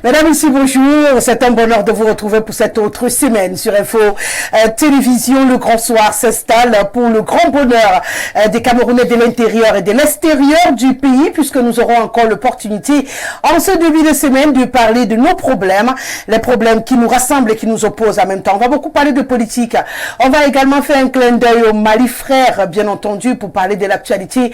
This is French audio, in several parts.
Mesdames, Messieurs, bonjour. C'est un bonheur de vous retrouver pour cette autre semaine sur Info Télévision. Le grand soir s'installe pour le grand bonheur des Camerounais de l'intérieur et de l'extérieur du pays, puisque nous aurons encore l'opportunité en ce début de semaine de parler de nos problèmes, les problèmes qui nous rassemblent et qui nous opposent en même temps. On va beaucoup parler de politique. On va également faire un clin d'œil au Mali frère, bien entendu, pour parler de l'actualité.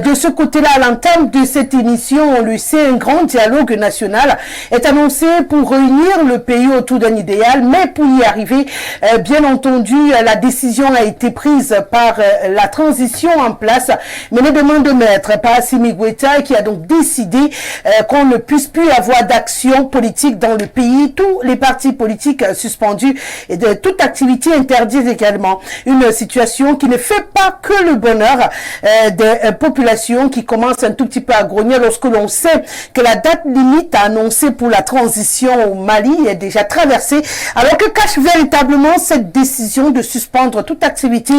De ce côté-là, à l'entame de cette émission, on le sait, un grand dialogue national est annoncé pour réunir le pays autour d'un idéal, mais pour y arriver, bien entendu, la décision a été prise par la transition en place, menée de main de maître par Assimi Goïta, qui a donc décidé qu'on ne puisse plus avoir d'action politique dans le pays, tous les partis politiques suspendus et de toute activité interdite également. Une situation qui ne fait pas que le bonheur des populations qui commencent un tout petit peu à grogner lorsque l'on sait que la date limite annoncée pour la transition au Mali est déjà traversée, alors que cache véritablement cette décision de suspendre toute activité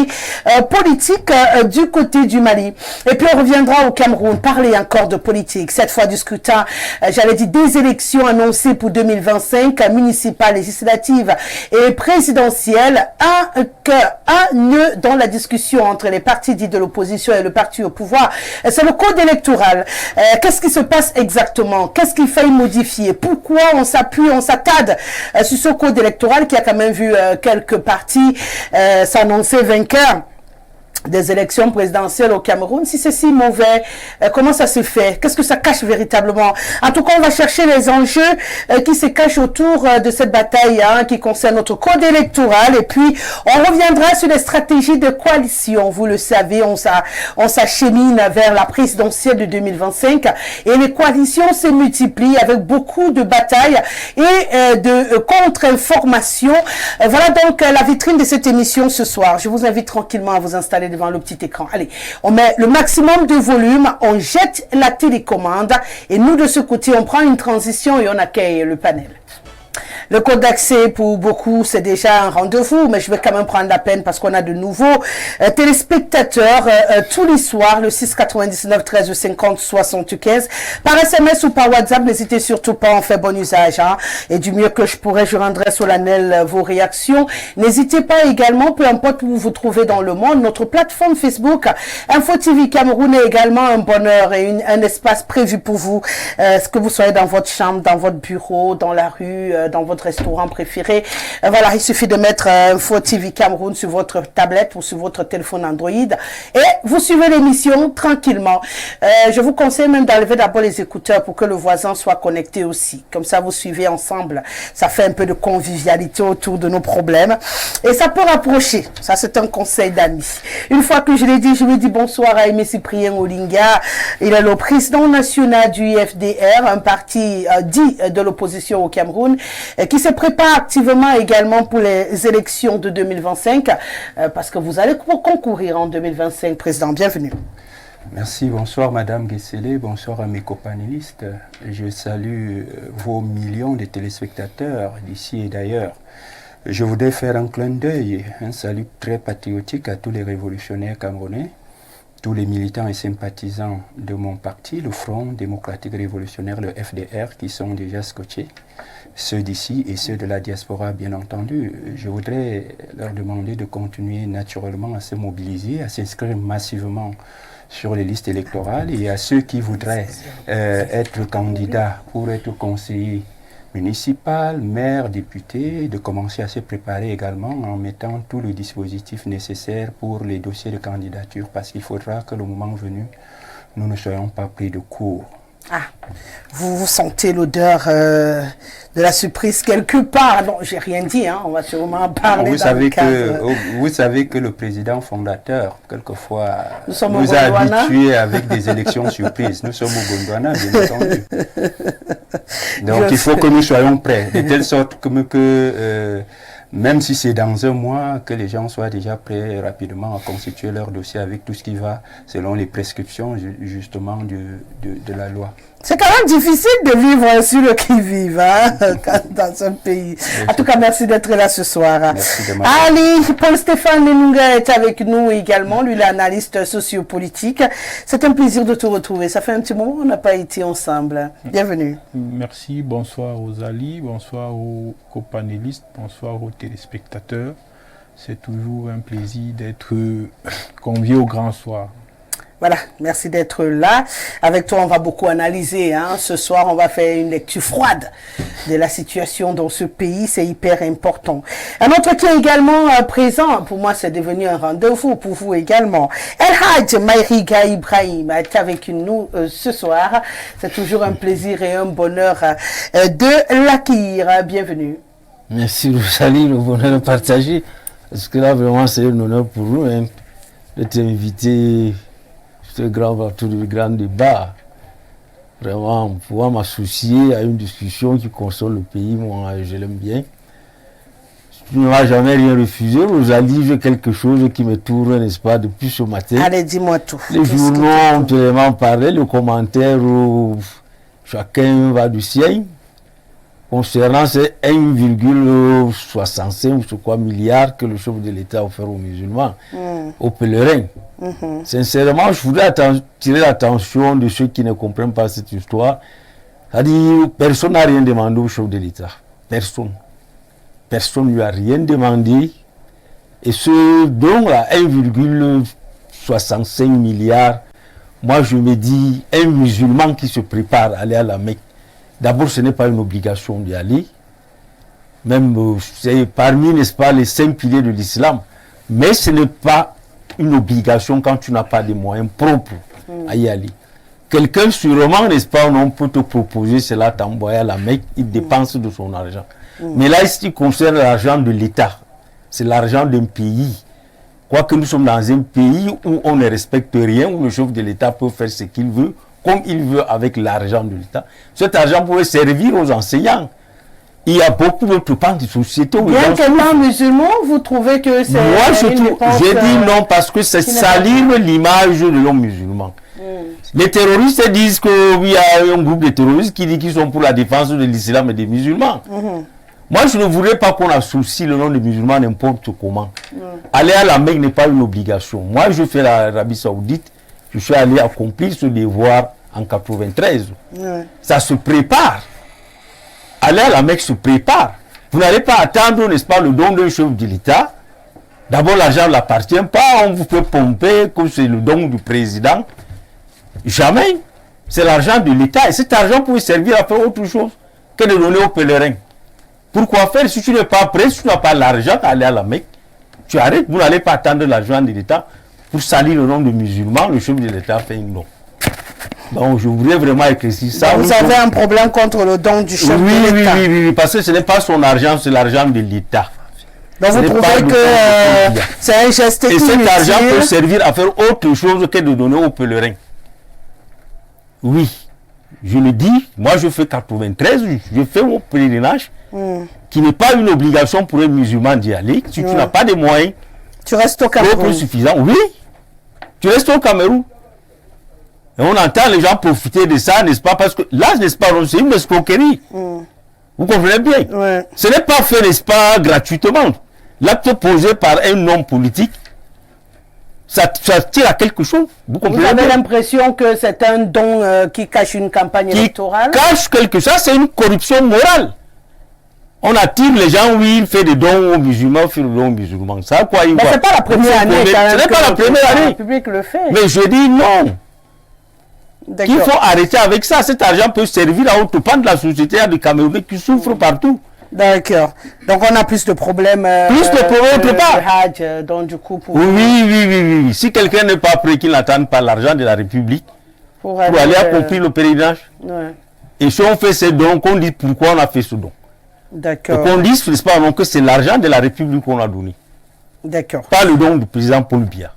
politique du côté du Mali. Et puis on reviendra au Cameroun, parler encore de politique, cette fois du scrutin, j'allais dire des élections annoncées pour 2025, municipales, législatives et présidentielles, un nœud dans la discussion entre les partis dits de l'opposition et le parti au pouvoir, c'est le code électoral. Qu'est-ce qui se passe exactement? Qu'est-ce qu'il faille modifier? Pourquoi on s'appuie, on s'attarde sur ce code électoral qui a quand même vu quelques partis s'annoncer vainqueurs des élections présidentielles au Cameroun? Si c'est si mauvais, comment ça se fait? Qu'est-ce que ça cache véritablement? En tout cas, on va chercher les enjeux qui se cachent autour de cette bataille qui concerne notre code électoral. Et puis, on reviendra sur les stratégies de coalition. Vous le savez, on s'achemine vers la présidentielle de 2025 et les coalitions se multiplient avec beaucoup de batailles et de contre-informations. Voilà donc la vitrine de cette émission ce soir. Je vous invite tranquillement à vous installer devant le petit écran. Allez, on met le maximum de volume, on jette la télécommande et nous de ce côté, on prend une transition et on accueille le panel. Le code d'accès pour beaucoup c'est déjà un rendez-vous, mais je vais quand même prendre la peine parce qu'on a de nouveaux téléspectateurs tous les soirs, le 699 13 50 75 par SMS ou par WhatsApp. N'hésitez surtout pas, on fait bon usage et du mieux que je pourrais, je rendrai solennel vos réactions. N'hésitez pas également, peu importe où vous vous trouvez dans le monde, notre plateforme Facebook Info TV Cameroun est également un bonheur et un espace prévu pour vous, que vous soyez dans votre chambre, dans votre bureau, dans la rue, dans votre restaurant préféré. Voilà, il suffit de mettre Info TV Cameroun sur votre tablette ou sur votre téléphone Android et vous suivez l'émission tranquillement. Je vous conseille même d'enlever d'abord les écouteurs pour que le voisin soit connecté aussi. Comme ça, vous suivez ensemble. Ça fait un peu de convivialité autour de nos problèmes et ça peut rapprocher. Ça, c'est un conseil d'amis. Une fois que je l'ai dit, je lui dis bonsoir à Aimé Cyprien Olinga. Il est le président national du FDR, un parti dit de l'opposition au Cameroun, qui se prépare activement également pour les élections de 2025, parce que vous allez concourir en 2025, Président. Bienvenue. Merci, bonsoir Madame Guesselé, bonsoir à mes copanélistes. Je salue vos millions de téléspectateurs d'ici et d'ailleurs. Je voudrais faire un clin d'œil, un salut très patriotique à tous les révolutionnaires camerounais, tous les militants et sympathisants de mon parti, le Front démocratique révolutionnaire, le FDR, qui sont déjà scotchés, ceux d'ici et ceux de la diaspora, bien entendu. Je voudrais leur demander de continuer naturellement à se mobiliser, à s'inscrire massivement sur les listes électorales et à ceux qui voudraient être candidats pour être conseillers municipal, maire, député, de commencer à se préparer également en mettant tout le dispositif nécessaire pour les dossiers de candidature, parce qu'il faudra que le moment venu, nous ne soyons pas pris de court. Ah, vous sentez l'odeur de la surprise quelque part? Non, j'ai rien dit, on va sûrement en parler. Vous savez que le président fondateur, quelquefois, nous a habitués avec des élections surprises. Nous sommes au Gondwana, bien entendu. Donc il faut que nous soyons prêts, de telle sorte que même si c'est dans un mois, que les gens soient déjà prêts rapidement à constituer leur dossier avec tout ce qui va selon les prescriptions justement de la loi. C'est quand même difficile de vivre sur le qui-vive dans un pays. En tout cas, merci d'être là ce soir. Allez, Paul-Stéphane Lenunga est avec nous également. Lui, l'analyste sociopolitique. C'est un plaisir de te retrouver. Ça fait un petit moment qu'on n'a pas été ensemble. Bienvenue. Merci. Bonsoir aux alliés, bonsoir aux copanélistes, bonsoir aux téléspectateurs. C'est toujours un plaisir d'être convié au grand soir. Voilà, merci d'être là. Avec toi, on va beaucoup analyser. Ce soir, on va faire une lecture froide de la situation dans ce pays. C'est hyper important. Un entretien également présent. Pour moi, c'est devenu un rendez-vous pour vous également. El Hadj Maïriga Ibrahim est avec nous ce soir. C'est toujours un plaisir et un bonheur de l'accueillir. Bienvenue. Merci, Rosalie, le bonheur partagé. Parce que là, vraiment, c'est un honneur pour nous de t'inviter. Ce grand débat, vraiment pouvoir m'associer à une discussion qui concerne le pays, moi je l'aime bien. Tu ne m'as jamais rien refusé, Rosalie, j'ai quelque chose qui me tourne, n'est-ce pas, depuis ce matin. Allez, dis-moi tout. Les journaux ont tellement parlé, le commentaire où chacun va du sien, concernant ces 1,65 ou ce quoi milliards que le chef de l'État a offert aux musulmans, aux pèlerins. Sincèrement, je voudrais attirer l'attention de ceux qui ne comprennent pas cette histoire. C'est-à-dire, personne n'a rien demandé au chef de l'État. Personne. Personne ne lui a rien demandé. Et ce don-là, 1,65 milliards, moi je me dis, un musulman qui se prépare à aller à la Mecque, d'abord ce n'est pas une obligation d'y aller. Même, c'est parmi, n'est-ce pas, les 5 piliers de l'islam. Mais ce n'est pas une obligation quand tu n'as pas de moyens propres à y aller. Quelqu'un sûrement, n'est-ce pas, on peut te proposer cela, t'envoyer à la Mecque, il dépense de son argent. Mais là, ce qui concerne l'argent de l'État, c'est l'argent d'un pays. Quoique nous sommes dans un pays où on ne respecte rien, où le chef de l'État peut faire ce qu'il veut, comme il veut avec l'argent de l'État. Cet argent pourrait servir aux enseignants. Il y a beaucoup d'autres pans de société. Bien qu'étant musulman, vous trouvez que c'est... Moi, je dis non parce que c'est salir l'image de l'homme musulman. Les terroristes disent qu'il y a un groupe de terroristes qui dit qu'ils sont pour la défense de l'islam et des musulmans. Moi, je ne voudrais pas qu'on associe le nom des musulmans n'importe comment. Aller à la Mecque n'est pas une obligation. Moi, je fais l'Arabie Saoudite. Je suis allé accomplir ce devoir en 93. Ça se prépare. Aller à la Mecque se prépare. Vous n'allez pas attendre, n'est-ce pas, le don d'un chef de l'État. D'abord, l'argent ne l'appartient pas. On vous peut pomper comme c'est le don du président. Jamais. C'est l'argent de l'État. Et cet argent peut servir à faire autre chose que de donner aux pèlerins. Pourquoi faire si tu n'es pas prêt, si tu n'as pas l'argent à aller à la Mecque, tu arrêtes. Vous n'allez pas attendre l'argent de l'État pour salir le nom de musulmans. Le chef de l'État fait une don. Donc, je voudrais vraiment éclaircir ça. Donc, vous avez un problème contre le don du chef de l'État. Oui, parce que ce n'est pas son argent, c'est l'argent de l'État. Donc, vous trouvez que c'est un geste inutile. Et cet argent peut servir à faire autre chose que de donner aux pèlerins. Oui, je le dis, moi je fais 93, je fais mon pèlerinage, qui n'est pas une obligation pour un musulman d'y aller. Si tu n'as pas de moyens, tu restes au Cameroun. Suffisant, oui, tu restes au Cameroun. Et on entend les gens profiter de ça, n'est-ce pas? Parce que là, n'est-ce pas, c'est une escroquerie. Vous comprenez bien? Ce n'est pas fait, n'est-ce pas, gratuitement. L'acte posé par un homme politique, ça tire à quelque chose. Vous avez l'impression que c'est un don qui cache une campagne électorale? Qui cache quelque chose, c'est une corruption morale. On attire les gens, oui, il fait des dons aux musulmans, il fait des dons aux musulmans. Ça, quoi, mais ce n'est pas la première année. Ce n'est pas la première année. Le public le fait. Mais je dis non. Il faut arrêter avec ça. Cet argent peut servir à autre pan de la société, à des Camerounais qui souffrent partout. D'accord. Donc on a plus de problèmes. Plus de problèmes autre part. Donc du coup, oui. Si quelqu'un n'est pas prêt, qu'il n'attende pas l'argent de la République pour aller accomplir le pèlerinage. Et si on fait ce don, qu'on dit pourquoi on a fait ce don. D'accord. Qu'on dise, n'est-ce pas, non, que c'est l'argent de la République qu'on a donné. D'accord. Pas le don du président Paul Biya.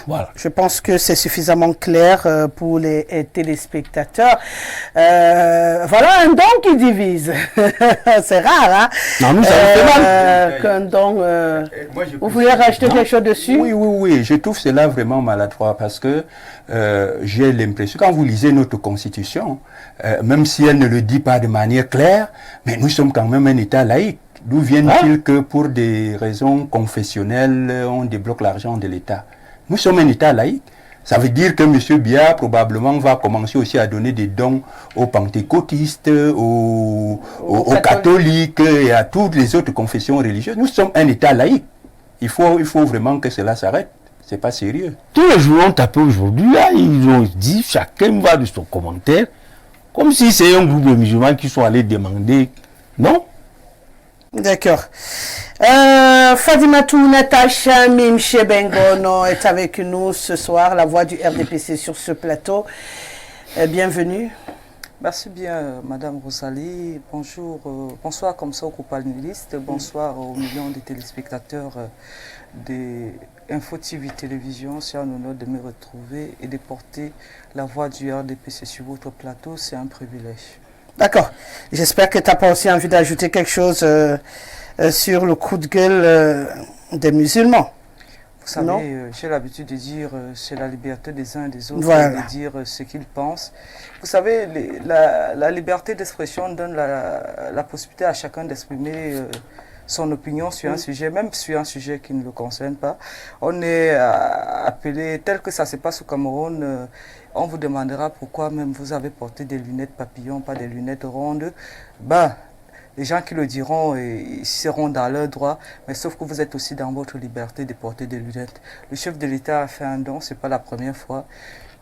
Voilà. Je pense que c'est suffisamment clair pour les téléspectateurs. Voilà un don qui divise. C'est rare, hein? Non, nous, ça nous fait mal. Qu'un don... vous voulez rajouter quelque chose dessus? Oui. Je trouve cela vraiment maladroit parce que j'ai l'impression, quand vous lisez notre Constitution, même si elle ne le dit pas de manière claire, mais nous sommes quand même un État laïque. D'où vient-il que pour des raisons confessionnelles, on débloque l'argent de l'État? Nous sommes un État laïque. Ça veut dire que M. Biya probablement va commencer aussi à donner des dons aux pentecôtistes, aux catholiques et à toutes les autres confessions religieuses. Nous sommes un État laïque. Il faut vraiment que cela s'arrête. C'est pas sérieux. Tous les jours ont tapé aujourd'hui, là, ils ont dit, chacun va de son commentaire, comme si c'est un groupe de musulmans qui sont allés demander. Non? D'accord. Fadimatou Natacha Mimche Bengono est avec nous ce soir, la voix du RDPC sur ce plateau. Bienvenue. Merci bien, Madame Rosalie. Bonjour, bonsoir comme ça aux co-panélistes, bonsoir aux millions de téléspectateurs des Info TV Télévision. C'est un honneur de me retrouver et de porter la voix du RDPC sur votre plateau. C'est un privilège. D'accord. J'espère que tu n'as pas aussi envie d'ajouter quelque chose sur le coup de gueule des musulmans. Vous savez, j'ai l'habitude de dire c'est la liberté des uns et des autres, voilà, de dire ce qu'ils pensent. Vous savez, la liberté d'expression donne la possibilité à chacun d'exprimer son opinion sur un sujet, même sur un sujet qui ne le concerne pas. On est appelé, tel que ça se passe au Cameroun, on vous demandera pourquoi même vous avez porté des lunettes papillons, pas des lunettes rondes. Ben, les gens qui le diront, ils seront dans leur droit, mais sauf que vous êtes aussi dans votre liberté de porter des lunettes. Le chef de l'État a fait un don, ce n'est pas la première fois.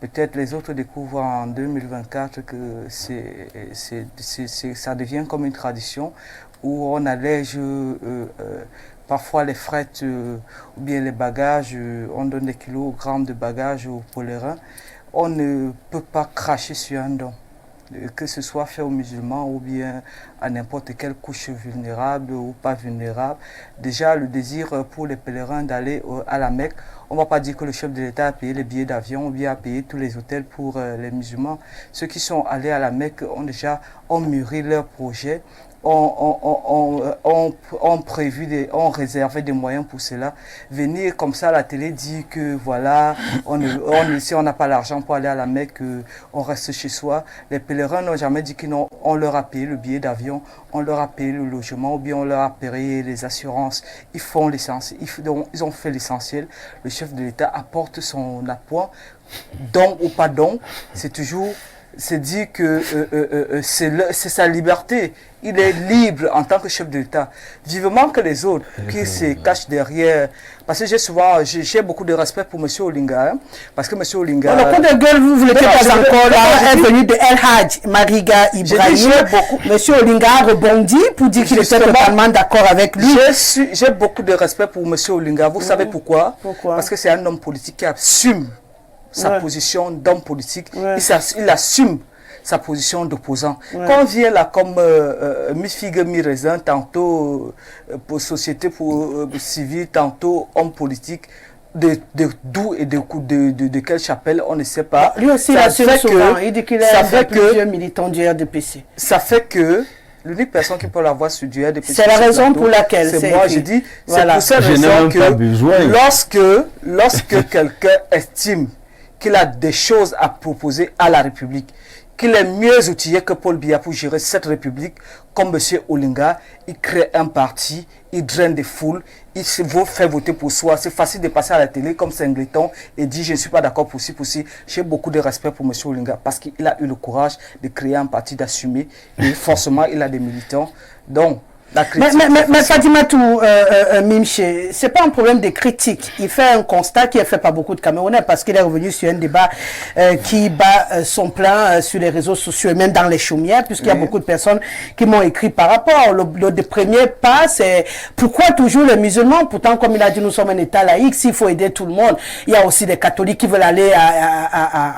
Peut-être les autres découvrent en 2024 que ça devient comme une tradition où on allège parfois les frettes ou bien les bagages, on donne des kilogrammes de bagages aux pèlerins. On ne peut pas cracher sur un don, que ce soit fait aux musulmans ou bien à n'importe quelle couche vulnérable ou pas vulnérable. Déjà, le désir pour les pèlerins d'aller à la Mecque, on ne va pas dire que le chef de l'État a payé les billets d'avion ou bien a payé tous les hôtels pour les musulmans. Ceux qui sont allés à la Mecque ont mûri leur projet, ont réservé des moyens pour cela. Venir comme ça à la télé dire que voilà, si on n'a pas l'argent pour aller à la Mecque, on reste chez soi. Les pèlerins n'ont jamais dit qu'on leur a payé le billet d'avion, on leur a payé le logement ou bien on leur a payé les assurances. Ils font l'essentiel, ils ont fait l'essentiel. Le chef de l'État apporte son apport, don ou pas don, c'est toujours... C'est dit que c'est sa liberté. Il est libre en tant que chef de l'État. Vivement que les autres qui se cachent derrière. Parce que j'ai beaucoup de respect pour M. Olinga. Hein, parce que M. Olinga... Le coup de gueule, vous n'étiez pas encore là, est venu de El Hadj Mariga Ibrahim. M. Olinga a rebondi pour dire qu'il était totalement d'accord avec lui. J'ai beaucoup de respect pour M. Olinga. Vous savez pourquoi? Parce que c'est un homme politique qui assume sa position d'homme politique, il assume sa position d'opposant. Quand on vient là comme mi-figue, mi-raisin, tantôt pour société civile, tantôt homme politique, d'où et de quelle chapelle, on ne sait pas. Lui aussi, il assume souvent, il dit qu'il est plusieurs militants du RDPC. Ça fait que l'unique personne qui peut l'avoir sur du RDPC, c'est la raison pour laquelle c'est moi, je dis, voilà. C'est pour cette raison que lorsque quelqu'un estime qu'il a des choses à proposer à la République, qu'il est mieux outillé que Paul Biya pour gérer cette République, comme M. Olinga, il crée un parti, il draine des foules, il se fait voter pour soi. C'est facile de passer à la télé comme Singleton et dire je ne suis pas d'accord pour ci, pour ci. J'ai beaucoup de respect pour M. Olinga parce qu'il a eu le courage de créer un parti, d'assumer, et forcément il a des militants. Donc, mais Fadimatou Mimche, c'est pas un problème de critique. Il fait un constat qui est fait par beaucoup de Camerounais parce qu'il est revenu sur un débat qui bat son plein sur les réseaux sociaux et même dans les chaumières, puisqu'il y a beaucoup de personnes qui m'ont écrit par rapport. Le premier pas, c'est pourquoi toujours les musulmans? Pourtant, comme il a dit, nous sommes un État laïque, s'il faut aider tout le monde. Il y a aussi des catholiques qui veulent aller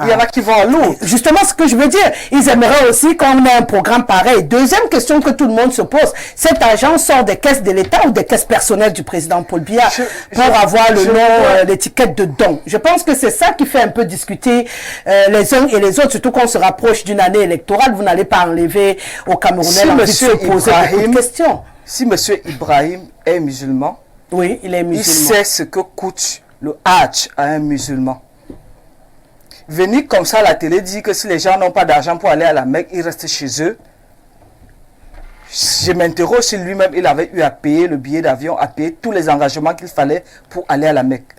il y en a qui vont à l'eau. Justement, ce que je veux dire, ils aimeraient aussi qu'on ait un programme pareil. Deuxième question que tout le monde se pose, cette cet argent sort des caisses de l'État ou des caisses personnelles du président Paul Biya pour avoir le nom, l'étiquette de don. Je pense que c'est ça qui fait un peu discuter les uns et les autres, surtout qu'on se rapproche d'une année électorale. Vous n'allez pas enlever aux Camerounais l'envie de se poser beaucoup de questions. Si M. Ibrahim est musulman, oui, il est musulman. Il sait ce que coûte le Hajj à un musulman. Venir comme ça à la télé dire que si les gens n'ont pas d'argent pour aller à la Mecque, ils restent chez eux. Je m'interroge si lui-même il avait eu à payer le billet d'avion, à payer tous les engagements qu'il fallait pour aller à la Mecque.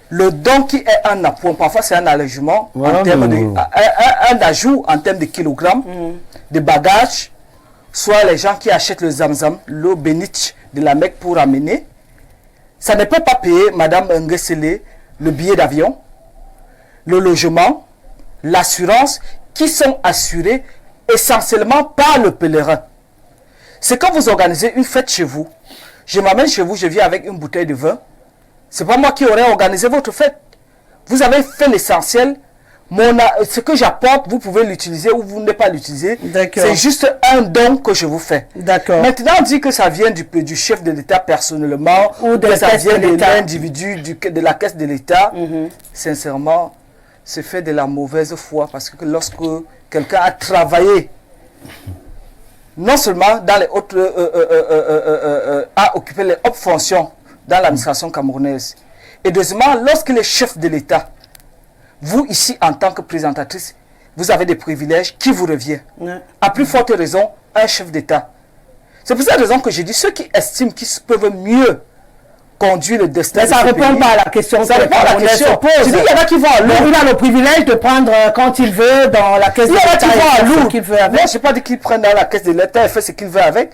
Le don qui est un appoint, parfois c'est un allègement, en termes un ajout en termes de kilogrammes, de bagages, soit les gens qui achètent le zamzam, l'eau bénite de la Mecque pour amener. Ça ne peut pas payer, Madame Nguesele, le billet d'avion, le logement, l'assurance, qui sont assurés essentiellement par le pèlerin. C'est quand vous organisez une fête chez vous, je m'amène chez vous, je viens avec une bouteille de vin, c'est pas moi qui aurais organisé votre fête. Vous avez fait l'essentiel, ce que j'apporte, vous pouvez l'utiliser ou vous ne pas l'utiliser. C'est juste un don que je vous fais. Maintenant, on dit que ça vient du chef de l'État personnellement, ou que ça vient de l'individu, de la caisse de l'État. Sincèrement, c'est fait de la mauvaise foi parce que lorsque quelqu'un a travaillé, non seulement dans les autres, a occupé les hautes fonctions dans l'administration camerounaise, et deuxièmement, lorsque les chefs de l'État, vous ici en tant que présentatrice, vous avez des privilèges qui vous reviennent. À plus forte raison, un chef d'État. C'est pour cette raison que je dis, ceux qui estiment qu'ils peuvent mieux conduire le destin. Mais ça ne répond pas à la question. Ça répond à la question. Je dis, il y en a qui vont à Lourdes. Il a le privilège de prendre quand il veut dans la caisse de l'État. Il y en a qui vont à Lourdes. Moi, je n'ai pas dit qu'il prenne dans la caisse de l'État et fait ce qu'il veut avec.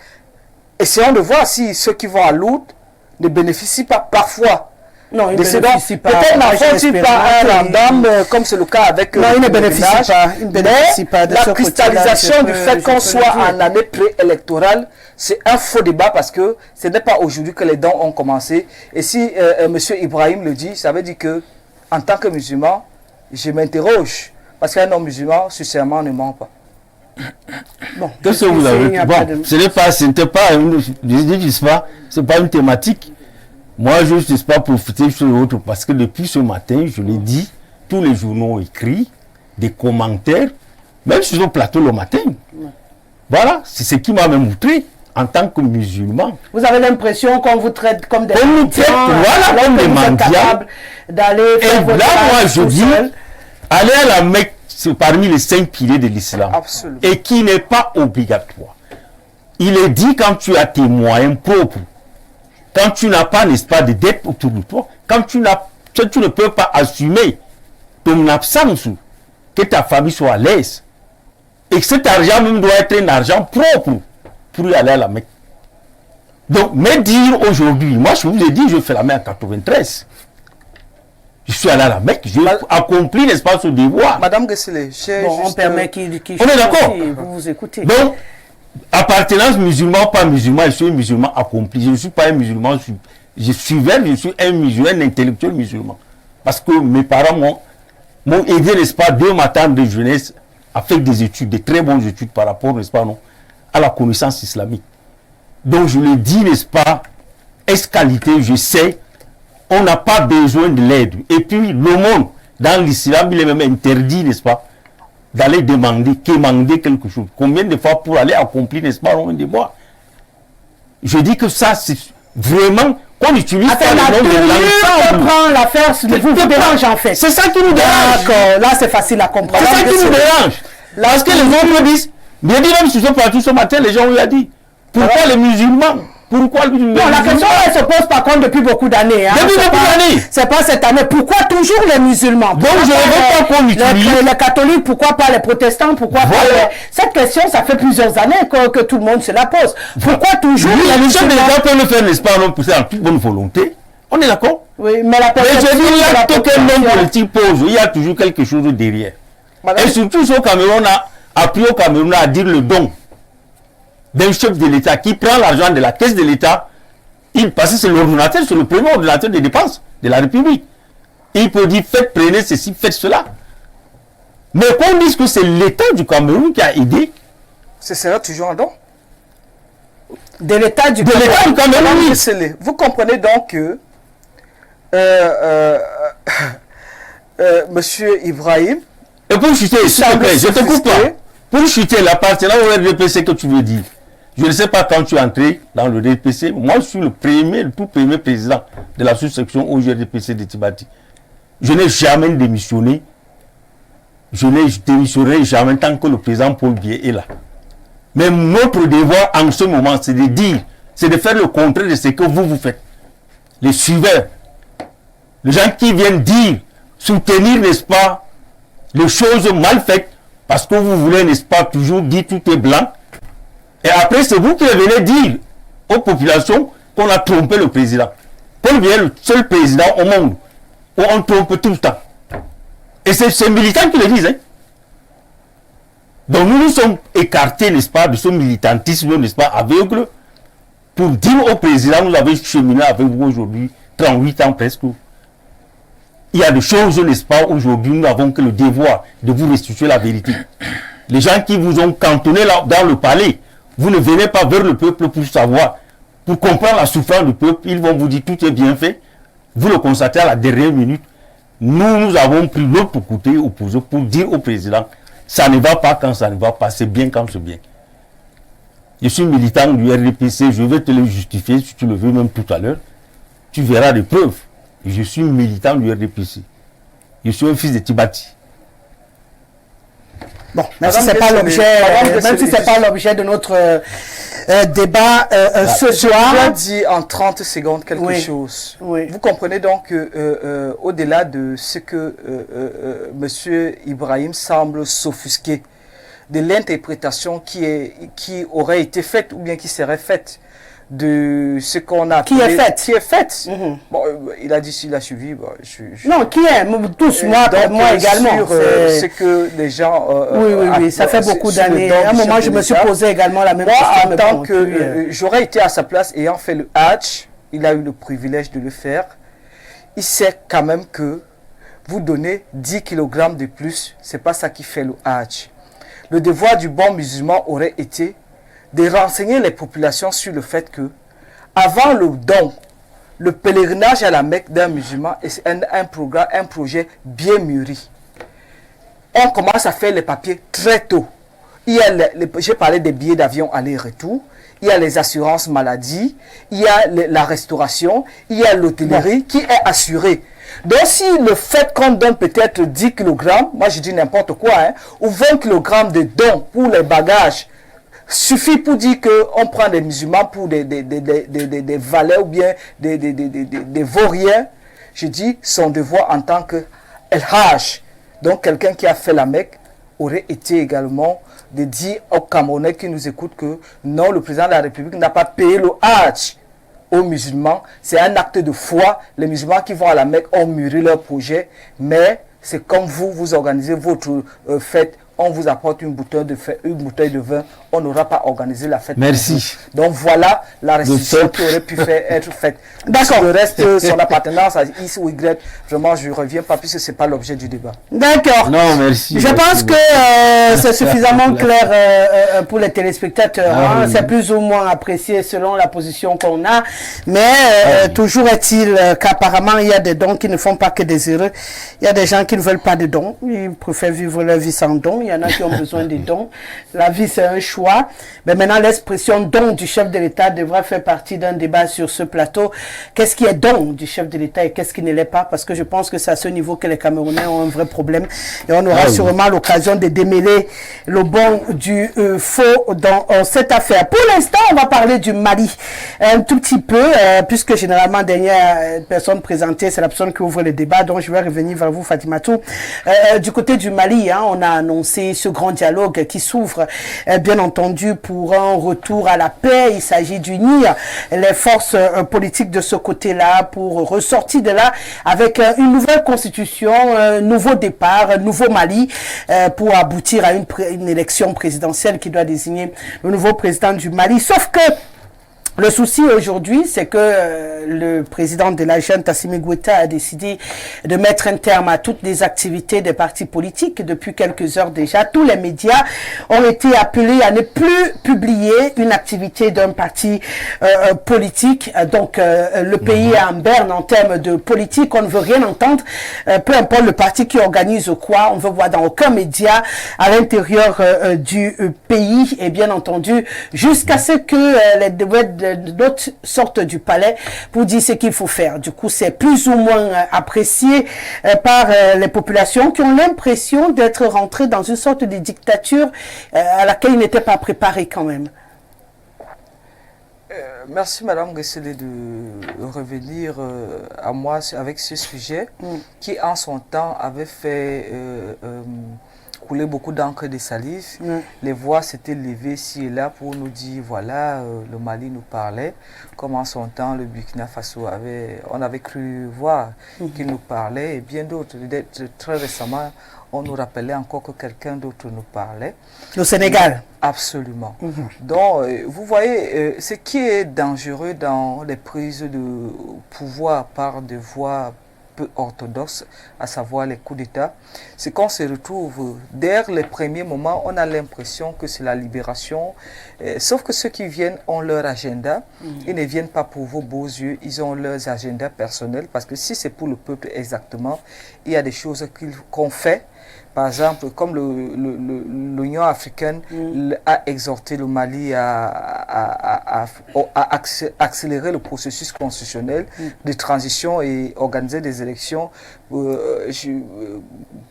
Essayons de voir si ceux qui vont à Lourdes ne bénéficient pas parfois. Non, ils ne bénéficient pas. Peut-être n'en font-ils pas un random, comme c'est le cas avec non, ils ne bénéficient pas. Ils ne bénéficient pas de la cristallisation du fait qu'on soit en année préélectorale, c'est un faux débat parce que ce n'est pas aujourd'hui que les dons ont commencé. Et si M. Ibrahim le dit, ça veut dire que en tant que musulman, je m'interroge. Parce qu'un homme musulman, sincèrement, ne ment pas. Bon, qu'est-ce que vous avez ce n'était pas une thématique. Moi, je ne sais pas profiter sur l'autre parce que depuis ce matin, je l'ai dit, tous les journaux ont écrit des commentaires, même sur le plateau le matin. Voilà, c'est ce qui m'a même montré en tant que musulman. Vous avez l'impression qu'on vous traite comme des mendiants. Voilà, comme des mendiants. D'aller faire et là, moi, je dis, aller à la Mecque, c'est parmi les 5 piliers de l'islam. Et qui n'est pas obligatoire. Il est dit quand tu as tes moyens propres, quand tu n'as pas, n'est-ce pas, de dette autour de toi, quand tu ne peux pas assumer ton absence, que ta famille soit à l'aise, et que cet argent même doit être un argent propre pour y aller à la Mecque. Donc, mais dire aujourd'hui, moi je vous ai dit, je fais la Mecque en 93. Je suis allé à la Mecque, j'ai accompli, n'est-ce pas, ce devoir. Madame Nguesele, on permet qu'il on est d'accord. Vous écoutez. Donc, appartenance musulman, pas musulman, je suis un musulman accompli. Je ne suis pas un musulman, je suis un musulman, un intellectuel musulman. Parce que mes parents m'ont aidé, n'est-ce pas, dès ma tendre de jeunesse, à faire des études, des très bonnes études par rapport, n'est-ce pas, non, à la connaissance islamique. Donc je le dis, n'est-ce pas, qualité, je sais, on n'a pas besoin de l'aide. Et puis le monde, dans l'islam, il est même interdit, n'est-ce pas, d'aller demander quelque chose. Combien de fois pour aller accomplir, n'est-ce pas, loin de moi. Je dis que ça, c'est vraiment qu'on utilise pas le nom de l'ensemble. Prend l'affaire, vous dérange en fait. C'est ça qui nous dérange. D'accord, là c'est facile à comprendre. C'est ça qui nous dérange. Parce que les gens me disent, bien dit même sur ce plateau ce matin, les gens lui ont dit, pourquoi les musulmans? Pourquoi les musulmans? Non, la question elle se pose par contre depuis beaucoup d'années. Hein. Depuis beaucoup d'années. C'est pas cette année. Pourquoi toujours les musulmans? Donc je ne veux pas qu'on utilise. Les catholiques, pourquoi pas les protestants? Pourquoi pas Cette question, ça fait plusieurs années que tout le monde se la pose. Pourquoi toujours les musulmans? Les gens peuvent le faire, n'est-ce pas, pousser en toute bonne volonté. On est d'accord? Oui, mais la personne. Mais je dis, il y a tout un homme politique pose, il y a toujours quelque chose derrière. Et surtout, au Cameroun, a appris au Cameroun à dire le don d'un chef de l'État qui prend l'argent de la caisse de l'État, parce que c'est l'ordinateur, c'est le premier ordinateur des dépenses de la République. Il peut dire, prenez ceci, faites cela. Mais qu'on dise que c'est l'État du Cameroun qui a aidé. Ce sera toujours un don. De l'État du Cameroun. oui. Vous comprenez donc que Monsieur Ibrahim... Et pour chuter, s'il te plaît, je te coupe pas. Pour chuter l'appartenance au RDPC que tu veux dire, je ne sais pas quand tu es entré dans le RDPC, moi je suis le tout premier président de la sous-section au RDPC de Tibati. Je n'ai jamais démissionné. Je n'ai démissionné jamais tant que le président Paul Biya est là. Mais notre devoir en ce moment, c'est de dire, c'est de faire le contraire de ce que vous faites. Les suiveurs, les gens qui viennent dire, soutenir, n'est-ce pas, les choses mal faites, parce que vous voulez, n'est-ce pas, toujours dire tout est blanc. Et après, c'est vous qui venez dire aux populations qu'on a trompé le président. Paul Biya est le seul président au monde où on trompe tout le temps. Et c'est ces militants qui le disent. Hein. Donc nous nous sommes écartés, n'est-ce pas, de ce militantisme, n'est-ce pas, aveugle, pour dire au président, nous avons cheminé avec vous aujourd'hui, 38 ans presque. Il y a des choses, n'est-ce pas, aujourd'hui, nous n'avons que le devoir de vous restituer la vérité. Les gens qui vous ont cantonné là, dans le palais, vous ne venez pas vers le peuple pour savoir, pour comprendre la souffrance du peuple, ils vont vous dire tout est bien fait. Vous le constatez à la dernière minute. Nous avons pris l'autre côté opposé pour dire au président, ça ne va pas quand ça ne va pas, c'est bien quand c'est bien. Je suis militant du RDPC, je vais te le justifier si tu le veux même tout à l'heure. Tu verras des preuves. Je suis militant du RDPC. Je suis un fils de Tibati. Bon, même si c'est pas l'objet de notre débat ce soir. Je dois dire en 30 secondes quelque chose. Oui. Vous comprenez donc que au-delà de ce que Monsieur Ibrahim semble s'offusquer de l'interprétation qui aurait été faite ou bien qui serait faite de ce qu'on a qui est faite. Bon, il a dit s'il a suivi. Bon, non, qui est tous, moi également. C'est que les gens. Oui, ça fait beaucoup d'années. À un moment, je me suis posé également la même question. En tant que j'aurais été à sa place ayant fait le Hajj, il a eu le privilège de le faire. Il sait quand même que vous donnez 10 kg de plus, c'est pas ça qui fait le Hajj. Le devoir du bon musulman aurait été de renseigner les populations sur le fait que, avant le don, le pèlerinage à la Mecque d'un musulman est un projet bien mûri. On commence à faire les papiers très tôt. J'ai parlé des billets d'avion aller-retour, il y a les assurances maladie, il y a la restauration, il y a l'hôtellerie qui est assurée. Donc si le fait qu'on donne peut-être 10 kg, moi je dis n'importe quoi, hein, ou 20 kg de dons pour les bagages, suffit pour dire qu'on prend des musulmans pour des valets ou bien des vauriens. Je dis son devoir en tant que El Hajj, donc quelqu'un qui a fait la Mecque, aurait été également de dire aux Camerounais qui nous écoutent que non, le président de la République n'a pas payé le Hajj aux musulmans. C'est un acte de foi. Les musulmans qui vont à la Mecque ont mûri leur projet, mais c'est comme vous organisez votre fête. On vous apporte une bouteille de vin, on n'aura pas organisé la fête. Merci. Donc voilà la restitution qui aurait pu être faite. D'accord. Le reste, son appartenance à X ou Y, vraiment je ne reviens pas puisque ce n'est pas l'objet du débat. D'accord. Non, merci. Je pense que c'est suffisamment clair pour les téléspectateurs. C'est plus ou moins apprécié selon la position qu'on a. Mais toujours est-il qu'apparemment il y a des dons qui ne font pas que désirer. Il y a des gens qui ne veulent pas de dons. Ils préfèrent vivre leur vie sans dons. Il y en a qui ont besoin des dons. La vie, c'est un choix. Mais maintenant, l'expression don du chef de l'État devra faire partie d'un débat sur ce plateau. Qu'est-ce qui est don du chef de l'État et qu'est-ce qui ne l'est pas? Parce que je pense que c'est à ce niveau que les Camerounais ont un vrai problème. Et on aura sûrement l'occasion de démêler le bon du faux dans cette affaire. Pour l'instant, on va parler du Mali un tout petit peu, puisque généralement, dernière personne présentée, c'est la personne qui ouvre le débat. Donc, je vais revenir vers vous, Fatimatou. Du côté du Mali, on a annoncé ce grand dialogue qui s'ouvre, bien entendu, pour un retour à la paix. Il s'agit d'unir les forces politiques de ce côté-là pour ressortir de là avec une nouvelle constitution, un nouveau départ, un nouveau Mali, pour aboutir à une élection présidentielle qui doit désigner le nouveau président du Mali. Sauf que Le souci aujourd'hui, c'est que le président de la junte, Assimi Goïta, a décidé de mettre un terme à toutes les activités des partis politiques. Depuis quelques heures déjà, tous les médias ont été appelés à ne plus publier une activité d'un parti politique. Donc, le pays est en berne en termes de politique. On ne veut rien entendre, peu importe le parti qui organise quoi. On ne veut voir dans aucun média à l'intérieur du pays. Et bien entendu, jusqu'à ce que d'autres sortent du palais pour dire ce qu'il faut faire. Du coup, c'est plus ou moins apprécié par les populations qui ont l'impression d'être rentrées dans une sorte de dictature à laquelle ils n'étaient pas préparés quand même. Merci Madame Guesselé de revenir à moi avec ce sujet qui en son temps avait fait couler beaucoup d'encre de salive. Les voix s'étaient levées ici et là pour nous dire voilà, le Mali nous parlait, comme en son temps le Burkina Faso on avait cru voir qu'il nous parlait, et bien d'autres. Très récemment, on nous rappelait encore que quelqu'un d'autre nous parlait. Le Sénégal. Absolument. Donc, vous voyez, ce qui est dangereux dans les prises de pouvoir par des voies peu orthodoxes, à savoir les coups d'État, c'est qu'on se retrouve, dès les premiers moments, on a l'impression que c'est la libération, sauf que ceux qui viennent ont leur agenda, ils ne viennent pas pour vos beaux yeux, ils ont leurs agendas personnels, parce que si c'est pour le peuple exactement, il y a des choses qu'on fait. Par exemple, comme l'Union africaine a exhorté le Mali à accélérer le processus constitutionnel de transition et organiser des élections,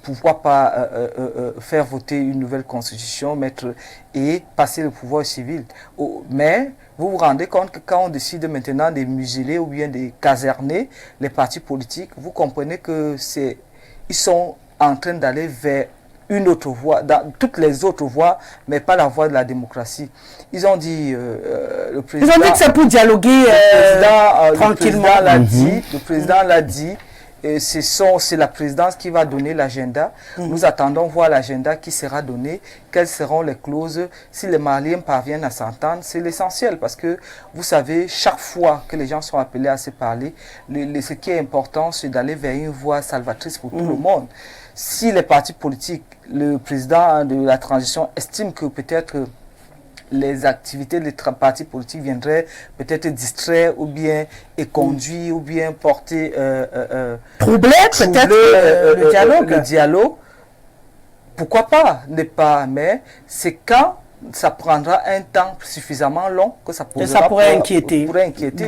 pourquoi pas faire voter une nouvelle constitution, et passer le pouvoir civil. Mais vous vous rendez compte que quand on décide maintenant de museler ou bien de caserner les partis politiques, vous comprenez que ils sont en train d'aller vers une autre voie, dans toutes les autres voies, mais pas la voie de la démocratie. Ils ont dit, le président... Ils ont dit que c'est pour dialoguer tranquillement. Le président l'a dit, c'est la présidence qui va donner l'agenda. Nous attendons voir l'agenda qui sera donné, quelles seront les clauses. Si les Maliens parviennent à s'entendre, c'est l'essentiel, parce que vous savez, chaque fois que les gens sont appelés à se parler, ce qui est important, c'est d'aller vers une voie salvatrice pour tout le monde. Si les partis politiques, le président de la transition estime que peut-être les activités des partis politiques viendraient peut-être distraire ou bien conduire ou bien porter troubler peut-être le dialogue, pourquoi pas ne pas, mais c'est quand ça prendra un temps suffisamment long que ça pourrait inquiéter.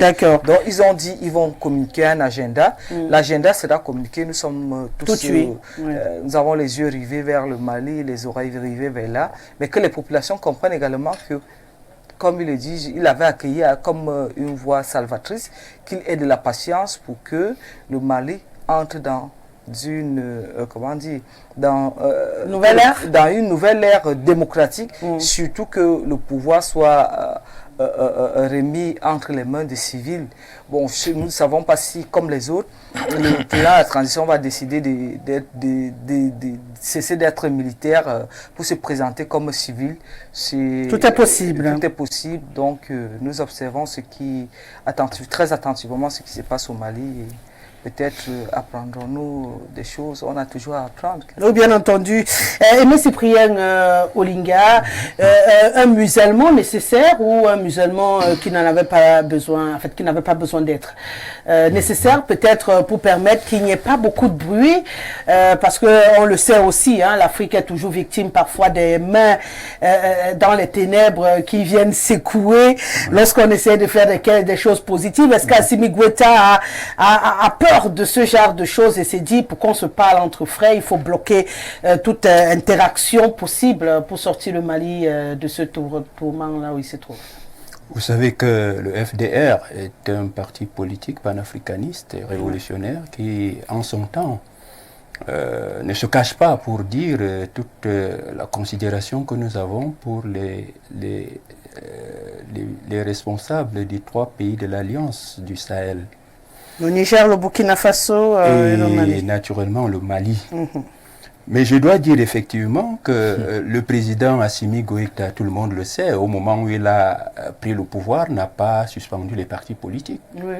D'accord. Donc ils ont dit ils vont communiquer un agenda. L'agenda sera communiqué. Nous sommes tous nous avons les yeux rivés vers le Mali, les oreilles rivées vers là, mais que les populations comprennent également que, comme il le dit, il avait accueilli comme une voie salvatrice, qu'il ait de la patience pour que le Mali entre dans une dans une nouvelle ère démocratique, surtout que le pouvoir soit remis entre les mains des civils. Bon, nous ne savons pas si, comme les autres, la transition va décider de cesser d'être militaire pour se présenter comme civil. Tout est possible. Tout est possible. Donc, nous observons très attentivement ce qui se passe au Mali. Peut-être apprendrons-nous des choses, on a toujours à apprendre. Oui, bien entendu. Aimé Cyprien Olinga, un musulman nécessaire ou un musulman qui n'en avait pas besoin, en fait, qui n'avait pas besoin d'être nécessaire, peut-être pour permettre qu'il n'y ait pas beaucoup de bruit, parce qu'on le sait aussi, hein, l'Afrique est toujours victime parfois des mains dans les ténèbres qui viennent secouer lorsqu'on essaie de faire des choses positives. Est-ce qu'Assimi Goïta a peur de ce genre de choses et s'est dit, pour qu'on se parle entre frères, il faut bloquer toute interaction possible pour sortir le Mali de ce tourment-là où il se trouve? Vous savez que le FDR est un parti politique panafricaniste et révolutionnaire qui, en son temps, ne se cache pas pour dire toute la considération que nous avons pour les responsables des 3 pays de l'Alliance du Sahel. Le Niger, le Burkina Faso et le Mali. Naturellement le Mali. Mais je dois dire effectivement que le président Assimi Goïta, tout le monde le sait, au moment où il a pris le pouvoir, n'a pas suspendu les partis politiques. Oui.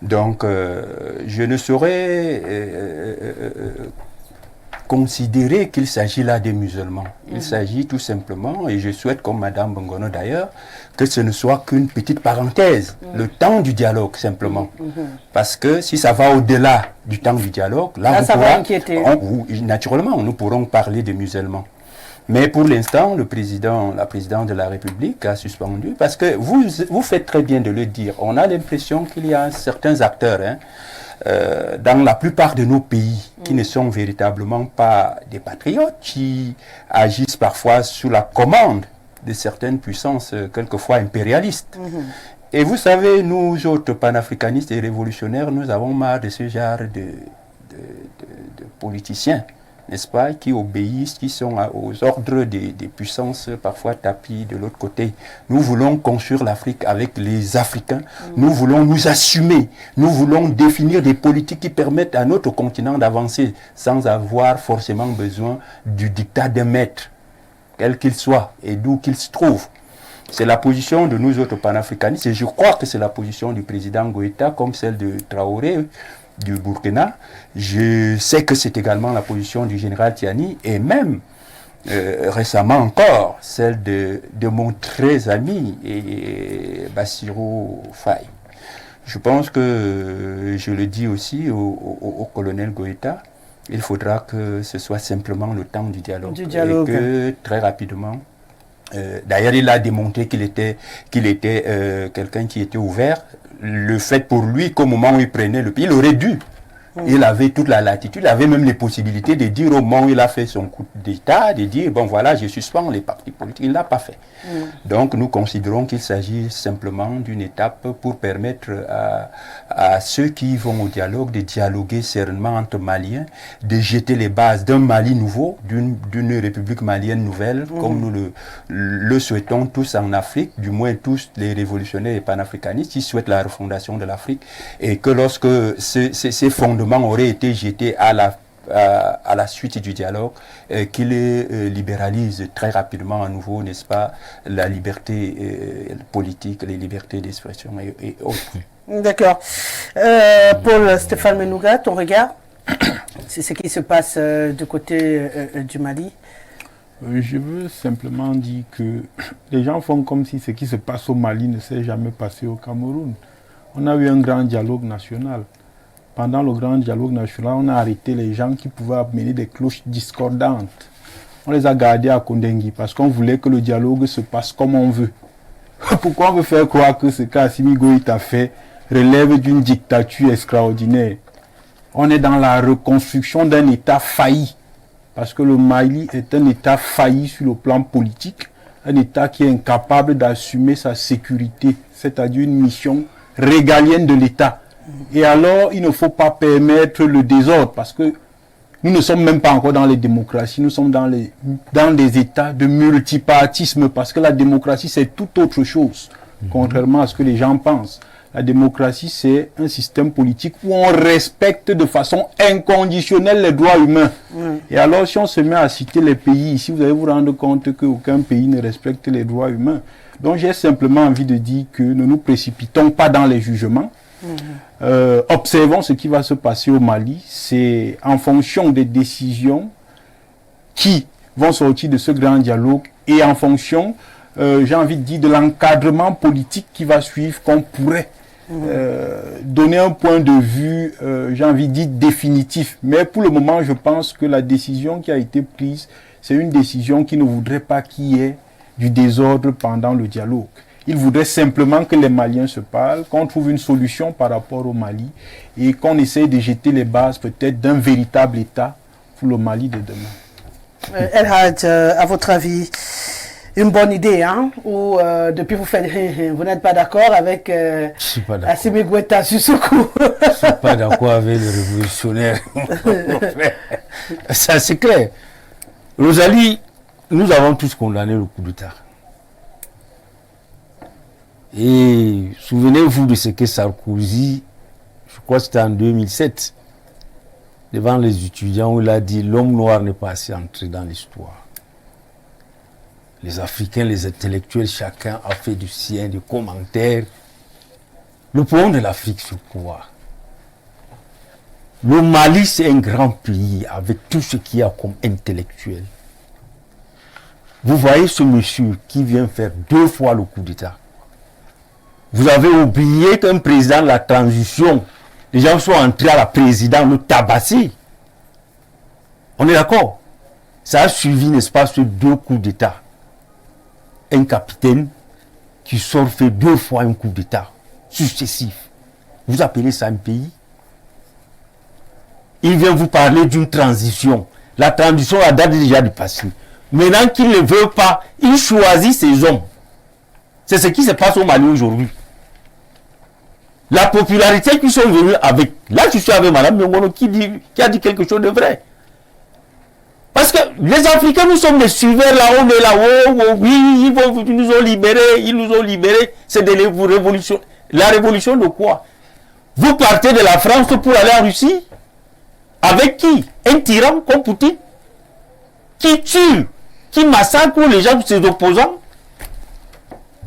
Donc, je ne saurais considérer qu'il s'agit là des musulmans. Il s'agit tout simplement, et je souhaite, comme Madame Bongono d'ailleurs, que ce ne soit qu'une petite parenthèse, le temps du dialogue simplement. Parce que si ça va au-delà du temps du dialogue, là ça va inquiéter. Naturellement, nous pourrons parler des musulmans. Mais pour l'instant, la présidente de la République a suspendu, parce que vous faites très bien de le dire. On a l'impression qu'il y a certains acteurs, dans la plupart de nos pays, qui ne sont véritablement pas des patriotes, qui agissent parfois sous la commande de certaines puissances, quelquefois impérialistes. Et vous savez, nous autres panafricanistes et révolutionnaires, nous avons marre de ce genre de politiciens, n'est-ce pas, qui obéissent, qui sont aux ordres des puissances parfois tapies de l'autre côté. Nous voulons construire l'Afrique avec les Africains, nous voulons nous assumer, nous voulons définir des politiques qui permettent à notre continent d'avancer sans avoir forcément besoin du dictat d'un maître, quel qu'il soit et d'où qu'il se trouve. C'est la position de nous autres panafricanistes et je crois que c'est la position du président Goïta comme celle de Traoré du Burkina. Je sais que c'est également la position du général Tiani et même récemment encore celle de mon très ami Bassirou Faye. Je pense que je le dis aussi au colonel Goïta, il faudra que ce soit simplement le temps du dialogue. Et que très rapidement, d'ailleurs il a démontré qu'il était quelqu'un qui était ouvert. Le fait pour lui qu'au moment où il prenait le pays, il aurait dû. Il avait toute la latitude, il avait même les possibilités de dire au moment où il a fait son coup d'État, de dire, bon voilà, je suspends les partis politiques. Il ne l'a pas fait. Donc nous considérons qu'il s'agit simplement d'une étape pour permettre à ceux qui vont au dialogue de dialoguer sereinement entre Maliens, de jeter les bases d'un Mali nouveau, d'une République malienne nouvelle, comme nous le souhaitons tous en Afrique, du moins tous les révolutionnaires et panafricanistes qui souhaitent la refondation de l'Afrique, et que lorsque ces fondements auraient été jetés à la suite du dialogue, qu'il libéralise très rapidement à nouveau, n'est-ce pas, la liberté politique, les libertés d'expression et autres. D'accord. Paul Stéphane Menouga, ton regard, c'est ce qui se passe du côté du Mali. Je veux simplement dire que les gens font comme si ce qui se passe au Mali ne s'est jamais passé au Cameroun. On a eu un grand dialogue national. Pendant le grand dialogue national, on a arrêté les gens qui pouvaient amener des cloches discordantes. On les a gardés à Kondengui parce qu'on voulait que le dialogue se passe comme on veut. Pourquoi on veut faire croire que ce qu'Assimi Goïta fait relève d'une dictature extraordinaire? On est dans la reconstruction d'un État failli. Parce que le Mali est un État failli sur le plan politique. Un État qui est incapable d'assumer sa sécurité, c'est-à-dire une mission régalienne de l'État. Et alors, il ne faut pas permettre le désordre parce que nous ne sommes même pas encore dans les démocraties, nous sommes dans des États de multipartisme parce que la démocratie, c'est tout autre chose, contrairement à ce que les gens pensent. La démocratie, c'est un système politique où on respecte de façon inconditionnelle les droits humains. Et alors, si on se met à citer les pays ici, vous allez vous rendre compte qu'aucun pays ne respecte les droits humains. Donc, j'ai simplement envie de dire que ne nous précipitons pas dans les jugements. Observons ce qui va se passer au Mali. C'est en fonction des décisions qui vont sortir de ce grand dialogue et en fonction, j'ai envie de dire, de l'encadrement politique qui va suivre qu'on pourrait donner un point de vue, j'ai envie de dire, définitif. Mais pour le moment, je pense que la décision qui a été prise, c'est une décision qui ne voudrait pas qu'il y ait du désordre pendant le dialogue. Il voudrait simplement que les Maliens se parlent, qu'on trouve une solution par rapport au Mali et qu'on essaye de jeter les bases peut-être d'un véritable État pour le Mali de demain. El Hadj, à votre avis, une bonne idée, hein? Ou depuis vous n'êtes pas d'accord avec Assimi Goïta sur ce coup? Je ne suis pas d'accord avec les révolutionnaires. Ça c'est clair. Rosalie, nous avons tous condamné le coup d'État. Et souvenez-vous de ce que Sarkozy, je crois que c'était en 2007, devant les étudiants où il a dit l'homme noir n'est pas assez entré dans l'histoire. Les Africains, les intellectuels, chacun a fait du sien, des commentaires. Le problème de l'Afrique, c'est quoi? Le Mali, c'est un grand pays avec tout ce qu'il y a comme intellectuel. Vous voyez ce monsieur qui vient faire 2 fois le coup d'État. Vous avez oublié qu'un président de la transition, les gens sont entrés à la présidence, le tabasser. On est d'accord? Ça a suivi, n'est-ce pas, ces 2 coups d'État. Un capitaine qui sort fait 2 fois un coup d'État successif. Vous appelez ça un pays? Il vient vous parler d'une transition. La transition a date déjà du passé. Maintenant qu'il ne veut pas, il choisit ses hommes. C'est ce qui se passe au Mali aujourd'hui. La popularité qu'ils sont venus avec. Là, je suis avec Mme Mengono qui a dit quelque chose de vrai. Parce que les Africains, nous sommes des suiveurs là, on est là-haut, oui, ils nous ont libérés, c'est de la révolution. La révolution de quoi? Vous partez de la France pour aller en Russie? Avec qui? Un tyran comme Poutine? Qui tue, qui massacre les gens de ses opposants?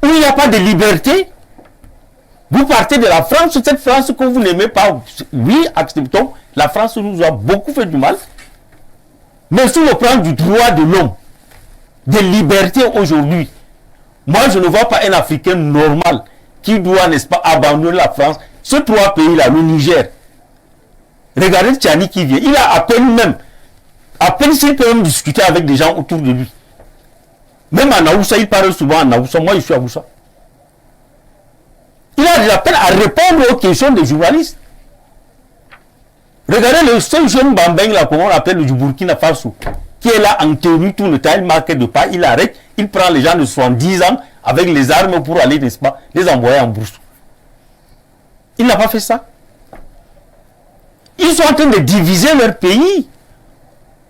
Où il n'y a pas de liberté? Vous partez de la France, cette France que vous n'aimez pas. Oui, acceptons, la France nous a beaucoup fait du mal. Mais sur le plan du droit de l'homme, de liberté aujourd'hui, moi je ne vois pas un Africain normal qui doit, n'est-ce pas, abandonner la France. Ces 3 pays-là, le Niger, regardez Tchani qui vient, il a à peine s'il peut même discuter avec des gens autour de lui. Même en Aoussa, il parle souvent en Aoussa, moi je suis à Aoussa. Il a de la peine à répondre aux questions des journalistes. Regardez le seul jeune Bambeng, là, comment on appelle le Burkina Faso, qui est là en tenue tout le temps, il marque de pas, il arrête, il prend les gens de 70 ans avec les armes pour aller, n'est-ce pas, les envoyer en bourse. Il n'a pas fait ça. Ils sont en train de diviser leur pays.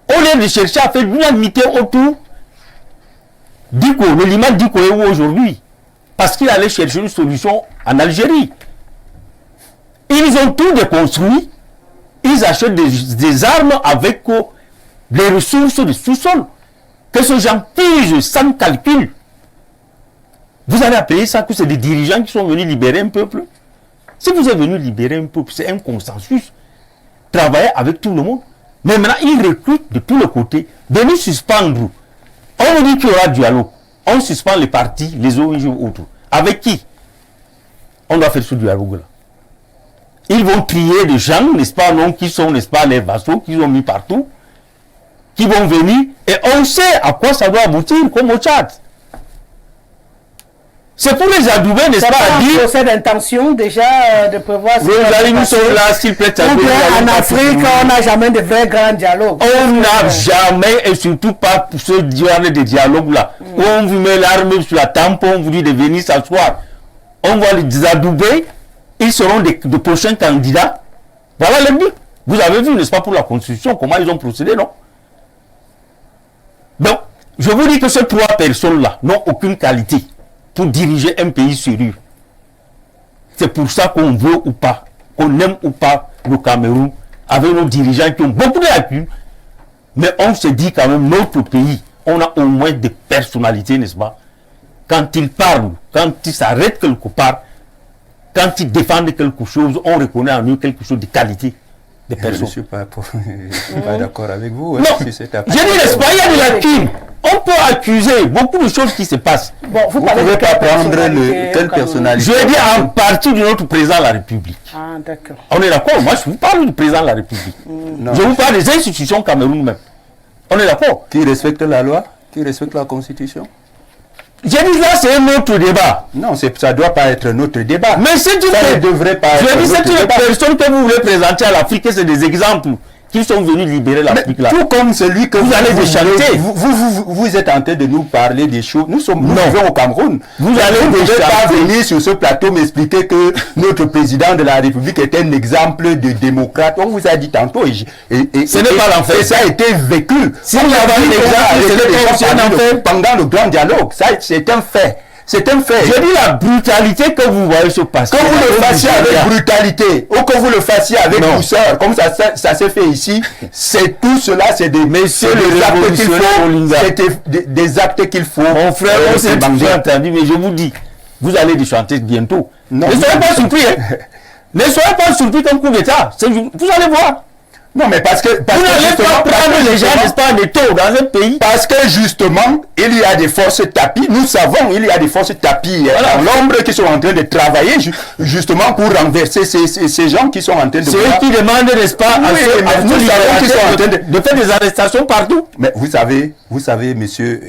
Au lieu de chercher à faire l'unanimité autour Diko, le liman Diko est où aujourd'hui? Parce qu'il allait chercher une solution en Algérie. Ils ont tout déconstruit. Ils achètent des armes avec les ressources du sous-sol. Que ces gens pillent sans calcul. Vous allez appeler ça que c'est des dirigeants qui sont venus libérer un peuple? Si vous êtes venu libérer un peuple, c'est un consensus. Travailler avec tout le monde. Mais maintenant, ils recrutent de tous les côtés. Venez suspendre. On nous dit qu'il y aura dialogue. On suspend les partis, les ONG ou autres. Avec qui? On doit faire ce dialogue-là. Ils vont trier des gens, n'est-ce pas, non, qui sont, n'est-ce pas, les vassaux, qu'ils ont mis partout, qui vont venir, et on sait à quoi ça doit aboutir, comme au Tchad. C'est pour les adouber, n'est-ce pas, à dire... procès d'intention, déjà, de prévoir... nous sommes là, s'il plaît, en Afrique, on n'a jamais de vrai grand dialogue. On n'a jamais, et surtout pas pour ce genre de dialogue-là, où on vous met l'arme sur la tempe, on vous dit de venir s'asseoir. On va les adouber. Ils seront de prochains candidats. Voilà le but. Vous avez vu, n'est-ce pas, pour la Constitution, comment ils ont procédé, non? Donc, je vous dis que ces 3 personnes-là n'ont aucune qualité pour diriger un pays sérieux. C'est pour ça qu'on veut ou pas, qu'on aime ou pas le Cameroun, avec nos dirigeants qui ont beaucoup de lacunes, mais on se dit quand même, notre pays, on a au moins des personnalités, n'est-ce pas? Quand ils parlent, quand ils s'arrêtent quelque part, quand ils défendent quelque chose, on reconnaît en eux quelque chose de qualité de personne. Je ne suis pas, pas d'accord avec vous. Non, je dis, n'est-ce pas, il y a des lacunes. On peut accuser beaucoup de choses qui se passent. Bon, vous ne pouvez pas prendre quelle personnalité. Je dis en partie de notre président de la République. Ah, d'accord. On est d'accord? Moi, je vous parle du président de la République. Je vous parle des institutions Cameroun même. On est d'accord? Qui respecte la loi? Qui respecte la Constitution? Je dis là, c'est un autre débat. Non, ça ne doit pas être notre débat. Mais c'est une personne que vous voulez présenter à l'Afrique, c'est des exemples qui sont venus libérer l'Afrique là. Tout comme celui que vous allez déchanter. Vous êtes en train de nous parler des choses. Nous vivons au Cameroun. Vous allez ne pouvez pas venir sur ce plateau m'expliquer que notre président de la République est un exemple de démocrate. On vous a dit tantôt. Ce n'est pas l'enfer. Ça a été vécu. Si vous avez un exemple, pendant le grand dialogue. Ça, c'est un fait. C'est un fait. Je dis la brutalité que vous voyez se passer. Que vous le fassiez avec brutalité ou que vous le fassiez avec douceur, comme ça s'est fait ici, c'est tout cela, c'est des actes qu'il faut. Mon frère, on s'est entendu, mais je vous dis, vous allez déchanter bientôt. Non, ne soyez pas surpris. Ne soyez pas surpris comme coup d'État. Vous allez voir. Non, mais parce que... Vous n'allez pas prendre les gens, n'est-ce pas, des taux dans un pays. Parce que justement, il y a des forces tapis. Nous savons, il y a des forces tapis dans l'ombre qui sont en train de travailler justement pour renverser ces gens qui sont en train de... C'est eux qui demandent, n'est-ce pas, nous savons qu'ils sont en train de faire des arrestations partout. Mais vous savez, monsieur,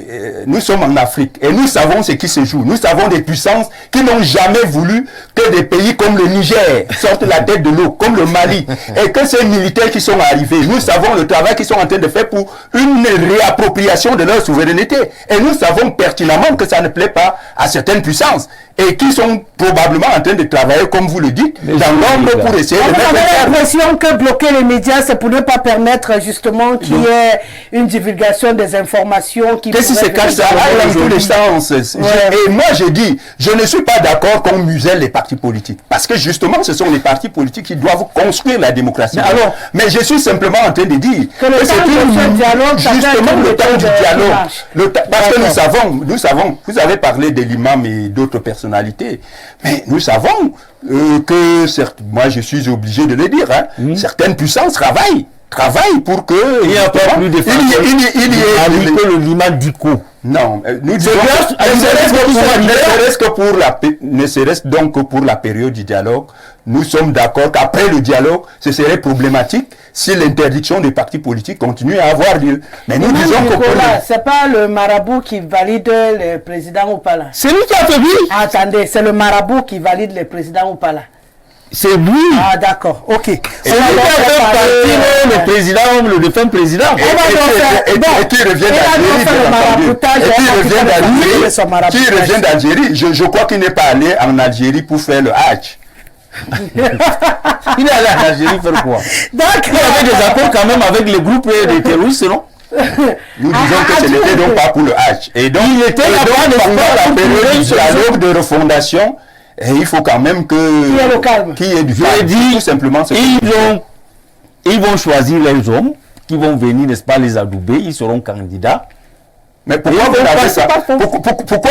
nous sommes en Afrique et nous savons ce qui se joue. Nous savons des puissances qui n'ont jamais voulu que des pays comme le Niger sortent la tête de l'eau, comme le Mali, et que ces militaires qui sont arrivés, nous savons le travail qu'ils sont en train de faire pour une réappropriation de leur souveraineté. Et nous savons pertinemment que ça ne plaît pas à certaines puissances et qui sont probablement en train de travailler, comme vous le dites, dans l'ombre pour essayer de mettre... On a l'impression que bloquer les médias, c'est pour ne pas permettre justement qu'il y ait une divulgation des informations qui... Qu'est-ce qui se cache ça dans tous les sens? Et moi, je dis, je ne suis pas d'accord qu'on muselle les partis politiques. Parce que justement, ce sont les partis politiques qui doivent construire la démocratie. Mais je suis simplement en train de dire que le dialogue, justement le temps du dialogue. Parce que nous savons, vous avez parlé de l'imam et d'autres personnalités, mais nous savons que, moi je suis obligé de le dire, certaines puissances travaillent pour que... Il n'y a pas plus de que le l'imam Diko. Non, nous disons, ne serait-ce donc que pour la période du dialogue, nous sommes d'accord qu'après le dialogue, ce serait problématique si l'interdiction des partis politiques continue à avoir lieu. Mais nous disons que... C'est pas le marabout qui valide le président ou pas là. C'est lui qui a fait lui. Attendez, c'est le marabout qui valide le président ou pas là. C'est lui. Ah d'accord, ok. Et lui qui a fait partir le président, le défunt président. Et qui revient d'Algérie. Je crois qu'il n'est pas allé en Algérie pour faire le Hajj. Il est allé en Algérie faire quoi? Il avait des accords quand même avec les groupes des terroristes, non? Nous disons que ce n'était donc pas pour le Hajj. Et donc, il était là-bas pendant la période du dialogue de refondation, et il faut quand même que... Qui est le calme. Qui est du calme. Je dis, tout simplement. Ils vont choisir les hommes qui vont venir, n'est-ce pas, les adouber. Ils seront candidats. Mais pourquoi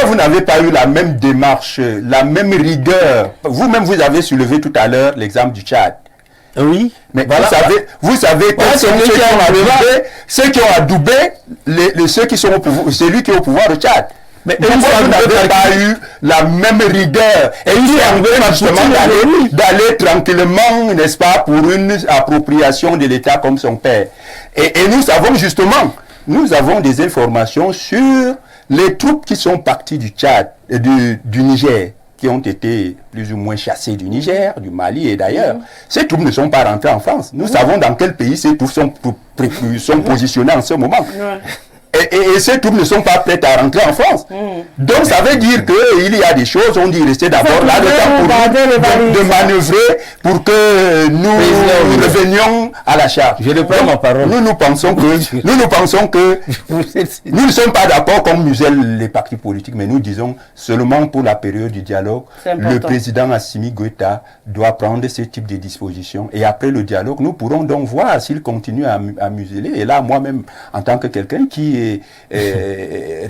vous n'avez pas eu la même démarche, la même rigueur? Vous-même, vous avez soulevé tout à l'heure l'exemple du Tchad. Oui. Mais voilà, vous savez que ceux qui ont adoubé ceux qui sont au pouvoir, celui qui est au pouvoir au Tchad. Mais pourquoi vous n'avez pas eu la même rigueur et justement d'aller tranquillement, n'est-ce pas, pour une appropriation de l'État comme son père. Et nous savons justement, nous avons des informations sur les troupes qui sont parties du Tchad, du Niger, qui ont été plus ou moins chassées du Niger, du Mali et d'ailleurs. Ces troupes ne sont pas rentrées en France. Nous savons dans quel pays ces troupes sont positionnées en ce moment. Et ces troupes ne sont pas prêtes à rentrer en France. Donc ça veut dire qu'il y a des choses, on dit rester d'abord là, le temps pour de manœuvrer pour que nous revenions à la charge. Je reprends ma parole. Nous pensons que nous ne sommes pas d'accord qu'on muselle les partis politiques, mais nous disons seulement pour la période du dialogue, le président Assimi Goïta doit prendre ce type de dispositions. Et après le dialogue, nous pourrons donc voir s'il continue à museler. Et là, moi-même, en tant que quelqu'un qui est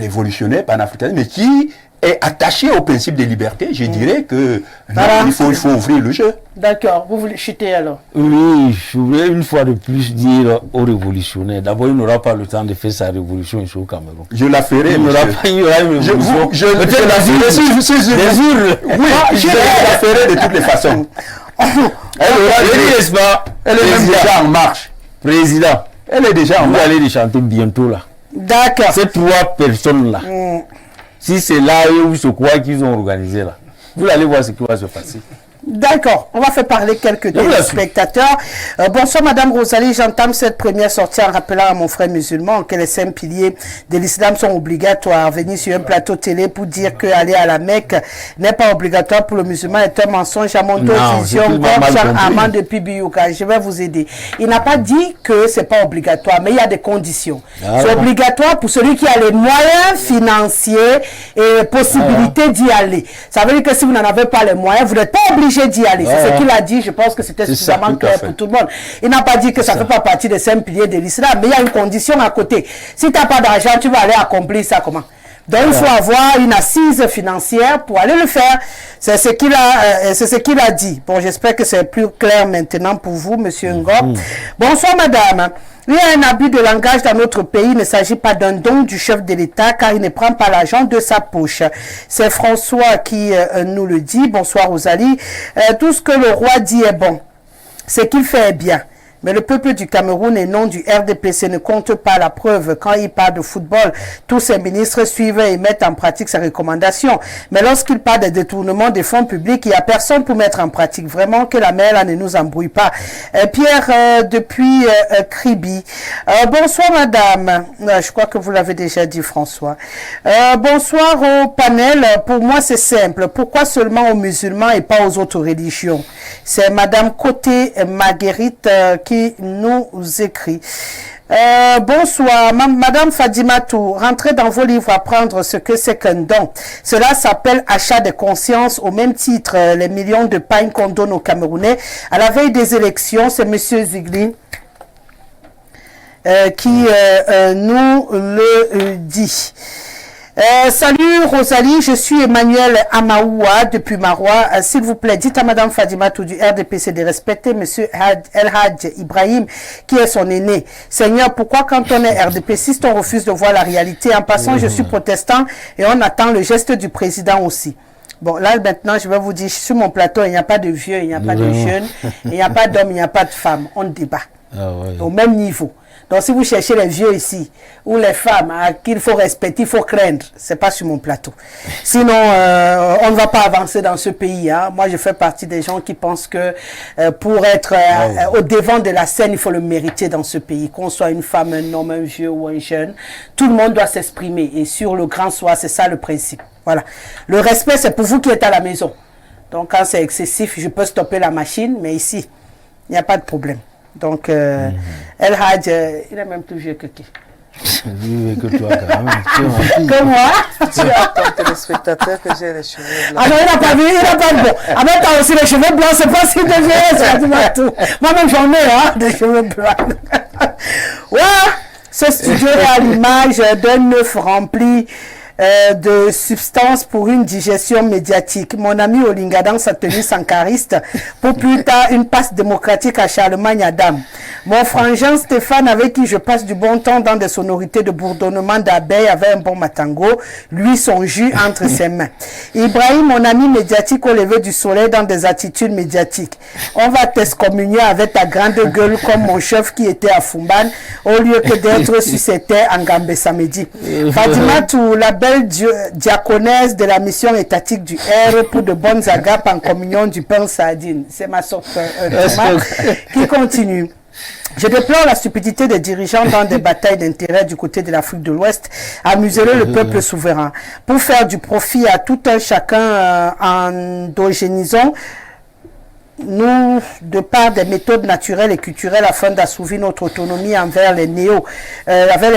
révolutionnaire, panafricain, mais qui est attaché au principe de liberté, je dirais que il faut ouvrir le jeu. D'accord, vous voulez chuter alors? Oui, je voulais une fois de plus dire aux révolutionnaires, d'abord il n'aura pas le temps de faire sa révolution ici au Cameroun. Je la ferai, il n'aura pas une révolution. Je la ferai de toutes les façons. Elle est même déjà en marche. Président, elle est déjà en marche. Vous allez les chanter bientôt là. D'accord. Ces trois personnes-là, si c'est là où ce quoi qu'ils ont organisé là, vous allez voir ce qui va se passer. D'accord, on va faire parler quelques téléspectateurs. Bonsoir Madame Rosalie, j'entame cette première sortie en rappelant à mon frère musulman que les 5 piliers de l'islam sont obligatoires. Venir sur un plateau télé pour dire que aller à la Mecque n'est pas obligatoire pour le musulman est un mensonge à mon vision. Armand depuis Biyouka, je vais vous aider. Il n'a pas dit que c'est pas obligatoire, mais il y a des conditions. C'est obligatoire pour celui qui a les moyens financiers et possibilités d'y aller. Ça veut dire que si vous n'en avez pas les moyens, vous n'êtes pas obligé d'y aller. C'est ce qu'il a dit. Je pense que c'était suffisamment clair pour tout le monde. Il n'a pas dit que ça ne fait pas partie des 5 piliers de l'islam, mais il y a une condition à côté. Si tu n'as pas d'argent, tu vas aller accomplir ça comment? Donc il faut avoir une assise financière pour aller le faire. C'est ce qu'il a dit. Bon, j'espère que c'est plus clair maintenant pour vous, Monsieur Ngop. Bonsoir, Madame. Il y a un abus de langage dans notre pays. Il ne s'agit pas d'un don du chef de l'État car il ne prend pas l'argent de sa poche. C'est François qui nous le dit. Bonsoir Rosalie. Tout ce que le roi dit est bon. Ce qu'il fait est bien. Mais le peuple du Cameroun et non du RDPC ne compte pas. La preuve, quand il parle de football, tous ces ministres suivent et mettent en pratique ses recommandations. Mais lorsqu'il parle des détournements des fonds publics, il n'y a personne pour mettre en pratique. Vraiment que la mer là ne nous embrouille pas. Pierre, depuis Kribi. Bonsoir madame. Je crois que vous l'avez déjà dit François. Bonsoir au panel. Pour moi c'est simple. Pourquoi seulement aux musulmans et pas aux autres religions? C'est madame Côté Marguerite qui nous écrit. Bonsoir, Madame Fadimatou, rentrez dans vos livres apprendre ce que c'est qu'un don. Cela s'appelle achat de conscience au même titre. Les millions de pain qu'on donne aux Camerounais. À la veille des élections, c'est Monsieur Zigli qui nous le dit. Salut Rosalie, je suis Emmanuel Amaoua depuis Marois. S'il vous plaît, dites à Madame Fadimatou du RDPC de respecter Monsieur El Hadj Ibrahim qui est son aîné. Seigneur, pourquoi quand on est RDPCiste, on refuse de voir la réalité? En passant, je suis protestant et on attend le geste du président aussi. Bon, là maintenant, je vais vous dire, sur mon plateau, il n'y a pas de vieux, il n'y a pas de jeunes, il n'y a pas d'hommes, il n'y a pas de femmes. On débat au même niveau. Donc, si vous cherchez les vieux ici, ou les femmes qu'il faut respecter, il faut craindre, c'est pas sur mon plateau. Sinon, on ne va pas avancer dans ce pays. Hein. Moi, je fais partie des gens qui pensent que pour être au devant de la scène, il faut le mériter dans ce pays. Qu'on soit une femme, un homme, un vieux ou un jeune, tout le monde doit s'exprimer. Et sur le grand soir, c'est ça le principe. Voilà. Le respect, c'est pour vous qui êtes à la maison. Donc, quand c'est excessif, je peux stopper la machine, mais ici, il n'y a pas de problème. Donc, El Hadj, il est même plus vieux que qui? Lui, que toi, quand même. Que moi? Tu as ton téléspectateur que j'ai les cheveux blancs. Ah non, il n'a pas vu, il n'a pas vu. Bon. Ah mais t'as aussi les cheveux blancs, c'est pas si de vieux, moi-même j'en ai, hein, des cheveux blancs. Ouais, ce studio est à l'image d'un œuf rempli de substances pour une digestion médiatique. Mon ami Olinga dans sa tenue sankariste, pour plus tard une passe démocratique à Charlemagne Adam. Mon frangin Stéphane, avec qui je passe du bon temps dans des sonorités de bourdonnement d'abeilles, avait un bon matango, lui son jus entre ses mains. Ibrahim, mon ami médiatique au lever du soleil dans des attitudes médiatiques. On va t'excommunier avec ta grande gueule comme mon chef qui était à Fumban, au lieu que d'être sur ses terres en Gambé samedi. Fadimatou, la belle diaconesse de la mission étatique du R pour de bonnes agapes en communion du pain sardine. C'est ma sorte Thomas qui continue. Je déplore la stupidité des dirigeants dans des batailles d'intérêt du côté de l'Afrique de l'Ouest à museler le peuple souverain. Pour faire du profit à tout un chacun endogénisons nous, de par des méthodes naturelles et culturelles afin d'assouvir notre autonomie envers les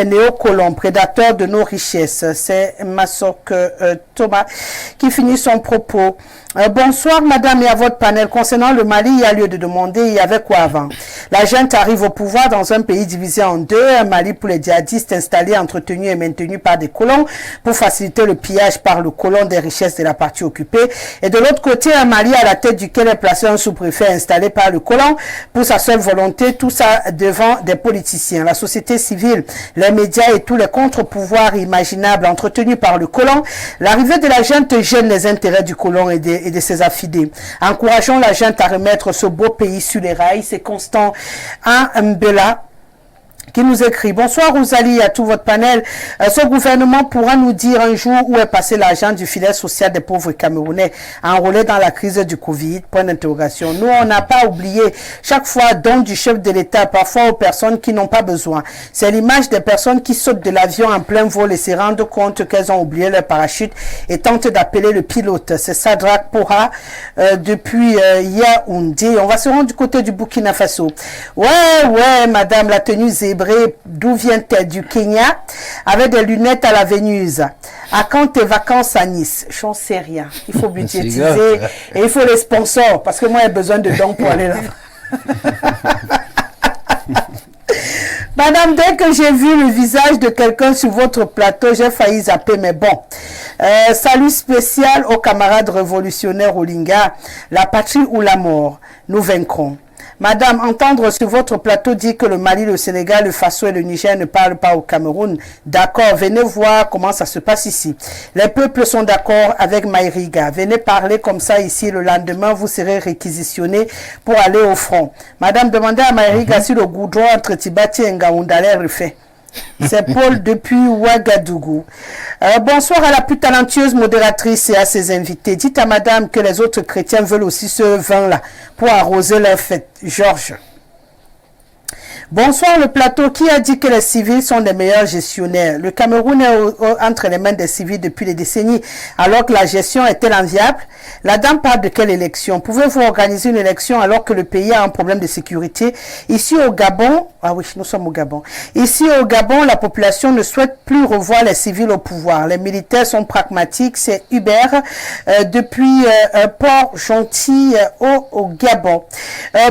néocolons, prédateurs de nos richesses. C'est Masok Thomas qui finit son propos. Bonsoir madame et à votre panel. Concernant le Mali, il y a lieu de demander, il y avait quoi avant? La junte arrive au pouvoir dans un pays divisé en deux, un Mali pour les djihadistes installés, entretenus et maintenus par des colons pour faciliter le pillage par le colon des richesses de la partie occupée. Et de l'autre côté, un Mali à la tête duquel est placé un sous-préfet installé par le colon pour sa seule volonté, tout ça devant des politiciens. La société civile, les médias et tous les contre-pouvoirs imaginables entretenus par le colon. L'arrivée de la junte gêne les intérêts du colon et de ses affidés. Encourageons la junte à remettre ce beau pays sur les rails. C'est Constant Mbela qui nous écrit: bonsoir Rosalie et à tout votre panel. Ce gouvernement pourra nous dire un jour où est passé l'argent du filet social des pauvres Camerounais enrôlés dans la crise du Covid? Point d'interrogation. Nous, on n'a pas oublié chaque fois don du chef de l'État, parfois aux personnes qui n'ont pas besoin. C'est l'image des personnes qui sautent de l'avion en plein vol et se rendent compte qu'elles ont oublié leur parachute et tentent d'appeler le pilote. C'est Sadrak Pora depuis Yaoundé. On va se rendre du côté du Burkina Faso. Ouais, madame, la tenue zébrée, d'où vient-elle? Du Kenya, avec des lunettes à la Vénus. À quand tes vacances à Nice? J'en sais rien. Il faut budgétiser et il faut les sponsors parce que moi j'ai besoin de dons pour aller là. Madame, dès que j'ai vu le visage de quelqu'un sur votre plateau, j'ai failli zapper, mais bon. Salut spécial aux camarades révolutionnaires Olinga, la patrie ou la mort, nous vaincrons. Madame, entendre sur votre plateau dire que le Mali, le Sénégal, le Faso et le Niger ne parlent pas au Cameroun, d'accord, venez voir comment ça se passe ici. Les peuples sont d'accord avec Maïriga. Venez parler comme ça ici, le lendemain, vous serez réquisitionné pour aller au front. Madame, demandez à Maïriga si le goudron entre Tibati et Ngaoundale est refait. C'est Paul depuis Ouagadougou. Bonsoir à la plus talentueuse modératrice et à ses invités. Dites à madame que les autres chrétiens veulent aussi ce vin-là pour arroser leur fête. Georges. Bonsoir le plateau. Qui a dit que les civils sont les meilleurs gestionnaires? Le Cameroun est entre les mains des civils depuis des décennies, alors que la gestion est-elle enviable? La dame parle de quelle élection? Pouvez-vous organiser une élection alors que le pays a un problème de sécurité? Ici au Gabon, ah oui, nous sommes au Gabon. Ici au Gabon, la population ne souhaite plus revoir les civils au pouvoir. Les militaires sont pragmatiques. C'est Hubert depuis Port-Gentil au Gabon.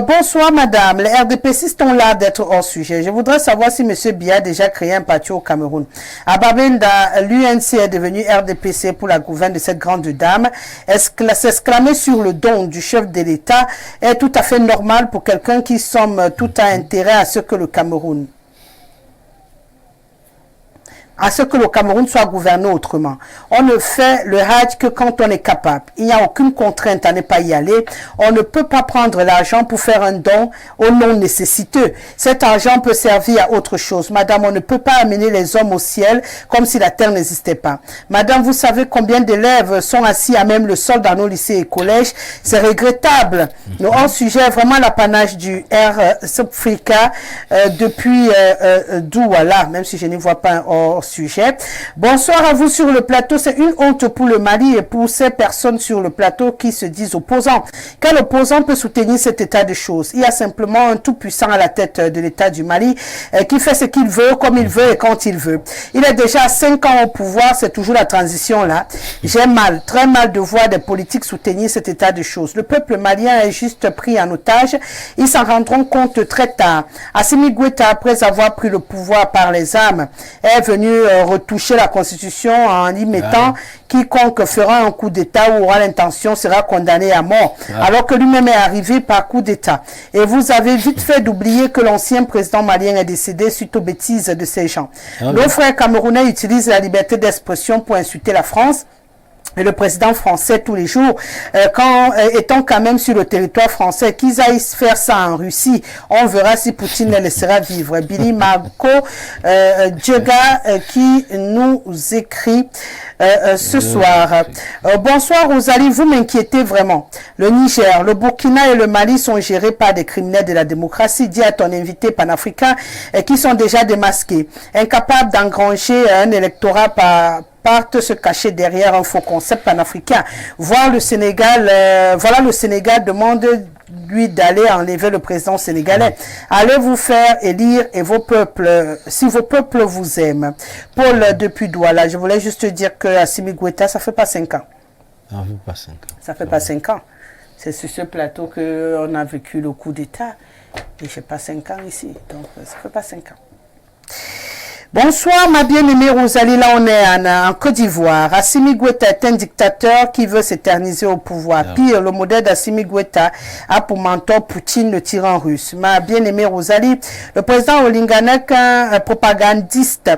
Bonsoir madame. Les RDPCistes ont l'air d'être hors sujet. Je voudrais savoir si M. Biya a déjà créé un parti au Cameroun. À Babinda, l'UNC est devenu RDPC pour la gouverne de cette grande dame. S'exclamer sur le don du chef de l'État est tout à fait normal pour quelqu'un qui somme tout a intérêt à ce que le Cameroun soit gouverné autrement. On ne fait le Hajj que quand on est capable. Il n'y a aucune contrainte à ne pas y aller. On ne peut pas prendre l'argent pour faire un don aux non nécessiteux. Cet argent peut servir à autre chose. Madame, on ne peut pas amener les hommes au ciel comme si la terre n'existait pas. Madame, vous savez combien d'élèves sont assis à même le sol dans nos lycées et collèges? C'est regrettable. Le hors-sujet est vraiment l'apanage du Air Africa depuis Douala, même si je ne vois pas un hors-sujet. Bonsoir à vous sur le plateau. C'est une honte pour le Mali et pour ces personnes sur le plateau qui se disent opposants. Quel opposant peut soutenir cet état de choses? Il y a simplement un tout-puissant à la tête de l'état du Mali qui fait ce qu'il veut, comme il veut et quand il veut. Il est déjà 5 ans au pouvoir, c'est toujours la transition là. J'ai mal, très mal de voir des politiques soutenir cet état de choses. Le peuple malien est juste pris en otage. Ils s'en rendront compte très tard. Assimi Goïta, après avoir pris le pouvoir par les armes, est venu retoucher la constitution en y mettant quiconque fera un coup d'État ou aura l'intention sera condamné à mort, alors que lui-même est arrivé par coup d'État. Et vous avez vite fait d'oublier que l'ancien président malien est décédé suite aux bêtises de ces gens. Nos frères camerounais utilisent la liberté d'expression pour insulter la France. Et le président français tous les jours, étant quand même sur le territoire français, qu'ils aillent faire ça en Russie, on verra si Poutine les laissera vivre. Billy Marco Djega qui nous écrit ce soir. Bonsoir Rosalie, vous m'inquiétez vraiment. Le Niger, le Burkina et le Mali sont gérés par des criminels de la démocratie, dit à ton invité panafricain, qui sont déjà démasqués, incapables d'engranger un électorat partent se cacher derrière un faux concept panafricain. Voilà le Sénégal demande lui d'aller enlever le président sénégalais. Allez vous faire élire et vos peuples, si vos peuples vous aiment. Paul depuis Douala, je voulais juste dire que Assimi Goïta, ça fait pas 5 ans. Ça fait pas 5 ans. Ça fait pas 5 ans. C'est sur ce plateau qu'on a vécu le coup d'État. Et je n'ai pas 5 ans ici. Donc, ça fait pas 5 ans. Bonsoir ma bien-aimée Rosalie, là on est en Côte d'Ivoire. Assimi Goïta est un dictateur qui veut s'éterniser au pouvoir. Pire, le modèle d'Assimi Goïta a pour mentor Poutine, le tyran russe. Ma bien-aimée Rosalie, le président Olinga n'est qu'un propagandiste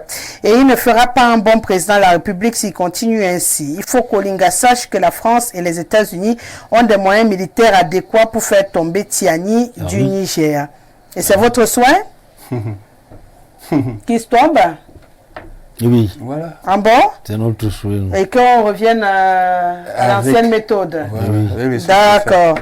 et il ne fera pas un bon président de la République s'il continue ainsi. Il faut qu'Olinga sache que la France et les États-Unis ont des moyens militaires adéquats pour faire tomber Tiani du Niger. Et c'est votre souhait? qui se tombe. Oui, Voilà. En bon. c'est notre souhait. Et qu'on revienne à Avec- l'ancienne méthode. Voilà. Avec le D'accord.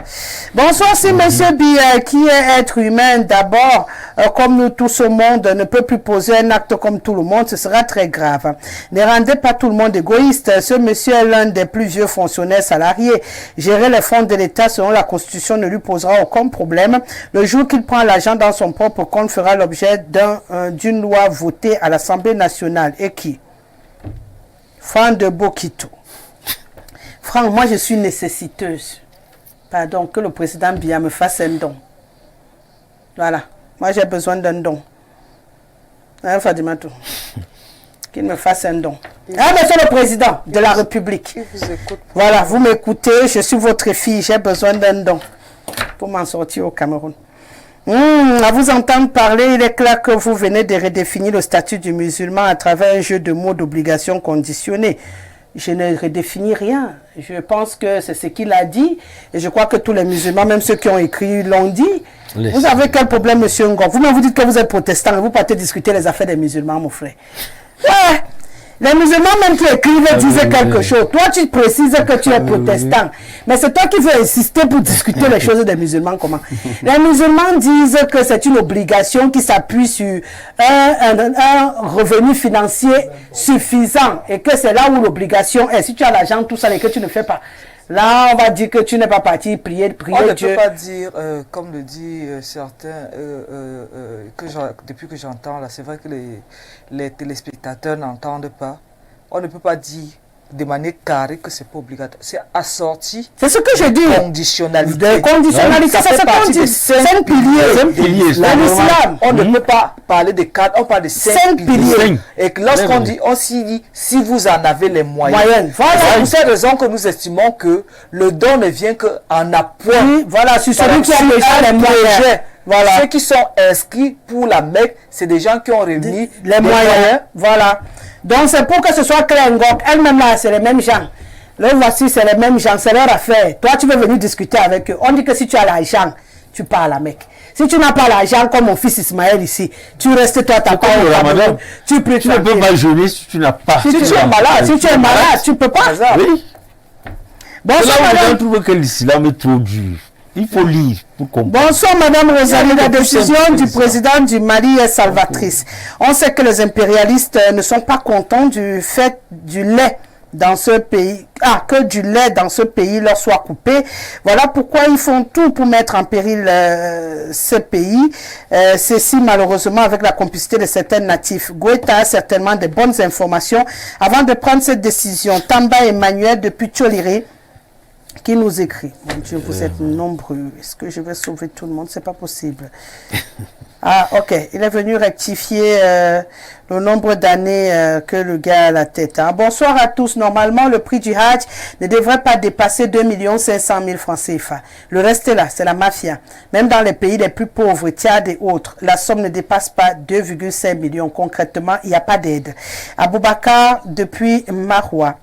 Bonsoir, c'est Monsieur Biya, qui est être humain d'abord, comme nous tous au monde, ne peut plus poser un acte comme tout le monde, ce sera très grave. Ne rendez pas tout le monde égoïste. Ce monsieur est l'un des plus vieux fonctionnaires salariés. Gérer les fonds de l'État selon la Constitution ne lui posera aucun problème. Le jour qu'il prend l'argent dans son propre compte fera l'objet d'une loi votée à l'Assemblée nationale. Et qui? Franck de Bokito. Franck, moi je suis nécessiteuse. Pardon, que le président Biya me fasse un don. Voilà, moi j'ai besoin d'un don. Hein, Fadimatou? Qu'il me fasse un don. Ah, monsieur le président de la République. Il vous écoute. Voilà, vous m'écoutez, je suis votre fille, j'ai besoin d'un don pour m'en sortir au Cameroun. À vous entendre parler, il est clair que vous venez de redéfinir le statut du musulman à travers un jeu de mots d'obligation conditionnée. Je ne redéfinis rien. Je pense que c'est ce qu'il a dit. Et je crois que tous les musulmans, même ceux qui ont écrit, l'ont dit. Vous avez quel problème, monsieur Ngor? Vous-même vous dites que vous êtes protestant et vous partez discuter les affaires des musulmans, mon frère. Ouais. Les musulmans même qui écrivent disaient quelque chose. Toi, tu précises que tu es protestant. Mais c'est toi qui veux insister pour discuter les choses des musulmans. Comment? Les musulmans disent que c'est une obligation qui s'appuie sur un revenu financier suffisant. Et que c'est là où l'obligation est. Si tu as l'argent, tout ça, et que tu ne fais pas. Là, on va dire que tu n'es pas parti prier Dieu. On ne peut pas dire, comme le dit certains, depuis que j'entends là, c'est vrai que les téléspectateurs n'entendent pas. On ne peut pas dire de manière carrée que c'est pas obligatoire. C'est assorti. C'est ce que je dis. Conditionnalité. De conditionnalité, Ça ça fait c'est partie comme des 5 piliers. Dans L'islam. l'islam, on ne peut pas parler de 4, on parle de 5 piliers. Et que lorsqu'on dit, on s'y dit, si vous en avez les moyens. Voilà. C'est pour cette raison que nous estimons que le don ne vient qu'en appoint. Oui, voilà, sur celui qui a déjà les moyens. Voilà. Ceux qui sont inscrits pour la Mecque, c'est des gens qui ont réuni les moyens. Voilà. Donc c'est pour que ce soit clair. Elle-même là, c'est les mêmes gens. Là, voici, c'est les mêmes gens, c'est leur affaire. Toi, tu veux venir discuter avec eux. On dit que si tu as l'argent, tu pars à la Mecque. Si tu n'as pas l'argent, comme mon fils Ismaël ici, tu restes toi, ta part au Cameroun. Tu ne peux pas jeûner si tu n'as pas. Si tu es malade, tu ne peux pas. Oui. Bonsoir, madame. Je trouve que l'islam est trop dur. Il faut lire pour comprendre. Bonsoir, Madame Rosalie. La décision du président du Mali est salvatrice. On sait que les impérialistes ne sont pas contents du fait du lait dans ce pays, que du lait dans ce pays leur soit coupé. Voilà pourquoi ils font tout pour mettre en péril ce pays. Ceci, malheureusement, avec la complicité de certains natifs. Goïta a certainement de bonnes informations avant de prendre cette décision. Tamba Emmanuel depuis Tcholiré, qui nous écrit. Mon Dieu, vous êtes nombreux. Est-ce que je vais sauver tout le monde? C'est pas possible. Ah, ok. Il est venu rectifier le nombre d'années que le gars a à la tête. Hein. Bonsoir à tous. Normalement, le prix du Hajj ne devrait pas dépasser 2 500 000 francs CFA. Le reste est là, c'est la mafia. Même dans les pays les plus pauvres, Tchad et autres, la somme ne dépasse pas 2,5 millions. Concrètement, il n'y a pas d'aide. Aboubacar depuis Maroua.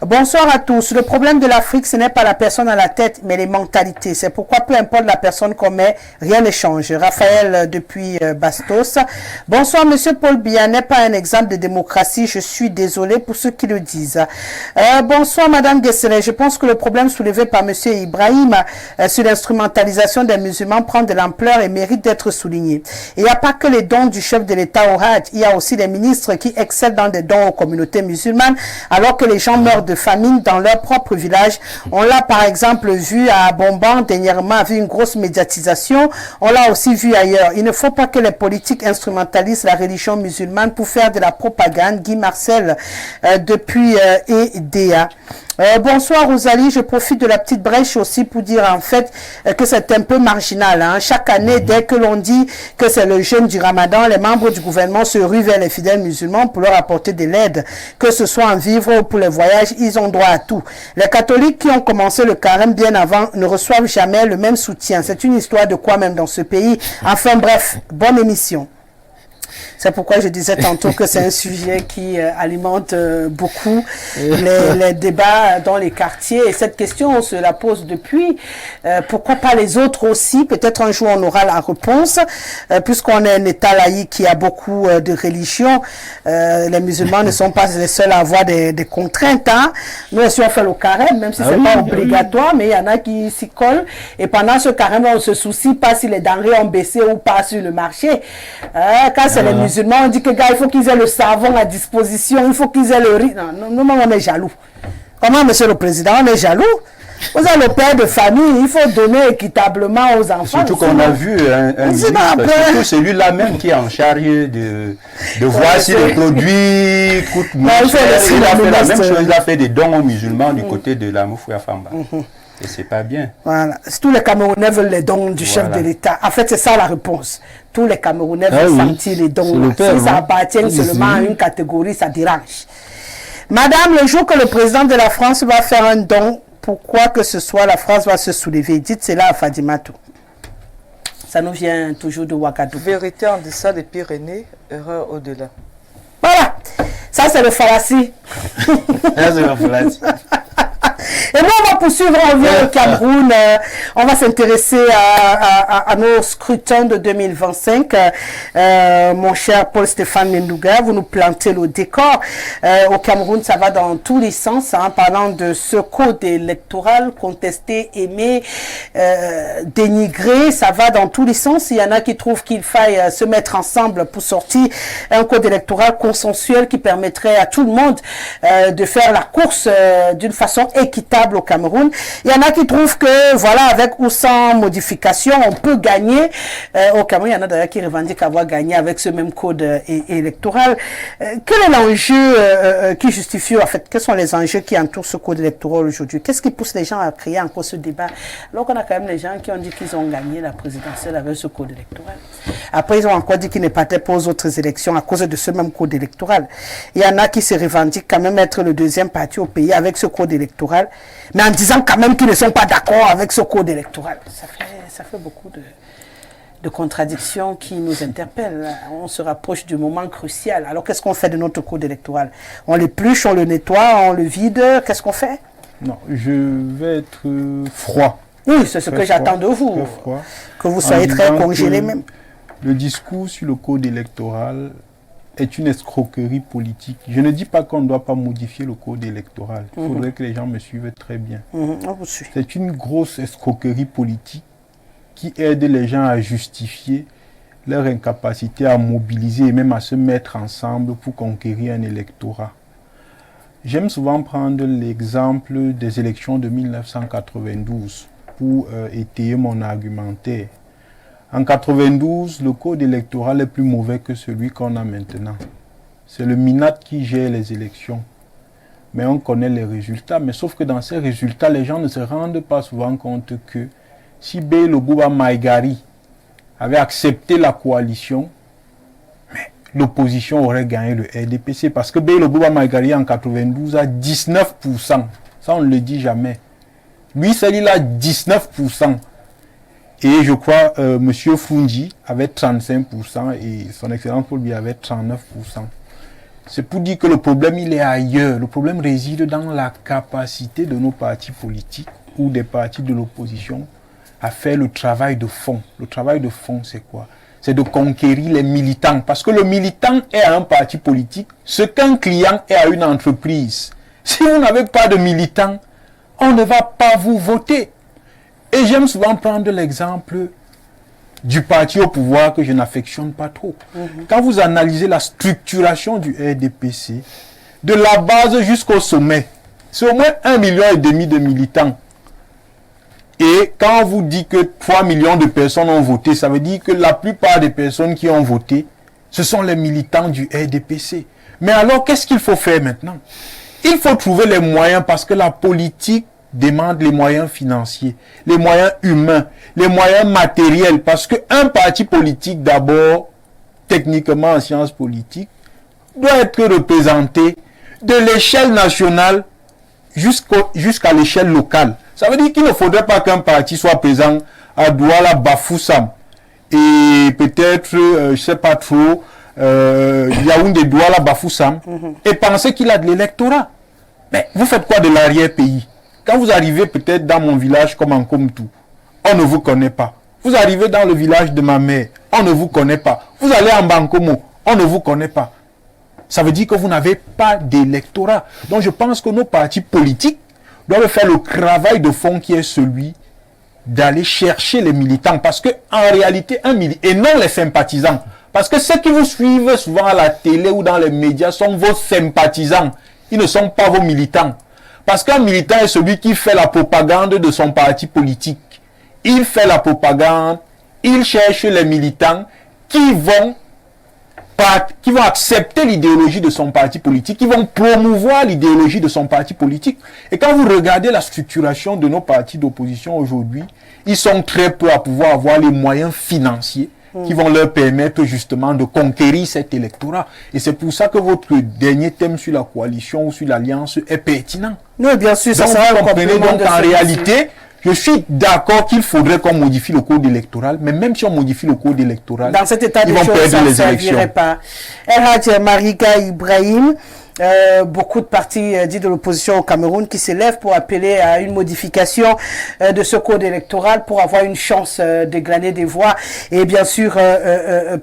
Bonsoir à tous. Le problème de l'Afrique, ce n'est pas la personne à la tête, mais les mentalités. C'est pourquoi peu importe la personne qu'on met, rien ne change. Raphaël depuis Bastos. Bonsoir, Monsieur Paul Biya n'est pas un exemple de démocratie. Je suis désolé pour ceux qui le disent. Bonsoir, Madame Guesseret. Je pense que le problème soulevé par Monsieur Ibrahim sur l'instrumentalisation des musulmans prend de l'ampleur et mérite d'être souligné. Il n'y a pas que les dons du chef de l'État au Hajj. Il y a aussi les ministres qui excellent dans des dons aux communautés musulmanes, alors que les gens meurent de famine dans leur propre village. On l'a par exemple vu à Bomban dernièrement, vu une grosse médiatisation. On l'a aussi vu ailleurs. Il ne faut pas que les politiques instrumentalisent la religion musulmane pour faire de la propagande. Guy Marcel depuis EDA. Bonsoir Rosalie, je profite de la petite brèche aussi pour dire en fait que c'est un peu marginal. Hein. Chaque année, dès que l'on dit que c'est le jeûne du Ramadan, les membres du gouvernement se ruent vers les fidèles musulmans pour leur apporter de l'aide, que ce soit en vivres ou pour les voyages, ils ont droit à tout. Les catholiques qui ont commencé le carême bien avant ne reçoivent jamais le même soutien. C'est une histoire de quoi même dans ce pays. Enfin bref, bonne émission. C'est pourquoi je disais tantôt que c'est un sujet qui alimente beaucoup les débats dans les quartiers. Et cette question, on se la pose depuis. Pourquoi pas les autres aussi? Peut-être un jour on aura la réponse. Puisqu'on est un État laïque qui a beaucoup de religions, les musulmans ne sont pas les seuls à avoir des contraintes. Hein. Nous aussi on fait le carême, même si c'est pas obligatoire, mais il y en a qui s'y collent. Et pendant ce carême, on se soucie pas si les denrées ont baissé ou pas sur le marché. Quand c'est les musulmans, on dit que gars, il faut qu'ils aient le savon à disposition, il faut qu'ils aient le riz. Non, nous, on est jaloux. Comment, monsieur le président, on est jaloux? Vous êtes le père de famille, il faut donner équitablement aux enfants. Surtout qu'on a vu un ministre, surtout celui-là même qui est en charge de voir si les produits coûtent moins cher. Il a fait la même chose, il a fait des dons aux musulmans du côté de la Moufouya Famba. Et c'est pas bien. Voilà. Tous les Camerounais veulent les dons du chef de l'État. En fait, c'est ça la réponse. Tous les Camerounais veulent sentir les dons. Si ça appartient seulement à une catégorie, ça dérange. Madame, le jour que le président de la France va faire un don, pourquoi que ce soit, la France va se soulever. Dites cela à Fadimatou. Ça nous vient toujours de Ouagadougou. Vérité en deçà des Pyrénées, erreur au-delà. Voilà. Ça, c'est le fallacie. Ça, c'est le fallacie. Et nous, on va poursuivre, on vient au Cameroun. On va s'intéresser à nos scrutins de 2025. Mon cher Paul-Stéphane Mendouga, vous nous plantez le décor. Au Cameroun, ça va dans tous les sens. Hein, parlant de ce code électoral contesté, aimé, dénigré, ça va dans tous les sens. Il y en a qui trouvent qu'il faille se mettre ensemble pour sortir un code électoral consensuel qui permettrait à tout le monde de faire la course d'une façon équitable au Cameroun. Il y en a qui trouvent que, voilà, avec ou sans modification, on peut gagner. Au Cameroun, il y en a d'ailleurs qui revendiquent avoir gagné avec ce même code électoral. Quel est l'enjeu qui justifie, en fait, quels sont les enjeux qui entourent ce code électoral aujourd'hui? Qu'est-ce qui pousse les gens à créer encore ce débat? Alors qu'on a quand même les gens qui ont dit qu'ils ont gagné la présidentielle avec ce code électoral. Après, ils ont encore dit qu'ils ne partaient pas aux autres élections à cause de ce même code électoral. Il y en a qui se revendiquent quand même être le deuxième parti au pays avec ce code électoral, mais en disant quand même qu'ils ne sont pas d'accord avec ce code électoral. Ça fait beaucoup de contradictions qui nous interpellent. On se rapproche du moment crucial. Alors qu'est-ce qu'on fait de notre code électoral? On l'épluche, on le nettoie, on le vide. Qu'est-ce qu'on fait? Non, je vais être froid. Oui, c'est ce que j'attends de vous. Que vous soyez très congelé même. Le discours sur le code électoral est une escroquerie politique. Je ne dis pas qu'on ne doit pas modifier le code électoral. Il faudrait que les gens me suivent très bien. C'est une grosse escroquerie politique qui aide les gens à justifier leur incapacité à mobiliser et même à se mettre ensemble pour conquérir un électorat. J'aime souvent prendre l'exemple des élections de 1992 pour étayer mon argumentaire. En 92, le code électoral est plus mauvais que celui qu'on a maintenant. C'est le MINAT qui gère les élections. Mais on connaît les résultats. Mais sauf que dans ces résultats, les gens ne se rendent pas souvent compte que si Bello Bouba Maïgari avait accepté la coalition, l'opposition aurait gagné le RDPC. Parce que Bello Bouba Maïgari en 92 a 19%. Ça, on ne le dit jamais. Lui, seul, il a 19%. Et je crois M. Fundi avait 35% et son excellence Paul Biya avait 39%. C'est pour dire que le problème, il est ailleurs. Le problème réside dans la capacité de nos partis politiques ou des partis de l'opposition à faire le travail de fond. Le travail de fond, c'est quoi? C'est de conquérir les militants. Parce que le militant est à un parti politique ce qu'un client est à une entreprise. Si vous n'avez pas de militants, on ne va pas vous voter. Et j'aime souvent prendre l'exemple du parti au pouvoir que je n'affectionne pas trop. Quand vous analysez la structuration du RDPC, de la base jusqu'au sommet, c'est au moins 1,5 million de militants. Et quand on vous dit que 3 millions de personnes ont voté, ça veut dire que la plupart des personnes qui ont voté, ce sont les militants du RDPC. Mais alors, qu'est-ce qu'il faut faire maintenant? Il faut trouver les moyens parce que la politique demande les moyens financiers, les moyens humains, les moyens matériels. Parce qu'un parti politique, d'abord, techniquement en sciences politiques, doit être représenté de l'échelle nationale jusqu'à l'échelle locale. Ça veut dire qu'il ne faudrait pas qu'un parti soit présent à Douala, Bafoussam et peut-être, je ne sais pas trop, Yaoundé, Douala, Bafoussam, et penser qu'il a de l'électorat. Mais vous faites quoi de l'arrière-pays? Quand vous arrivez peut-être dans mon village comme en Komtou, on ne vous connaît pas. Vous arrivez dans le village de ma mère, on ne vous connaît pas. Vous allez en Bankomo, on ne vous connaît pas. Ça veut dire que vous n'avez pas d'électorat. Donc je pense que nos partis politiques doivent faire le travail de fond qui est celui d'aller chercher les militants. Parce que en réalité, et non les sympathisants. Parce que ceux qui vous suivent souvent à la télé ou dans les médias sont vos sympathisants. Ils ne sont pas vos militants. Parce qu'un militant est celui qui fait la propagande de son parti politique. Il fait la propagande, il cherche les militants qui vont accepter l'idéologie de son parti politique, qui vont promouvoir l'idéologie de son parti politique. Et quand vous regardez la structuration de nos partis d'opposition aujourd'hui, ils sont très peu à pouvoir avoir les moyens financiers qui vont leur permettre justement de conquérir cet électorat. Et c'est pour ça que votre dernier thème sur la coalition ou sur l'alliance est pertinent. Oui, bien sûr, ça donc, sera vous comprenez, donc en réalité, je suis d'accord qu'il faudrait qu'on modifie le code électoral, mais même si on modifie le code électoral, dans cet état de choses, ça ne servirait pas. Elhadj Marika Ibrahim, beaucoup de partis dits de l'opposition au Cameroun qui s'élèvent pour appeler à une modification de ce code électoral pour avoir une chance de gagner des voix. Et bien sûr,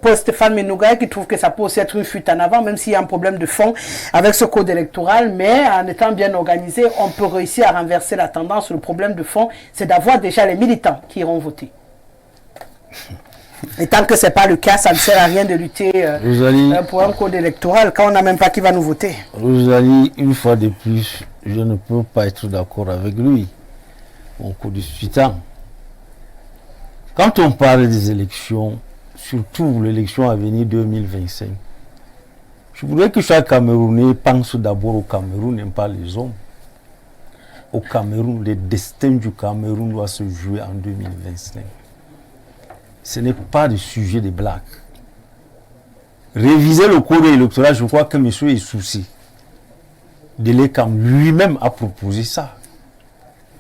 Paul Stéphane Menougaï qui trouve que ça peut aussi être une fuite en avant, même s'il y a un problème de fond avec ce code électoral, mais en étant bien organisé, on peut réussir à renverser la tendance. Le problème de fond, c'est d'avoir déjà les militants qui iront voter. Et tant que ce n'est pas le cas, ça ne sert à rien de lutter pour un code électoral quand on n'a même pas qui va nous voter. Rosalie, une fois de plus, je ne peux pas être d'accord avec lui. Mon coup de suitant. Quand on parle des élections, surtout l'élection à venir 2025, je voudrais que chaque Camerounais pense d'abord au Cameroun et pas les hommes. Au Cameroun, le destin du Cameroun doit se jouer en 2025. Ce n'est pas de sujet de blague. Réviser le code électoral, je crois que M. est souci. Delekam lui-même a proposé ça.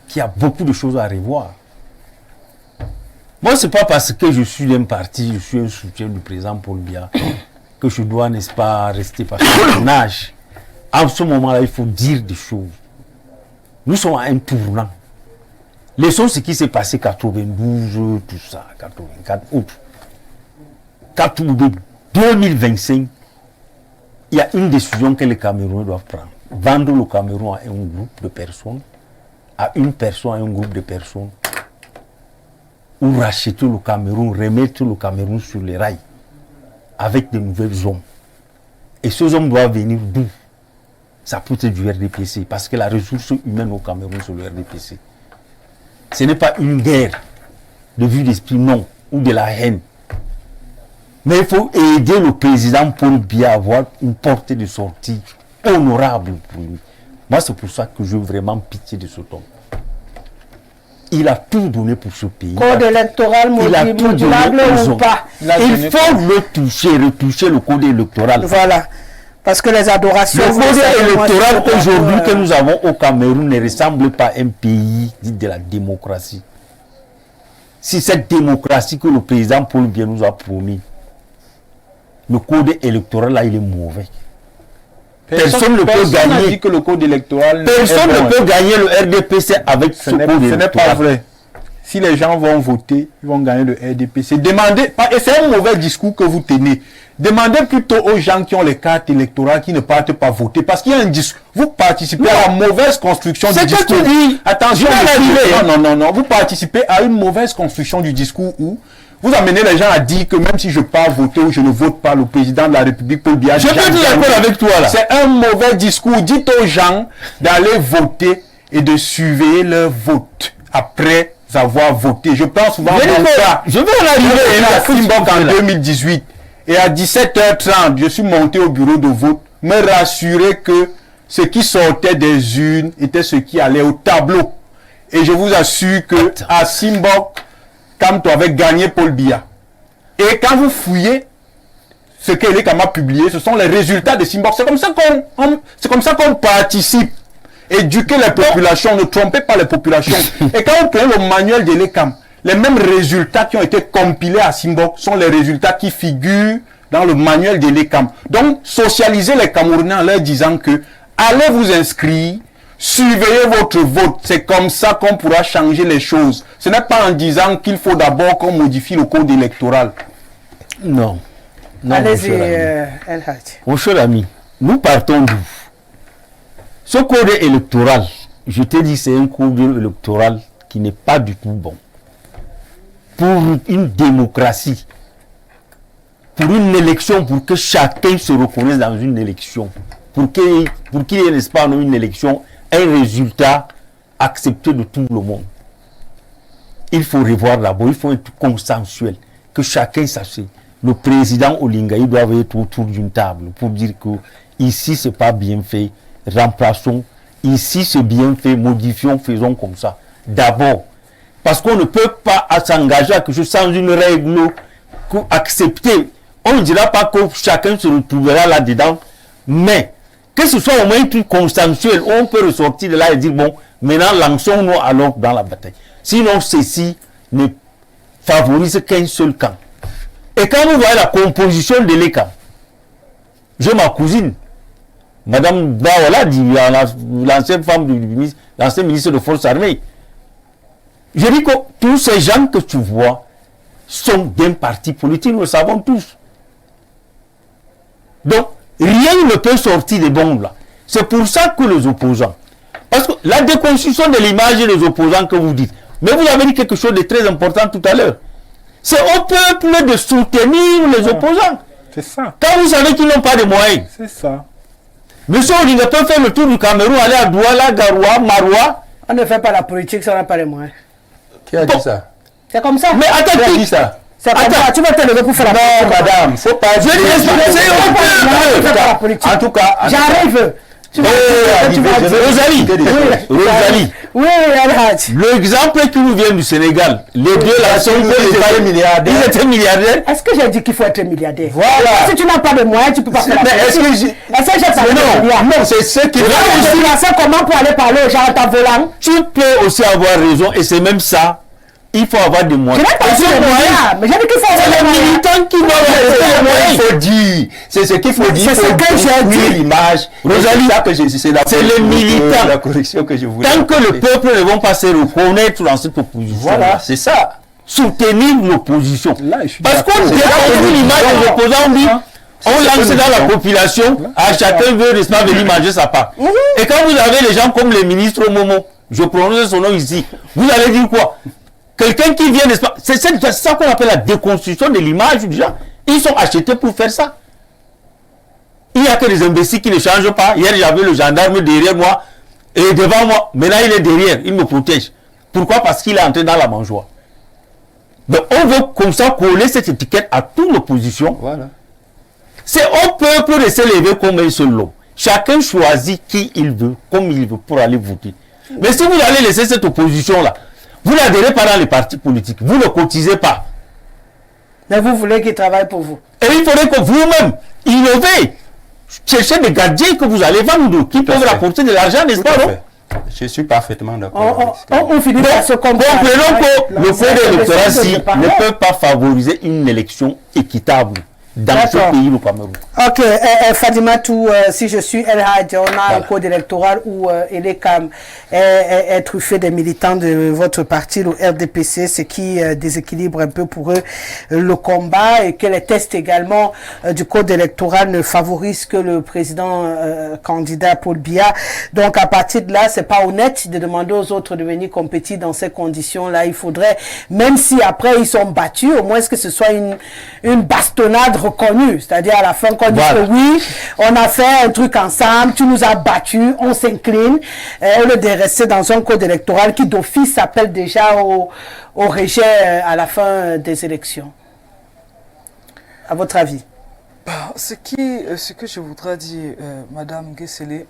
Qu'il y a beaucoup de choses à revoir. Moi, ce n'est pas parce que je suis d'un parti, je suis un soutien du président Paul Biya, que je dois, n'est-ce pas, rester parce que mon âge. À ce moment-là, il faut dire des choses. Nous sommes à un tournant. Laissons ce qui s'est passé 92, tout ça, 84, autres. 2025, il y a une décision que les Camerounais doivent prendre. Vendre le Cameroun à un groupe de personnes, à une personne, à un groupe de personnes, ou racheter le Cameroun, remettre le Cameroun sur les rails, avec de nouvelles hommes. Et ces hommes doivent venir d'où? Ça peut être du RDPC, parce que la ressource humaine au Cameroun, c'est le RDPC. Ce n'est pas une guerre de vue d'esprit, non, ou de la haine. Mais il faut aider le président Paul Biya à avoir une portée de sortie honorable pour lui. Moi, c'est pour ça que j'ai vraiment pitié de cet homme. Il a tout donné pour ce pays. Code électoral modulable ou pas. Il faut le toucher, retoucher le code électoral. Voilà. Parce que les adorations... Le code électoral aujourd'hui que nous avons au Cameroun ne ressemble pas à un pays dit de la démocratie. Si cette démocratie que le président Paul Biya nous a promis, le code électoral là, il est mauvais. Personne ne peut gagner. Que le code électoral personne ne peut gagner le RDPC avec ce code électoral. Ce n'est pas vrai. Si les gens vont voter, ils vont gagner le RDPC. Demandez, et c'est un mauvais discours que vous tenez. Demandez plutôt aux gens qui ont les cartes électorales qui ne partent pas voter. Parce qu'il y a un discours. Vous participez à la mauvaise construction du discours. C'est ce que tu dis. Attention, non. Vous participez à une mauvaise construction du discours où vous amenez les gens à dire que même si je pars voter ou je ne vote pas, le président de la République Paul Biya... Je peux dire d'accord avec toi là. C'est un mauvais discours. Dites aux gens d'aller voter et de surveiller leur vote après avoir voté. Je pense souvent je vais en arriver à Simbok en 2018. Et à 17h30, je suis monté au bureau de vote, me rassurer que ce qui sortait des urnes était ce qui allait au tableau. Et je vous assure que à Simbok, Kamto avait gagné Paul Biya. Et quand vous fouillez ce qu'Elekam a publié, ce sont les résultats de Simbok. C'est comme ça qu'on participe. Éduquer les populations, ne trompez pas les populations. Et quand vous prenez le manuel d'Elekam, les mêmes résultats qui ont été compilés à Simbok sont les résultats qui figurent dans le manuel de l'ECAM. Donc, socialiser les Camerounais en leur disant que allez vous inscrire, surveillez votre vote. C'est comme ça qu'on pourra changer les choses. Ce n'est pas en disant qu'il faut d'abord qu'on modifie le code électoral. Non. Non, Allez-y, mon cher ami. El Hadj. Mon cher ami, nous partons d'où? Ce code électoral, je te dis, c'est un code électoral qui n'est pas du tout bon. Pour une démocratie, pour une élection, pour que chacun se reconnaisse dans une élection, pour qu'il y ait, n'est-ce pas, dans une élection, un résultat accepté de tout le monde. Il faut revoir d'abord, il faut être consensuel, que chacun sache. Le président Olingaï doit être autour d'une table pour dire que ici c'est pas bien fait, remplaçons, ici c'est bien fait, modifions, faisons comme ça. D'abord, parce qu'on ne peut pas s'engager à quelque chose sans une règle acceptée. On ne dira pas que chacun se retrouvera là-dedans, mais que ce soit au moins un truc consensuel, on peut ressortir de là et dire, bon, maintenant lançons-nous alors dans la bataille. Sinon, ceci ne favorise qu'un seul camp. Et quand vous voyez la composition de l'ECAM, j'ai ma cousine, Madame Baola, l'ancienne femme du ministre, l'ancien ministre de Forces armées. Je dis que tous ces gens que tu vois sont d'un parti politique, nous le savons tous. Donc, rien ne peut sortir des bombes là. C'est pour ça que les opposants, parce que la déconstruction de l'image des opposants que vous dites, mais vous avez dit quelque chose de très important tout à l'heure. C'est au peuple de soutenir les opposants. C'est ça. Quand vous savez qu'ils n'ont pas de moyens. C'est ça. Monsieur Olinga peut faire le tour du Cameroun, aller à Douala, Garoua, Maroua. On ne fait pas la politique si on n'a pas les moyens. Qui a dit ça? C'est comme ça. Mais attends, Qui a dit ça? C'est comme ça. Tu vas te lever pour faire la Non, politique. madame, faut pas dire. la politique. En tout cas, J'arrive. Tu vas Rosalie, Rosalie, Oui, El Hadj. l'exemple qui nous vient du Sénégal, les deux là sont étaient milliardaires. Ils étaient milliardaires. Est-ce que j'ai dit qu'il faut être milliardaire? Voilà. Si tu n'as pas de moyens, tu ne peux pas faire la Mais politique. Est-ce que j'ai parlé de milliards? Non, c'est ce qui Tu vas me financer comment pour aller parler aux gens en t'en volant? Tu peux aussi avoir raison et c'est même ça. Il faut avoir des Je moyens. n'ai pas dit les moyens, mais j'ai dit qu'il faut C'est avoir les des moyens. militants qui doivent C'est avoir ce des moyens. qu'il faut dire. C'est ce qu'il faut dire. C'est ce pour que j'ai détruire dit. l'image. Rosalie, c'est les militants. la correction que je voulais. Tant que le apporter. peuple ne va pas se reconnaître dans cette opposition. Voilà, c'est ça. Soutenir l'opposition. Là, je suis Parce qu'on d'accord. détruit l'image des opposants, on dit, on lance que nous dans la disons. population, à chacun veut n'est-ce pas venir manger sa part. Et quand vous avez les gens comme le ministre Momo, je prononce son nom ici, vous allez dire quoi? Quelqu'un qui vient, n'est-ce pas? C'est ça qu'on appelle la déconstruction de l'image du gens. Ils sont achetés pour faire ça. Il n'y a que des imbéciles qui ne changent pas. Hier, j'avais le gendarme derrière moi et devant moi. Maintenant, il est derrière, il me protège. Pourquoi? Parce qu'il est entré dans la mangeoire. Donc, on veut comme ça coller cette étiquette à toute l'opposition. Voilà. C'est au peuple de se lever comme un seul homme. Chacun choisit qui il veut, comme il veut, pour aller voter. Mais si vous allez laisser cette opposition-là, vous n'adhérez pas dans les partis politiques, vous ne cotisez pas. Mais vous voulez qu'ils travaillent pour vous. Et il faudrait que vous-même innovez, cherchez des gadgets que vous allez vendre, qui peuvent fait. rapporter de l'argent, n'est-ce Tout à pas, non? fait. Je suis parfaitement d'accord. avec ce que- On finit par se comprendre. Comprenons que le code électoral-ci parlais. ne peut pas favoriser une élection équitable dans ce D'accord. pays, le Cameroun. Ok, Fadimatou, si je suis El Hadj, on a un code électoral où l'ECAM est truffé des militants de votre parti, le RDPC, ce qui déséquilibre un peu pour eux le combat et que les tests également du code électoral ne favorisent que le président candidat Paul Biya. Donc à partir de là, c'est pas honnête de demander aux autres de venir compétir dans ces conditions-là. Il faudrait, même si après ils sont battus, au moins que ce soit une bastonnade reconnue, c'est-à-dire à la fin qu'on dise Voilà. que oui, on a fait un truc ensemble, tu nous as battus, on s'incline, au lieu de rester dans un code électoral qui d'office s'appelle déjà au rejet à la fin des élections. À votre avis? Ce que je voudrais dire, Madame Guesselé,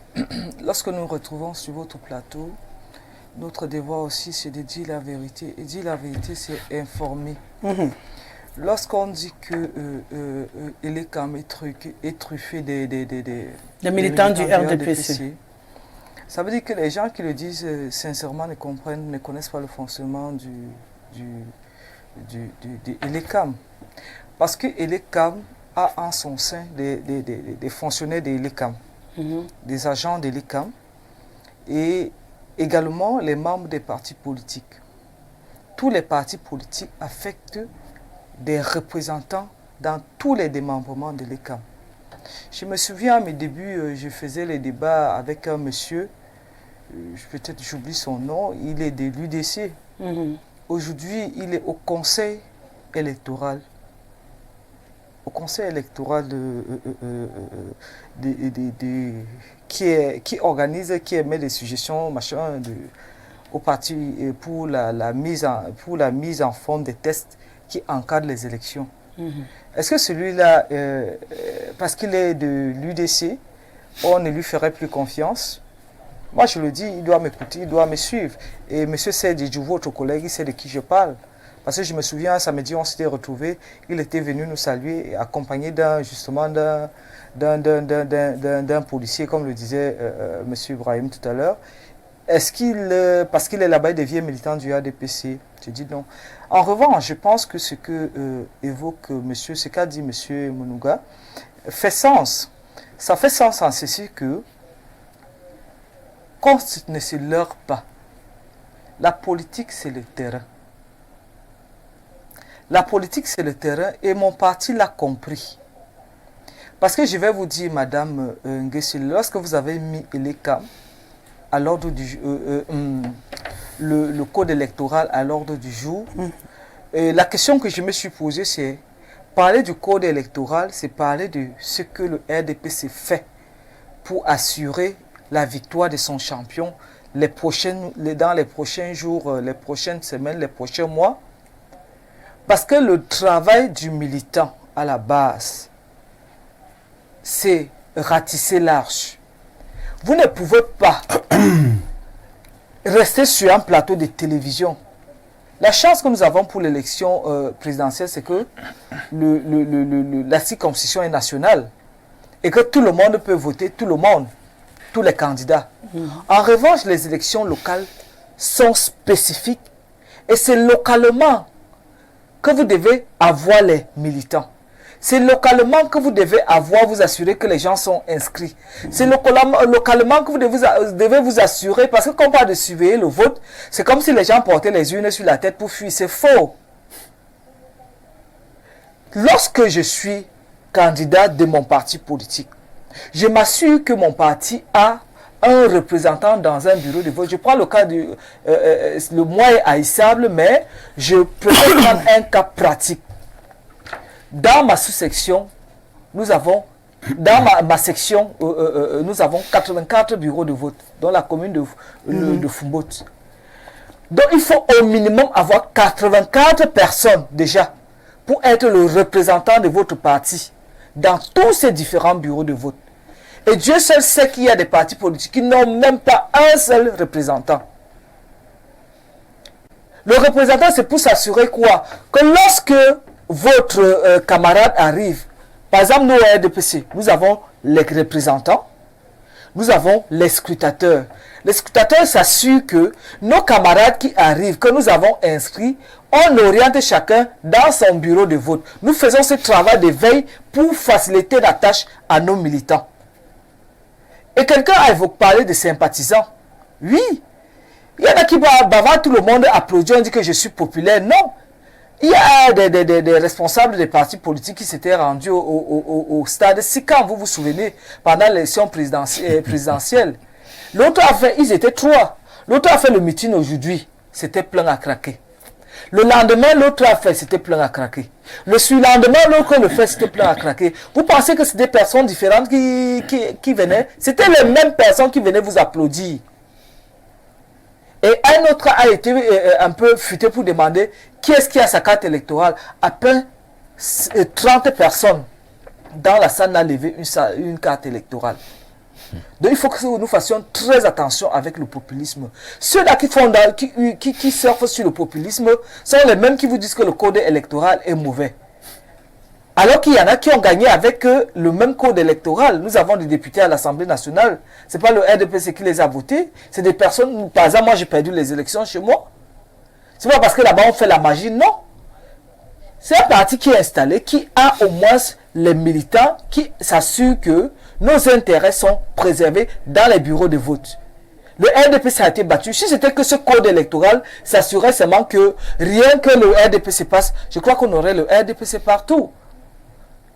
lorsque nous nous retrouvons sur votre plateau, notre devoir aussi c'est de dire la vérité. Et dire la vérité, c'est informer. Lorsqu'on dit que l'ECAM est truffé des militants du RDPC. Ça veut dire que les gens qui le disent sincèrement ne connaissent pas le fonctionnement de l'ECAM. Parce que l'ECAM a en son sein des fonctionnaires de l'ICAM, des agents de l'ICAM et également les membres des partis politiques. Tous les partis politiques affectent des représentants dans tous les démembrements de l'ICAM. Je me souviens à mes débuts, je faisais les débats avec un monsieur, peut-être j'oublie son nom, il est de l'UDC. Aujourd'hui, il est au conseil électoral. Au conseil électoral qui organise, qui émet des suggestions au parti pour la mise en forme des tests qui encadrent les élections. Est-ce que celui-là, parce qu'il est de l'UDC, on ne lui ferait plus confiance? Moi, je le dis, il doit m'écouter, il doit me suivre. Et M. Sedidjou, votre collègue, il sait de qui je parle. Parce que je me souviens, un samedi, on s'était retrouvés, il était venu nous saluer, accompagné d'un policier, comme le disait M. Ibrahim tout à l'heure. Est-ce qu'il, parce qu'il est là-bas, il devient militant du ADPC? Je dis non. En revanche, je pense que ce que évoque monsieur, ce qu'a dit M. Monouga, fait sens. Ça fait sens en ceci que, qu'on ne se leurre pas, la politique, c'est le terrain. La politique, c'est le terrain et mon parti l'a compris. Parce que je vais vous dire, Madame Nguesile, lorsque vous avez mis l'ECAM à l'ordre du le code électoral à l'ordre du jour, la question que je me suis posée, c'est parler du code électoral, c'est parler de ce que le RDPC fait pour assurer la victoire de son champion dans les prochains jours, les prochaines semaines, les prochains mois. Parce que le travail du militant à la base, c'est ratisser l'arche. Vous ne pouvez pas rester sur un plateau de télévision. La chance que nous avons pour l'élection présidentielle, c'est que la circonscription est nationale et que tout le monde peut voter, tout le monde, tous les candidats. En revanche, les élections locales sont spécifiques et c'est localement que vous devez avoir les militants. C'est localement que vous devez vous assurer que les gens sont inscrits. C'est localement que vous devez vous assurer, parce que quand on parle de surveiller le vote, c'est comme si les gens portaient les urnes sur la tête pour fuir. C'est faux. Lorsque je suis candidat de mon parti politique, je m'assure que mon parti a un représentant dans un bureau de vote. Je prends le cas le moyen haïssable, mais je peux prendre un cas pratique. Dans ma sous-section, nous avons, dans ma section, nous avons 84 bureaux de vote dans la commune de Fumbot. Donc il faut au minimum avoir 84 personnes déjà pour être le représentant de votre parti dans tous ces différents bureaux de vote. Et Dieu seul sait qu'il y a des partis politiques qui n'ont même pas un seul représentant. Le représentant, c'est pour s'assurer quoi? Que lorsque votre camarade arrive, par exemple, nous, au RDPC, nous avons les représentants, nous avons les scrutateurs. Les scrutateurs s'assurent que nos camarades qui arrivent, que nous avons inscrits, on oriente chacun dans son bureau de vote. Nous faisons ce travail de veille pour faciliter la tâche à nos militants. Et quelqu'un a parlé de sympathisants. Oui, il y en a qui bavardent, tout le monde applaudit, on dit que je suis populaire. Non, il y a des responsables des partis politiques qui s'étaient rendus au stade Sikam, vous vous souvenez, pendant l'élection présidentielle. L'autre a fait, ils étaient 3. L'autre a fait le meeting aujourd'hui, c'était plein à craquer. Le lendemain, l'autre a fait, c'était plein à craquer. Le surlendemain, l'autre le fait, c'était plein à craquer. Vous pensez que c'était des personnes différentes qui venaient? C'était les mêmes personnes qui venaient vous applaudir. Et un autre a été un peu futé pour demander qui est-ce qui a sa carte électorale. À peine 30 personnes dans la salle n'a levé une carte électorale. Donc il faut que nous fassions très attention avec le populisme. Ceux-là qui surfent sur le populisme sont les mêmes qui vous disent que le code électoral est mauvais. Alors qu'il y en a qui ont gagné avec le même code électoral. Nous avons des députés à l'Assemblée nationale. Ce n'est pas le RDPC qui les a votés. C'est des personnes, par exemple, moi j'ai perdu les élections chez moi. Ce n'est pas parce que là-bas on fait la magie, non. C'est un parti qui est installé, qui a au moins les militants qui s'assurent que nos intérêts sont préservés dans les bureaux de vote. Le RDPC a été battu. Si c'était que ce code électoral s'assurait seulement que rien que le RDPC passe, je crois qu'on aurait le RDPC partout.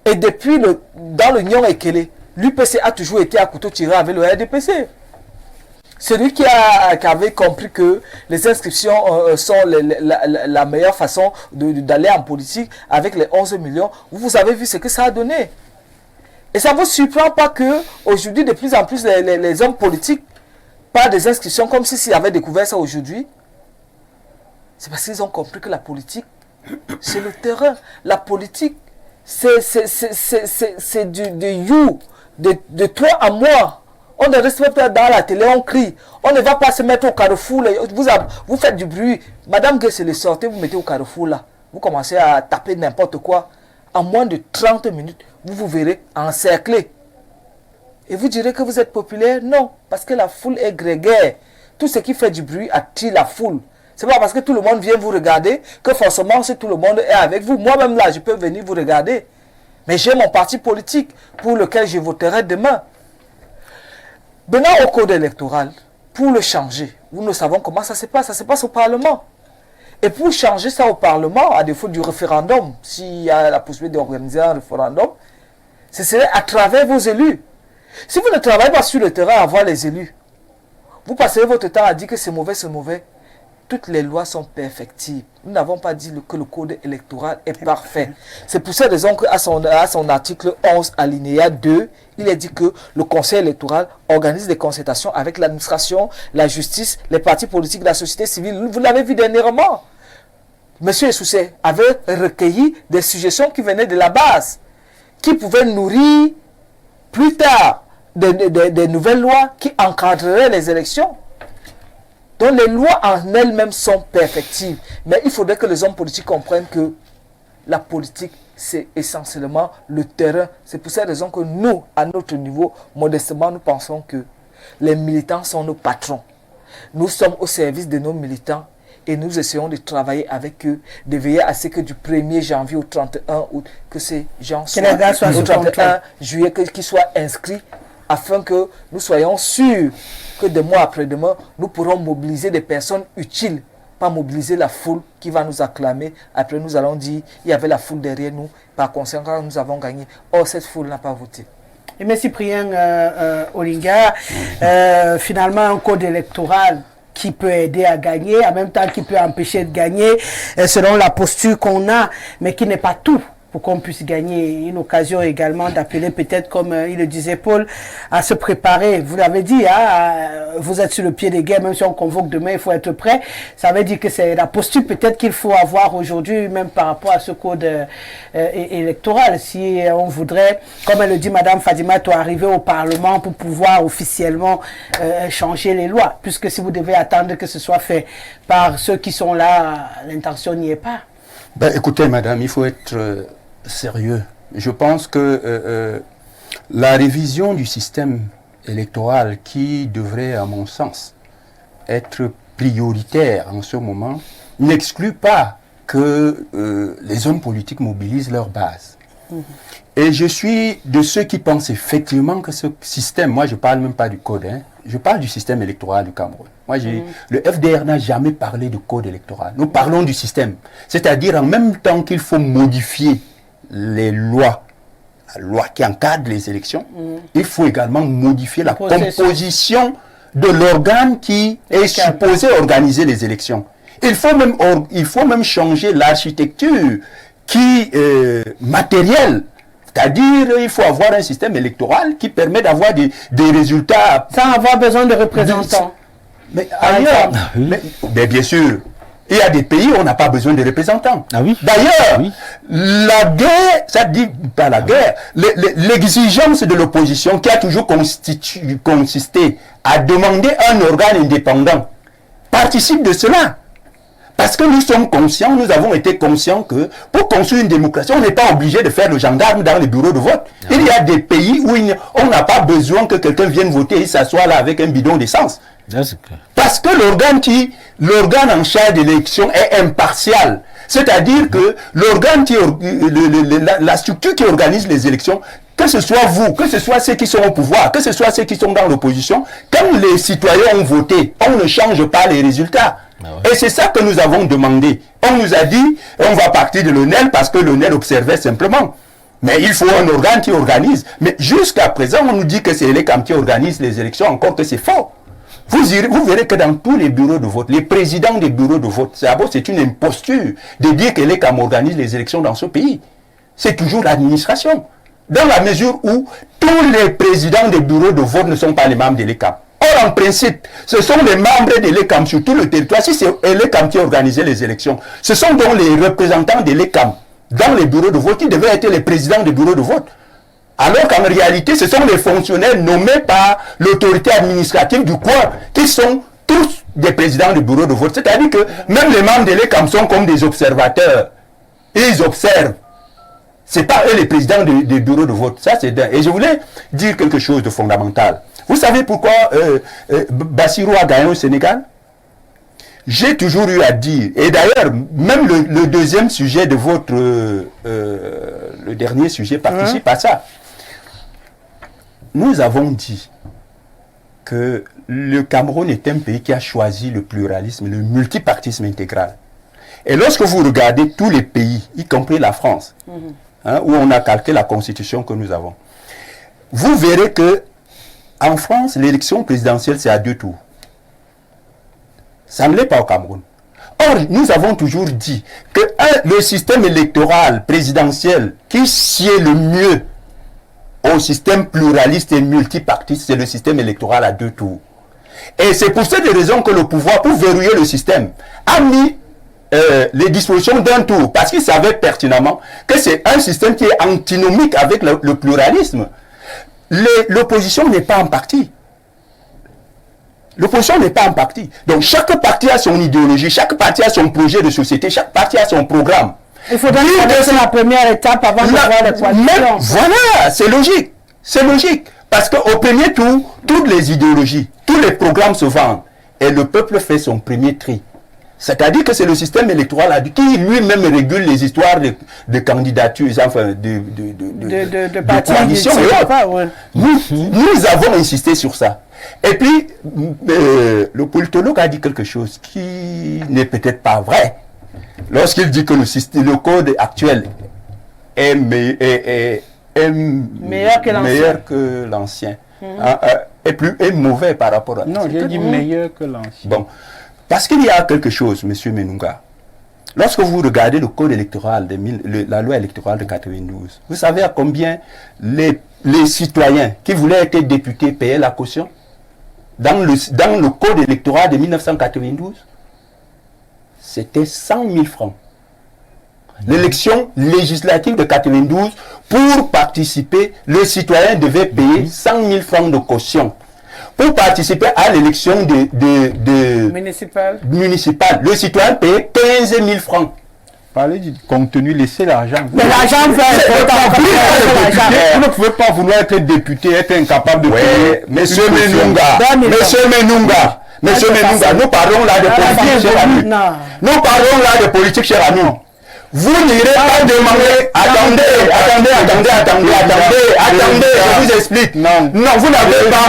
Et depuis, dans l'Union Ekele, l'UPC a toujours été à couteau tiré avec le RDPC. Celui qui avait compris que les inscriptions sont la meilleure façon d'aller en politique avec les 11 millions, vous avez vu ce que ça a donné. Et ça ne vous surprend pas qu'aujourd'hui, de plus en plus, les hommes politiques parlent des inscriptions comme s'ils avaient découvert ça aujourd'hui. C'est parce qu'ils ont compris que la politique, c'est le terrain. La politique, c'est du you, de toi à moi. On ne respecte pas dans la télé, on crie. On ne va pas se mettre au carrefour. Vous faites du bruit. Madame Guessele, sortez, vous mettez au carrefour là. Vous commencez à taper n'importe quoi. En moins de 30 minutes, vous verrez encerclé. Et vous direz que vous êtes populaire? Non, parce que la foule est grégaire. Tout ce qui fait du bruit attire la foule. C'est pas parce que tout le monde vient vous regarder que forcément si tout le monde est avec vous. Moi-même là, je peux venir vous regarder. Mais j'ai mon parti politique pour lequel je voterai demain. Venant au code électoral, pour le changer, nous savons comment ça se passe au Parlement. Et pour changer ça au Parlement, à défaut du référendum, s'il y a la possibilité d'organiser un référendum, ce serait à travers vos élus. Si vous ne travaillez pas sur le terrain à voir les élus, vous passerez votre temps à dire que c'est mauvais, c'est mauvais. Toutes les lois sont perfectibles. Nous n'avons pas dit que le code électoral est parfait. C'est pour cette raison qu'à son article 11, alinéa 2, il est dit que le Conseil électoral organise des concertations avec l'administration, la justice, les partis politiques, la société civile. Vous l'avez vu dernièrement. Monsieur Essoussé avait recueilli des suggestions qui venaient de la base, qui pouvaient nourrir plus tard des nouvelles lois qui encadreraient les élections. Donc les lois en elles-mêmes sont perfectibles. Mais il faudrait que les hommes politiques comprennent que la politique, c'est essentiellement le terrain. C'est pour cette raison que nous, à notre niveau, modestement, nous pensons que les militants sont nos patrons. Nous sommes au service de nos militants et nous essayons de travailler avec eux, de veiller à ce que du 1er janvier au 31 août, que ces gens soient au 31 juillet, qu'ils soient inscrits, afin que nous soyons sûrs que de mois après demain, nous pourrons mobiliser des personnes utiles, pas mobiliser la foule qui va nous acclamer. Après, nous allons dire, il y avait la foule derrière nous, par conséquent, nous avons gagné. Or, cette foule n'a pas voté. Et M. Cyprien Olinga, finalement, un code électoral qui peut aider à gagner, en même temps qui peut empêcher de gagner, selon la posture qu'on a, mais qui n'est pas tout. Pour qu'on puisse gagner, une occasion également d'appeler peut-être, comme il le disait Paul, à se préparer. Vous l'avez dit, vous êtes sur le pied des guerres, même si on convoque demain, il faut être prêt. Ça veut dire que c'est la posture peut-être qu'il faut avoir aujourd'hui, même par rapport à ce code électoral. Si on voudrait, comme elle le dit Madame Fadima, arriver au Parlement pour pouvoir officiellement changer les lois. Puisque si vous devez attendre que ce soit fait par ceux qui sont là, l'intention n'y est pas. Ben, écoutez, madame, il faut être sérieux. Je pense que la révision du système électoral qui devrait, à mon sens, être prioritaire en ce moment, n'exclut pas que les hommes politiques mobilisent leur base. Et je suis de ceux qui pensent effectivement que ce système, moi je ne parle même pas du code, je parle du système électoral du Cameroun. Moi, le FDR n'a jamais parlé de code électoral. Nous parlons du système. C'est-à-dire en même temps qu'il faut modifier les lois, la loi qui encadre les élections, il faut également modifier la composition de l'organe qui est supposé organiser les élections. Il faut même changer l'architecture matérielle. C'est-à-dire, il faut avoir un système électoral qui permet d'avoir des résultats... Sans avoir besoin de représentants. Mais ailleurs, mais bien sûr, il y a des pays où on n'a pas besoin de représentants. Ah oui. D'ailleurs, la guerre, ça dit pas la guerre, l'exigence de l'opposition qui a toujours consisté à demander un organe indépendant participe de cela. Parce que nous sommes conscients, nous avons été conscients que pour construire une démocratie, on n'est pas obligé de faire le gendarme dans les bureaux de vote. Il y a des pays où on n'a pas besoin que quelqu'un vienne voter et s'assoie là avec un bidon d'essence. Parce que l'organe en charge de l'élection est impartial. C'est-à-dire que l'organe la structure qui organise les élections, que ce soit vous, que ce soit ceux qui sont au pouvoir, que ce soit ceux qui sont dans l'opposition, quand les citoyens ont voté, on ne change pas les résultats. Et c'est ça que nous avons demandé. On nous a dit, on va partir de l'ONEL parce que l'ONEL observait simplement. Mais il faut un organe qui organise. Mais jusqu'à présent, on nous dit que c'est l'ECAM qui organise les élections, encore que c'est faux. Vous verrez que dans tous les bureaux de vote, les présidents des bureaux de vote, c'est une imposture de dire que l'ECAM organise les élections dans ce pays. C'est toujours l'administration. Dans la mesure où tous les présidents des bureaux de vote ne sont pas les membres de l'ECAM. Or, en principe, ce sont les membres de l'ECAM sur tout le territoire. Si c'est l'ECAM qui organisait les élections, ce sont donc les représentants de l'ECAM dans les bureaux de vote qui devaient être les présidents des bureaux de vote. Alors qu'en réalité, ce sont les fonctionnaires nommés par l'autorité administrative du coin qui sont tous des présidents des bureaux de vote. C'est-à-dire que même les membres de l'ECAM sont comme des observateurs. Ils observent. Ce n'est pas eux les présidents des bureaux de vote. Ça, c'est dingue. Et je voulais dire quelque chose de fondamental. Vous savez pourquoi Bassirou a gagné au Sénégal? J'ai toujours eu à dire, et d'ailleurs, même le deuxième sujet de votre... le dernier sujet participe à ça. Nous avons dit que le Cameroun est un pays qui a choisi le pluralisme, le multipartisme intégral. Et lorsque vous regardez tous les pays, y compris la France, où on a calqué la constitution que nous avons, vous verrez que en France, l'élection présidentielle, c'est à 2 tours. Ça ne l'est pas au Cameroun. Or, nous avons toujours dit que le système électoral présidentiel qui sied le mieux au système pluraliste et multipartiste, c'est le système électoral à 2 tours. Et c'est pour cette raison que le pouvoir, pour verrouiller le système, a mis les dispositions d'un tour, parce qu'il savait pertinemment que c'est un système qui est antinomique avec le pluralisme. L'opposition n'est pas en parti. L'opposition n'est pas en parti. Donc chaque parti a son idéologie, chaque parti a son projet de société, chaque parti a son programme. Il faudra que c'est la première étape avant de voir les coalitions. Voilà, c'est logique. C'est logique. Parce qu'au premier tour, toutes les idéologies, tous les programmes se vendent. Et le peuple fait son premier tri. C'est-à-dire que c'est le système électoral qui lui-même régule les histoires de candidatures, enfin de coalitions et autres. Ouais. Nous avons insisté sur ça. Et puis, le politologue a dit quelque chose qui n'est peut-être pas vrai. Lorsqu'il dit que le code actuel est meilleur que l'ancien. Est mauvais par rapport à... Non, j'ai dit meilleur que l'ancien. Bon. Parce qu'il y a quelque chose, M. Menunga. Lorsque vous regardez le code électoral, la loi électorale de 92, vous savez à combien les citoyens qui voulaient être députés payaient la caution dans le code électoral de 1992? C'était 100 000 francs. L'élection législative de 92, pour participer, le citoyen devait payer 100 000 francs de caution. Pour participer à l'élection municipale, le citoyen payait 15 000 francs. Parlez du contenu, laissez l'argent. Mais l'argent vous ne pouvez pas vouloir être député, être incapable de payer. Monsieur Menunga, nous parlons là de politique, cher ami. Nous parlons là de politique, cher ami. Vous n'irez pas demander, attendez, je vous explique. Non, vous n'avez pas.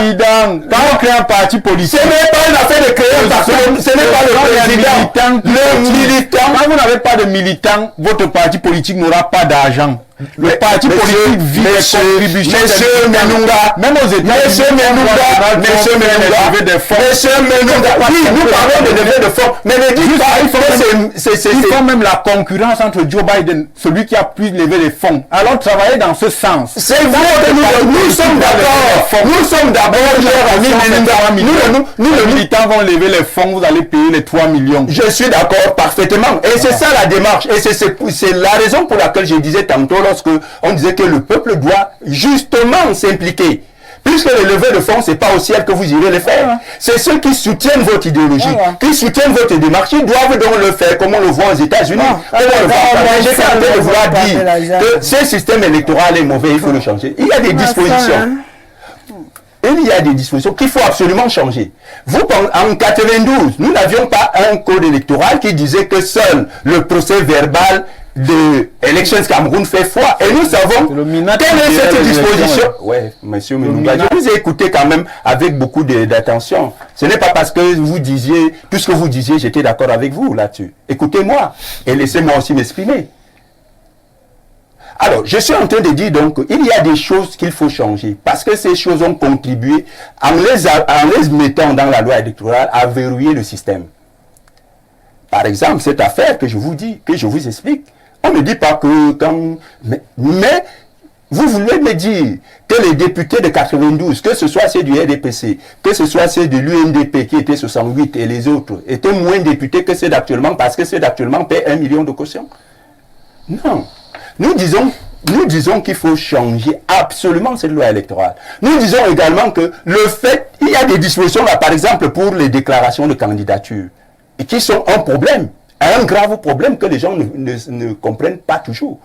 Quand on crée un parti politique, ce n'est pas une affaire de créer un parti, ce n'est pas le président. Le militant. Quand vous n'avez pas de militant, votre parti politique n'aura pas d'argent. Le parti politique vit des contributions. Monsieur Menunga, même aux États-Unis, Monsieur Menunga, oui, nous parlons de levée de fonds, mais ne dites pas, il faut même la concurrence entre Joe Biden, celui qui a pu lever les fonds. Alors travaillez dans ce sens. C'est vrai que nous sommes d'accord. Nous sommes d'abord, nous les militants vont lever les fonds, vous allez payer les 3 millions. Je suis d'accord parfaitement. Et c'est ça la démarche. Et c'est la raison pour laquelle je disais tantôt, lorsque on disait que le peuple doit justement s'impliquer. Puisque les levées de fonds, ce n'est pas au ciel que vous irez les faire. C'est ceux qui soutiennent votre idéologie, qui soutiennent votre démarche, ils doivent donc le faire comme on le voit aux États-Unis. J'étais en train de vouloir dire que ce système électoral est mauvais, il faut le changer. Il y a des dispositions. il y a des dispositions qu'il faut absolument changer. Vous, en 92, nous n'avions pas un code électoral qui disait que seul le procès verbal de Elections Cameroun fait foi. Et nous savons quelle est cette disposition. Oui, monsieur Menouba, je vous ai écouté quand même avec beaucoup d'attention. Ce n'est pas parce que vous disiez, tout ce que vous disiez, j'étais d'accord avec vous là-dessus. Écoutez-moi et laissez-moi aussi m'exprimer. Alors, je suis en train de dire donc qu'il y a des choses qu'il faut changer parce que ces choses ont contribué en les mettant dans la loi électorale à verrouiller le système. Par exemple, cette affaire que je vous dis, que je vous explique, on ne dit pas que quand... Mais vous voulez me dire que les députés de 92, que ce soit ceux du RDPC, que ce soit ceux de l'UNDP qui étaient 68 et les autres, étaient moins députés que ceux d'actuellement parce que ceux d'actuellement paient 1 million de caution? Non. Nous disons qu'il faut changer absolument cette loi électorale. Nous disons également que le fait, il y a des dispositions là, par exemple pour les déclarations de candidature, et qui sont un problème, un grave problème que les gens ne comprennent pas toujours.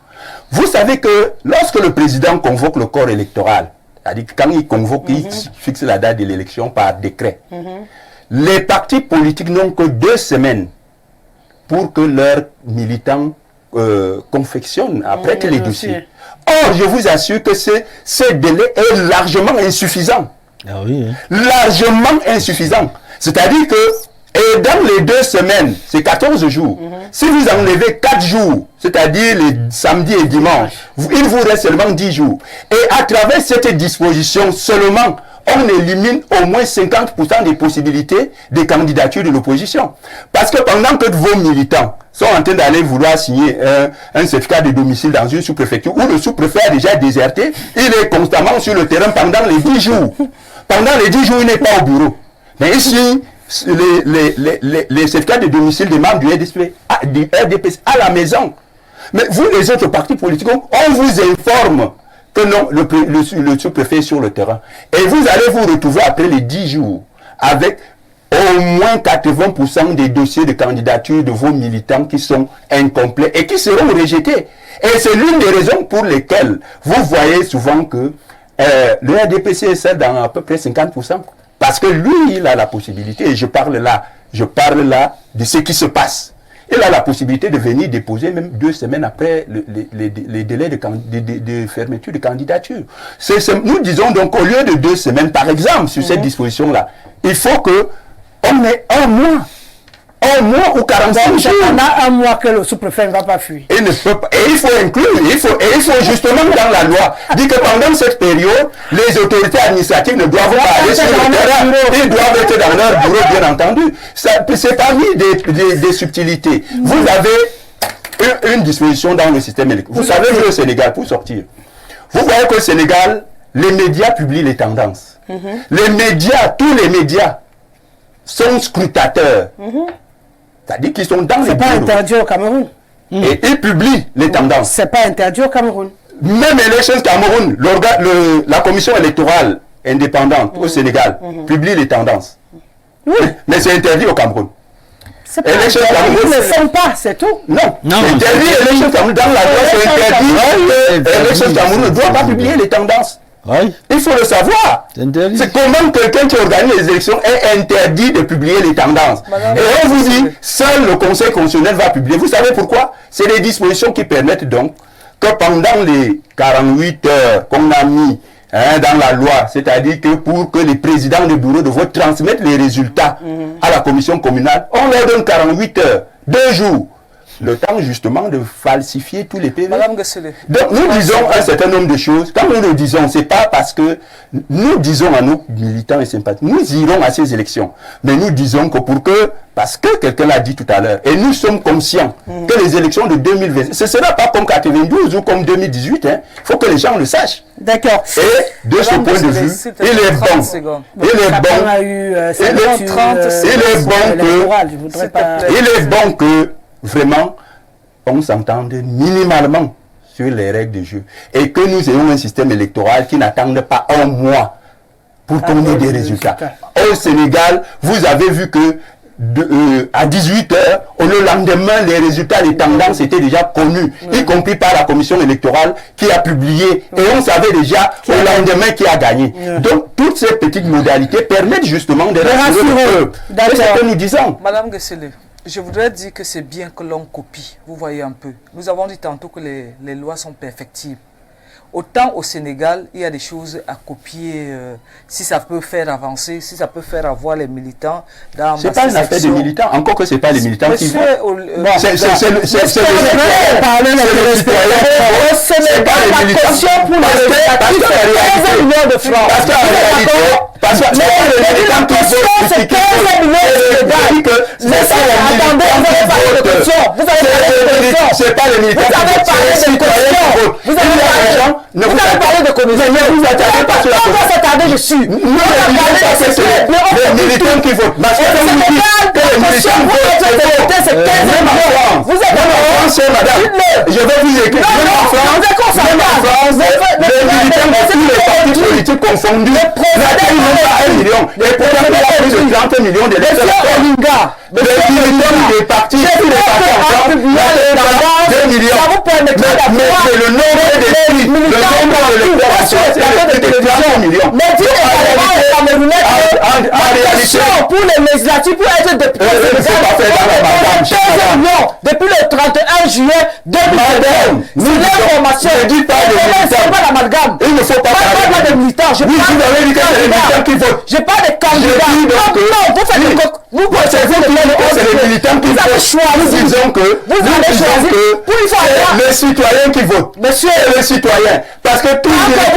Vous savez que lorsque le président convoque le corps électoral, c'est-à-dire quand il convoque, il fixe la date de l'élection par décret, les partis politiques n'ont que 2 semaines pour que leurs militants confectionnent, apprêtent les dossiers. Or, je vous assure que ce délai est largement insuffisant. Ah oui, hein. Largement insuffisant. C'est-à-dire que et dans les 2 semaines, c'est 14 jours. Si vous enlevez 4 jours, c'est-à-dire les samedis et dimanches, il vous reste seulement 10 jours. Et à travers cette disposition seulement, on élimine au moins 50% des possibilités de candidature de l'opposition. Parce que pendant que vos militants sont en train d'aller vouloir signer un certificat de domicile dans une sous-préfecture où le sous-préfet a déjà déserté, il est constamment sur le terrain pendant les 10 jours. Pendant les 10 jours, il n'est pas au bureau. Mais ici, les certificats de domicile des membres du RDPC à la maison. Mais vous, les autres partis politiques, on vous informe que non, le sous-préfet est sur le terrain. Et vous allez vous retrouver après les 10 jours avec au moins 80% des dossiers de candidature de vos militants qui sont incomplets et qui seront rejetés. Et c'est l'une des raisons pour lesquelles vous voyez souvent que le RDPC est seul dans à peu près 50%. Parce que lui, il a la possibilité, et je parle là de ce qui se passe. Il a la possibilité de venir déposer même 2 semaines après les délais de fermeture de candidature. Nous disons donc au lieu de 2 semaines, par exemple, sur cette disposition-là, il faut que on ait 1 mois. 1 mois ou 45 jours. On a 1 mois que le sous-préfet ne va pas fuir. Et il faut inclure, il faut justement dans la loi dire que pendant cette période, les autorités administratives ne doivent pas aller sur le terrain. Ils doivent être dans leur bureau, bien entendu. C'est parmi des subtilités. Vous avez une disposition dans le système électoral. Vous savez que le Sénégal, pour sortir, vous voyez que le Sénégal, les médias publient les tendances. Les médias, tous les médias, sont scrutateurs. C'est-à-dire qu'ils sont dans les bureaux. C'est pas interdit au Cameroun. Et ils publient les tendances. C'est pas interdit au Cameroun. Même Elections Cameroun, la commission électorale indépendante au Sénégal publie les tendances. Oui. Mais c'est interdit au Cameroun. C'est pas interdit, ils ne le font pas, c'est tout. Non, c'est interdit. Elections Cameroun, dans la loi, c'est interdit. Elections Cameroun ne doit pas publier les tendances. Oui. Il faut le savoir. C'est comment quelqu'un qui organise les élections est interdit de publier les tendances. Et on vous dit, seul le Conseil constitutionnel va publier. Vous savez pourquoi? C'est des dispositions qui permettent donc que pendant les 48 heures qu'on a mis dans la loi, c'est-à-dire que pour que les présidents de bureau de vote transmettent les résultats à la commission communale, on leur donne 48 heures, 2 jours. Le temps justement de falsifier tous les PV. Madame Gesele. Donc nous disons un certain nombre de choses. Quand nous le disons, c'est pas parce que nous disons à nos militants et sympathisants, nous irons à ces élections. Mais nous disons que parce que quelqu'un l'a dit tout à l'heure, et nous sommes conscients que les élections de 2020, ce ne sera pas comme 92 ou comme 2018. Il faut que les gens le sachent. D'accord. Et de ce point de vue, il est bon. Il est bon que vraiment, on s'entende minimalement sur les règles de jeu. Et que nous ayons un système électoral qui n'attende pas 1 mois pour qu'on ait des résultats. Au Sénégal, vous avez vu que à 18h, le lendemain, les résultats, les tendances étaient déjà connus, y compris par la commission électorale qui a publié. Et on savait déjà au lendemain qui a gagné. Donc, toutes ces petites modalités permettent justement de rassurer le peuple. C'est ce que nous disons. Madame Guesele, je voudrais dire que c'est bien que l'on copie. Vous voyez un peu. Nous avons dit tantôt que les lois sont perfectibles. Autant au Sénégal, il y a des choses à copier, si ça peut faire avancer, si ça peut faire avoir les militants dans c'est pas une affaire de militants, encore que c'est pas les militants qui vont. C'est le citoyen. C'est pas les militants. Parce qu'en réalité, parce que les militants qui votent, c'est 15 millions de attendez, vous avez parlé de caution. Vous avez parlé de caution. C'est pas les militants qui votent, c'est les citoyens qui votent. Vous avez parlé de commission. Vous attendez pas sur la commission. On va s'attarder dessus. Nous, les militants qui votent. Parce que vous dites que les militants votent, c'est 15 millions. Vous êtes en France, madame. Je vais vous écrire. Même en France, les militants de tous les partis politiques confondus, n'atteignent pas 1 million. Et pourtant, il y a plus de 30 millions d'électeurs. Les militants des partis, tous les partis ensemble, 2 millions. Mais le nombre d'écrits, le nombre d'électeurs, c'est 30 millions. Mais dis en réalité, pour les législatives, pour être député, depuis le 31 juillet 2021, c'est l'information. Ne dis pas de militants. C'est pas l'amalgame. Il ne faut pas parler de militants. Je parle des militants qui votent. Je parle des candidats. Non, vous faites des c'est les militants qui votent. Nous disons que c'est les citoyens qui votent. Monsieur, les citoyens. Parce que tous les militants,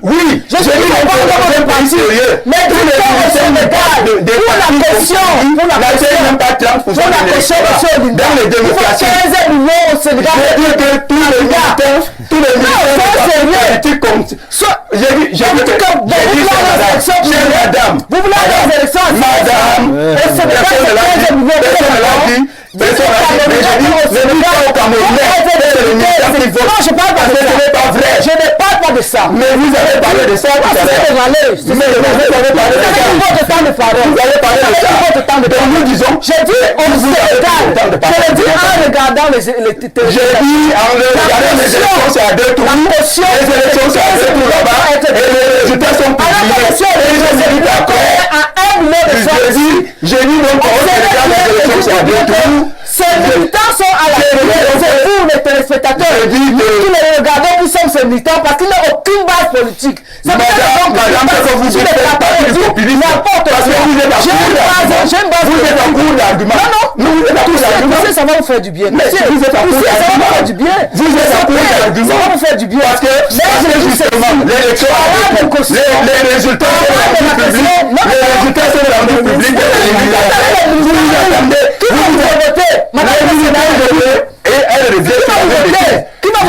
oui, je suis un pays sérieux. Mais tous les militants des partis n'atteignent même pas 30% de l'élection dans les démocraties. 15 millions au Sénégal. Je veux dire que tous les militants politiques comptent. J'ai dit madame, vous voulez aller aux élections, madame, personne ne l'a dit. Mais je dis pas au Camerounais, c'est le militaire qui vote. Non, je parle pas de ça. Ce n'est pas vrai. Je ne parle pas de ça. Mais vous avez parlé de ça tout à l'heure. Mais vous avez parlé de ça. Vous avez parlé de ça. Vous avez parlé de ça. Donc nous disons, j'ai dit au Sénégal. Je l'ai dit en regardant les j'ai dit en regardant les élections, c'est à 2 tours. Les élections, c'est à 2 tours là-bas. Et les résultats sont publiés. Et je suis d'accord. J'ai dit donc au Sénégal, les élections, c'est à 2 tours. Ces militants sont à la télé, c'est vous les téléspectateurs. Tous les regardants, nous sommes ces militants parce qu'ils n'ont aucune base politique. C'est madame, que vous dites pas du populisme. Parce que vous êtes en cours d'argument. Non, vous êtes en cours d'argument. Ça va vous faire du bien. Vous êtes en cours d'argument. Vous êtes en cours d'argument. Ça va vous faire du bien. Parce que justement, l'élection, les résultats sont rendus publics. Les résultats sont rendus publics. Vous attendez. Qui va vous voter? Madame, et elle revient sur la même bêtise. Vous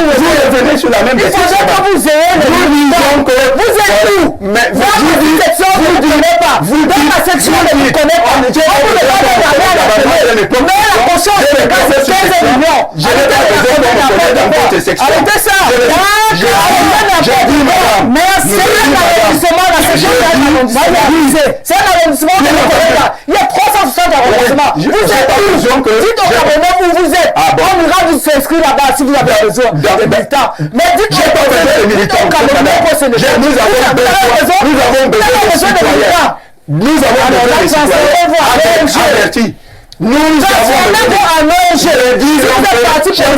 revenez sur la même bêtise. Il faudrait que vous ayez les militants. Vous êtes où? Mais dans ma section, vous ne connaissez pas. Dans ma section, vous ne connaissez pas. On ne va pas parler à la télé. Mais la caution, c'est 15 millions. Je n'ai pas besoin de me connaître dans votre section. Arrêtez ça. J'ai dit madame. Mais c'est un arrondissement, la section d'un arrondissement. C'est un arrondissement que vous connaissez pas. Il y a 360 arrondissements. Vous êtes où? Dites au Camerounais où vous êtes. On ira vous inscrire là-bas si vous avez besoin des militants. Mais dites j'ai pas besoin de militants. Nous avons besoin de citoyens. Nous avons besoin de citoyens avertis. Nous avons je le dis, je dis les élections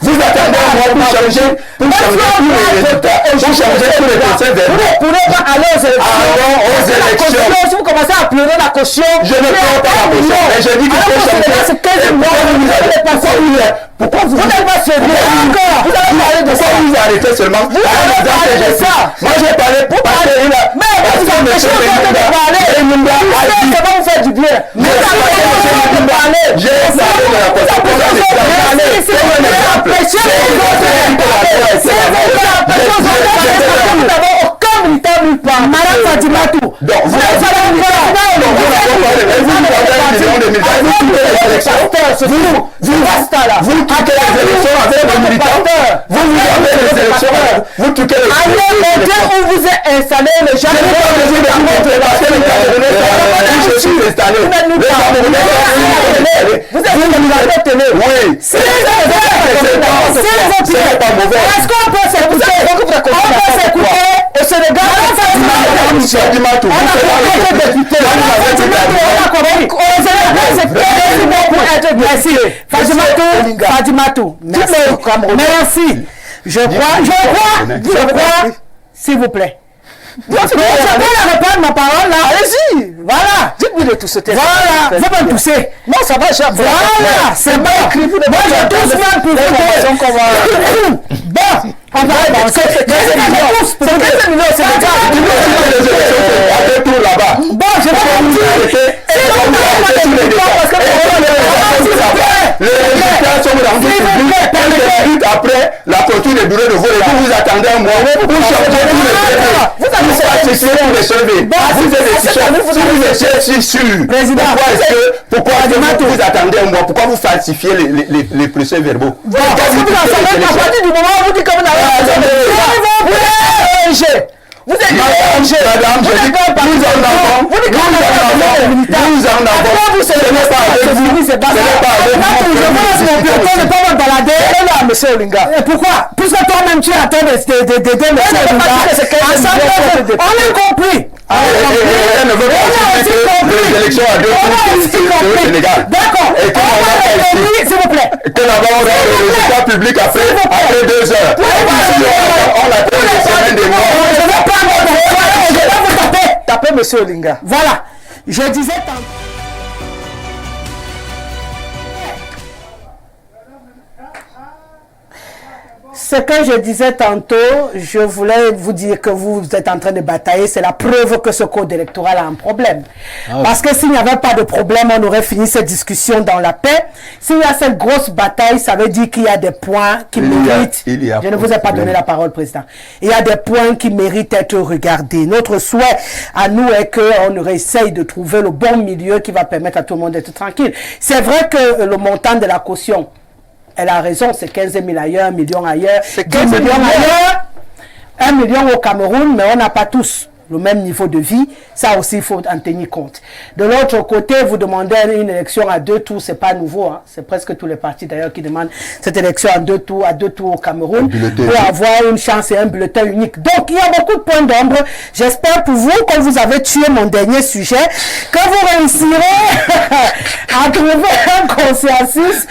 vous attendez un mois pour changer tous les résultats, pour changer tous les procès verbaux. Vous ne pourrez pas aller aux élections. Allons aux élections. Si vous commencez à pleurer la caution, je ne pleure pas la caution. Et je dis que c'est 15 mois. Pourquoi vous n'êtes pas sérieux encore? Vous avez parlé de ça. Vous arrêtez seulement. Vous avez parlé de ça. Moi j'ai parlé pour parler. Mais vous empêchez de parler. Ça va vous faire du bien. Vous avez parlé. J'ai parlé de la caution. Nous n'avons aucun militant nulle part. Madame Fadimatou. Donc, vous n'avez pas de militant. Vous truquez les élections avec les militants. Vous avez les élections. Vous truquez les élections. Où vous êtes installé, les gens. Je suis installé. Vous êtes une télé. Oui. C'est pas mauvais. Est-ce qu'on peut s'écouter? On peut s'écouter au Sénégal. Fadimatou. Fadimatou, merci. Je crois, s'il vous plaît. Je peux répondre ma parole là. Allez-y. Voilà. Dites-moi de tousser. Voilà. Vous pouvez tousser. Non, ça va, Jean. Voilà. C'est pas écrit. Moi, je tousse même pour vous. Bon. On va avancer. C'est 15 millions. C'est 15 millions. C'est tout là-bas. Bon, je vais vous dire. Les résultats sont rendus publics après la clôture des bureaux de vote. Et vous attendez un mois pour changer tous les traités. Vous êtes sûr. Pourquoi vous attendez un mois? Pourquoi vous falsifiez les procès verbaux? Parce que vous en savez à partir du moment où vous dites que vous n'avez pas de vous êtes madame, je dis nous en avons. Nous en avons. Ce n'est pas avec vous. Ce n'est pas avec vous. Je peux me balader. Là, monsieur Olinga. Pourquoi? Puisque toi-même tu attends d'aider monsieur Olinga. On a compris. Elle ne veut pas les élections à 2 tours au Sénégal. D'accord. Et que s'il vous plaît. Que là-bas on a le résultat public après 2 heures. On a fait des semaines de mois. Je vais vous taper. Taper monsieur Olinga. Voilà. Je disais tantôt. Ce que je disais tantôt, je voulais vous dire que vous êtes en train de batailler, c'est la preuve que ce code électoral a un problème. Parce que s'il n'y avait pas de problème, on aurait fini cette discussion dans la paix. S'il y a cette grosse bataille, ça veut dire qu'il y a des points qui méritent... Je ne vous ai pas donné la parole, Président. Il y a des points qui méritent d'être regardés. Notre souhait à nous est qu'on essaye de trouver le bon milieu qui va permettre à tout le monde d'être tranquille. C'est vrai que le montant de la caution, elle a raison, c'est 15 000 ailleurs, 1 million ailleurs, 10 millions ailleurs, 1 million au Cameroun, mais on n'a pas tous le même niveau de vie. Ça aussi, il faut en tenir compte. De l'autre côté, vous demandez une élection à 2 tours, c'est pas nouveau. Hein. C'est presque tous les partis d'ailleurs qui demandent cette élection à 2 tours au Cameroun pour avoir une chance et un bulletin unique. Donc, il y a beaucoup de points d'ombre. J'espère pour vous, comme vous avez tué mon dernier sujet, que vous réussirez à trouver un consensus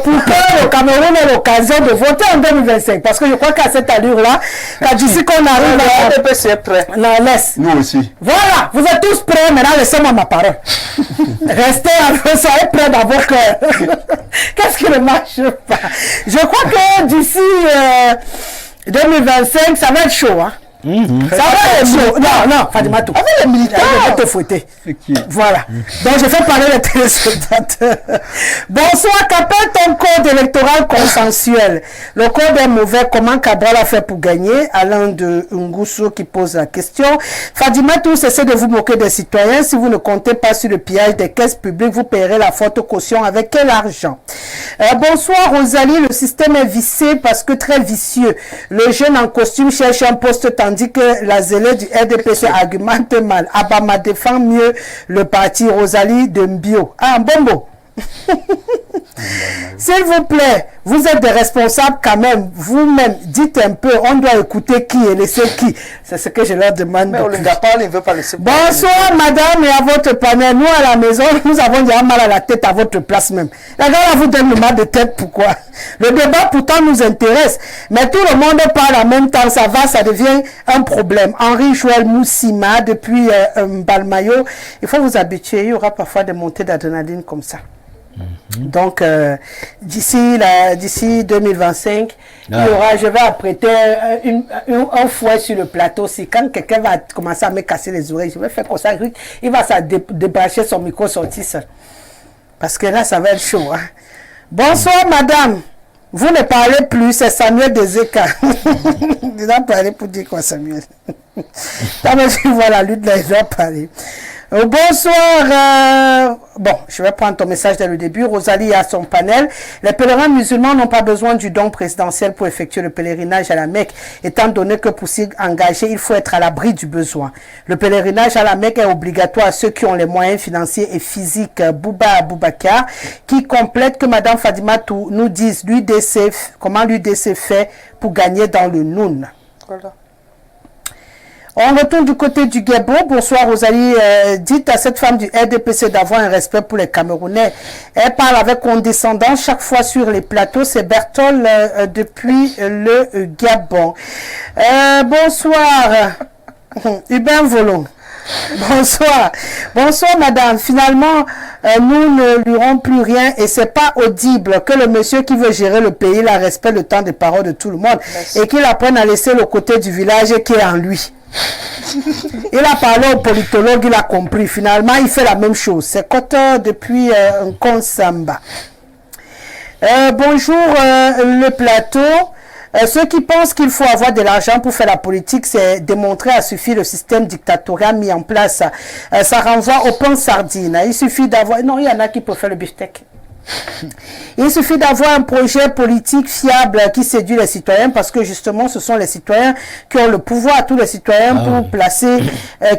pour que le Cameroun ait l'occasion de voter en 2025. Parce que je crois qu'à cette allure-là, d'ici qu'on arrive à... c'est prêt. Laisse. Nous aussi. Voilà, vous êtes tous prêts, maintenant laissez-moi ma parole. Restez soyez prêts dans vos cœurs. Qu'est-ce qui ne marche pas? Je crois que d'ici 2025, ça va être chaud. Hein? Ça va être chaud. Non, Fadimatou. Avec les militaires, je vais te fouetter. Voilà. Donc, je fais parler les téléspectateurs. Bonsoir, qu'appelle ton code électoral consensuel? Le code est mauvais. Comment Cabral a fait pour gagner? Alain de Ngusso qui pose la question. Fadimatou, cessez de vous moquer des citoyens. Si vous ne comptez pas sur le pillage des caisses publiques, vous paierez la forte caution avec quel argent? Bonsoir, Rosalie. Le système est vicié parce que très vicieux. Le jeune en costume cherche un poste tandis que la zélée du RDPC argumente mal. Abama défend mieux le parti. Rosalie de Mbio. Ah, Bombo. S'il vous plaît, vous êtes des responsables quand même. Vous-même, dites un peu, on doit écouter qui et laisser qui. C'est ce que je leur demande. Mais Olinga parle, il ne veut pas laisser. Bonsoir, madame, et à votre panel. Nous, à la maison, nous avons déjà mal à la tête à votre place même. La gars, vous donne le mal de tête, pourquoi? Le débat, pourtant, nous intéresse. Mais tout le monde parle en même temps. Ça va, ça devient un problème. Henri Joël Moussima, depuis Balmayo. Il faut vous habituer. Il y aura parfois des montées d'adrénaline comme ça. Donc, d'ici 2025, il y aura, je vais apprêter un fouet sur le plateau. Si quand quelqu'un va commencer à me casser les oreilles, je vais faire comme ça, il va débrancher son micro, sortir seul. Parce que là, ça va être chaud. Hein. Bonsoir, madame. Vous ne parlez plus, c'est Samuel Dezeka. Il a parlé pour dire quoi, Samuel? Voilà, lui, il doit parler. Bonsoir. Bon, je vais prendre ton message dès le début. Rosalie a son panel. Les pèlerins musulmans n'ont pas besoin du don présidentiel pour effectuer le pèlerinage à la Mecque, étant donné que pour s'y engager, il faut être à l'abri du besoin. Le pèlerinage à la Mecque est obligatoire à ceux qui ont les moyens financiers et physiques. Bouba Aboubakar, qui complète que Madame Fadima nous dise comment l'UDC fait pour gagner dans le Noun. Voilà. On retourne du côté du Gabon. Bonsoir Rosalie. Dites à cette femme du RDPC d'avoir un respect pour les Camerounais. Elle parle avec condescendance chaque fois sur les plateaux. C'est Bertol depuis le Gabon. Bonsoir. Hubert Volo. Bonsoir. Bonsoir madame. Finalement, nous ne lui rendons plus rien et c'est pas audible que le monsieur qui veut gérer le pays la respecte le temps de parole de tout le monde. Merci. Et qu'il apprenne à laisser le côté du village qui est en lui. Il a parlé au politologue, il a compris. Finalement, il fait la même chose. C'est Kotor depuis Nkonsamba. Bonjour le plateau. Ceux qui pensent qu'il faut avoir de l'argent pour faire la politique, c'est démontrer à suffire le système dictatorial mis en place. Ça renvoie au pain sardine. Il suffit d'avoir... Non, il y en a qui préfèrent le beefsteak. Il suffit d'avoir un projet politique fiable qui séduit les citoyens parce que justement ce sont les citoyens qui ont le pouvoir, tous les citoyens pour placer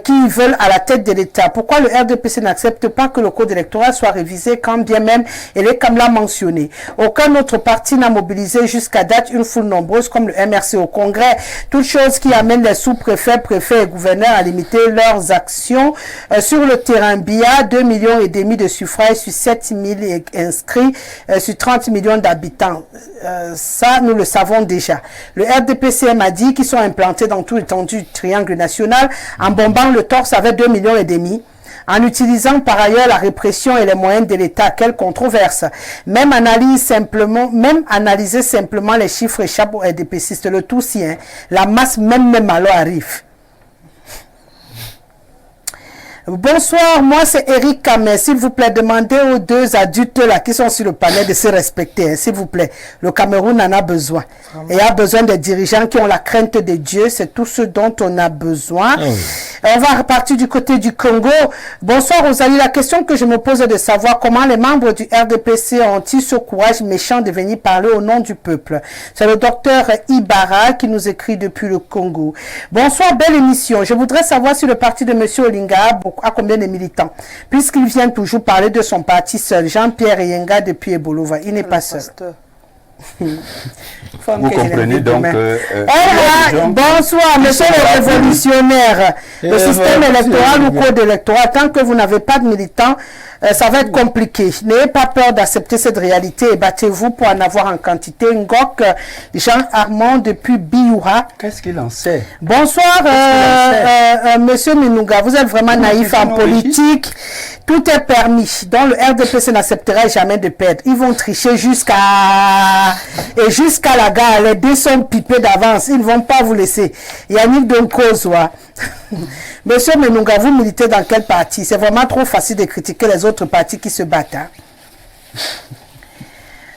qui ils veulent à la tête de l'État. Pourquoi le RDPC n'accepte pas que le code électoral soit révisé quand bien même il est comme l'a mentionné? Aucun autre parti n'a mobilisé jusqu'à date une foule nombreuse comme le MRC au Congrès, toute chose qui amène les sous-préfets, préfets et gouverneurs à limiter leurs actions sur le terrain. BIA, 2,5 millions de suffrages sur 7 000 inscrits sur 30 millions d'habitants. Ça, nous le savons déjà. Le RDPCM a dit qu'ils sont implantés dans tout l'étendue du triangle national en bombant le torse avec 2,5 millions. En utilisant par ailleurs la répression et les moyens de l'État. Quelle controverse. Même analyser simplement les chiffres échappent aux RDPCistes. Le tout si, hein, la masse même alors arrive. Bonsoir, moi c'est Eric Kamé. S'il vous plaît, demandez aux deux adultes là qui sont sur le panel de se respecter, hein, s'il vous plaît. Le Cameroun en a besoin. Et a besoin de dirigeants qui ont la crainte de Dieu. C'est tout ce dont on a besoin. On va repartir du côté du Congo. Bonsoir Rosalie. La question que je me pose est de savoir comment les membres du RDPC ont-ils ce courage méchant de venir parler au nom du peuple. C'est le docteur Ibarra qui nous écrit depuis le Congo. Bonsoir, belle émission. Je voudrais savoir si le parti de M. Olinga a combien de militants, puisqu'il vient toujours parler de son parti seul. Jean-Pierre Yenga depuis Ebolova, il n'est pas seul. Vous comprenez donc bonsoir, monsieur le révolutionnaire. Le système électoral ou code électoral, tant que vous n'avez pas de militants, ça va être compliqué. N'ayez pas peur d'accepter cette réalité et battez-vous pour en avoir en quantité. Ngok, Jean Armand depuis Bioura. Qu'est-ce qu'il en sait? Bonsoir, monsieur Minouga. Vous êtes vraiment naïf en politique. Tout est permis. Donc le RDPC n'acceptera jamais de perdre. Ils vont tricher jusqu'à la gare. Les deux sont pipés d'avance. Ils ne vont pas vous laisser. Yannick Donkozoa. Monsieur Menunga, vous militez dans quel parti? C'est vraiment trop facile de critiquer les autres partis qui se battent. Hein?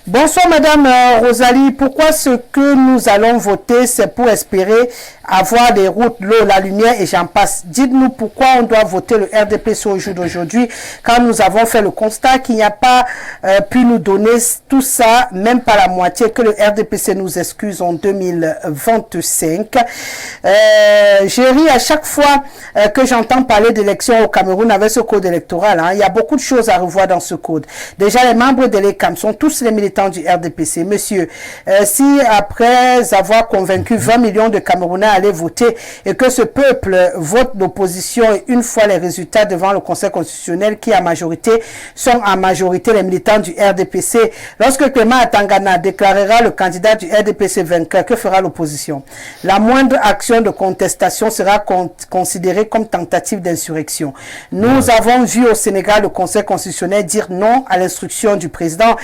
Bonsoir Madame Rosalie, pourquoi ce que nous allons voter, c'est pour espérer avoir des routes, l'eau, la lumière et j'en passe. Dites-nous pourquoi on doit voter le RDPC au jour d'aujourd'hui quand nous avons fait le constat qu'il n'y a pas pu nous donner tout ça, même pas la moitié, que le RDPC nous excuse en 2025. J'ai ri à chaque fois que j'entends parler d'élections au Cameroun avec ce code électoral. Hein. Il y a beaucoup de choses à revoir dans ce code. Déjà, les membres de l'ECAM sont tous les militants du RDPC. Monsieur, si après avoir convaincu 20 millions de Camerounais à aller voter et que ce peuple vote l'opposition et une fois les résultats devant le Conseil constitutionnel qui à majorité sont en majorité les militants du RDPC, lorsque Clément Atangana déclarera le candidat du RDPC vainqueur, que fera l'opposition? La moindre action de contestation sera considérée comme tentative d'insurrection. Nous avons vu au Sénégal le Conseil constitutionnel dire non à l'instruction du président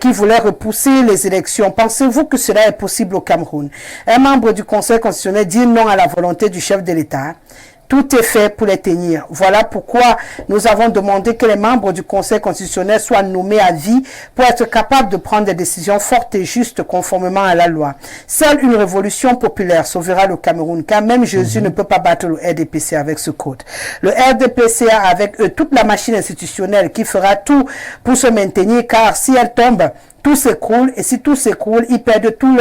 qui voulait repousser les élections. Pensez-vous que cela est possible au Cameroun? Un membre du Conseil constitutionnel dit non à la volonté du chef de l'État. Tout est fait pour les tenir. Voilà pourquoi nous avons demandé que les membres du Conseil constitutionnel soient nommés à vie pour être capables de prendre des décisions fortes et justes conformément à la loi. Seule une révolution populaire sauvera le Cameroun, car même Jésus ne peut pas battre le RDPC avec ce code. Le RDPC a avec eux toute la machine institutionnelle qui fera tout pour se maintenir, car si elle tombe, tout s'écroule, et si tout s'écroule, ils perdent tous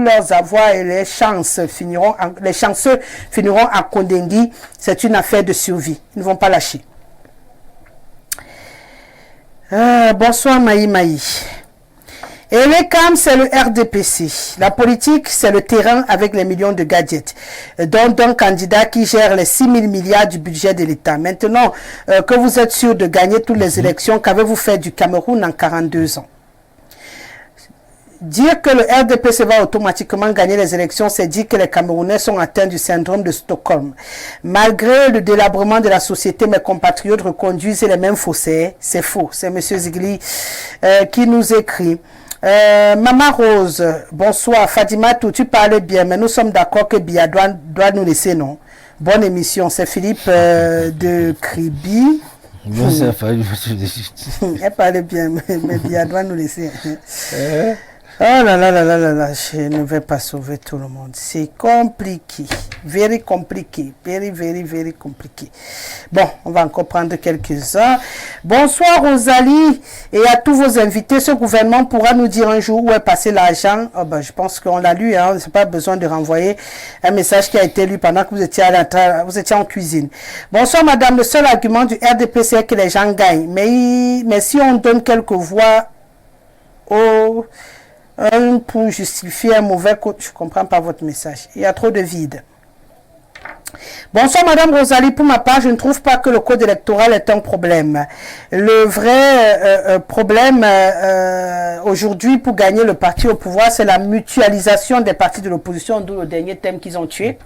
leurs avoirs et les chanceux finiront à Kondengui. C'est une affaire de survie. Ils ne vont pas lâcher. Bonsoir Maï Maï. Et les CAM, c'est le RDPC. La politique, c'est le terrain avec les millions de gadgets. Donc, d'un candidat qui gère les 6 000 milliards du budget de l'État. Maintenant que vous êtes sûr de gagner toutes les élections, qu'avez-vous fait du Cameroun en 42 ans? Dire que le RDPC va automatiquement gagner les élections, c'est dire que les Camerounais sont atteints du syndrome de Stockholm. Malgré le délabrement de la société, mes compatriotes reconduisent les mêmes fossés. C'est faux. C'est M. Zigli qui nous écrit. Maman Rose, bonsoir. Fatima, tu parlais bien, mais nous sommes d'accord que Bia doit nous laisser, non? Bonne émission. C'est Philippe de Kribi. Elle parlait bien, mais Bia doit nous laisser. Oh là là là là là là, je ne vais pas sauver tout le monde. C'est compliqué. Very compliqué. Very compliqué. Bon, on va encore prendre quelques-uns. Bonsoir Rosalie et à tous vos invités. Ce gouvernement pourra nous dire un jour où est passé l'argent. Oh ben, je pense qu'on l'a lu. Hein. C'est pas besoin de renvoyer un message qui a été lu pendant que vous étiez en cuisine. Bonsoir madame. Le seul argument du RDPC est que les gens gagnent. Mais si on donne quelques voix pour justifier un mauvais code, je ne comprends pas votre message. Il y a trop de vide. Bonsoir Madame Rosalie, pour ma part, je ne trouve pas que le code électoral est un problème. Le vrai problème aujourd'hui pour gagner le parti au pouvoir, c'est la mutualisation des partis de l'opposition, d'où le dernier thème qu'ils ont tué.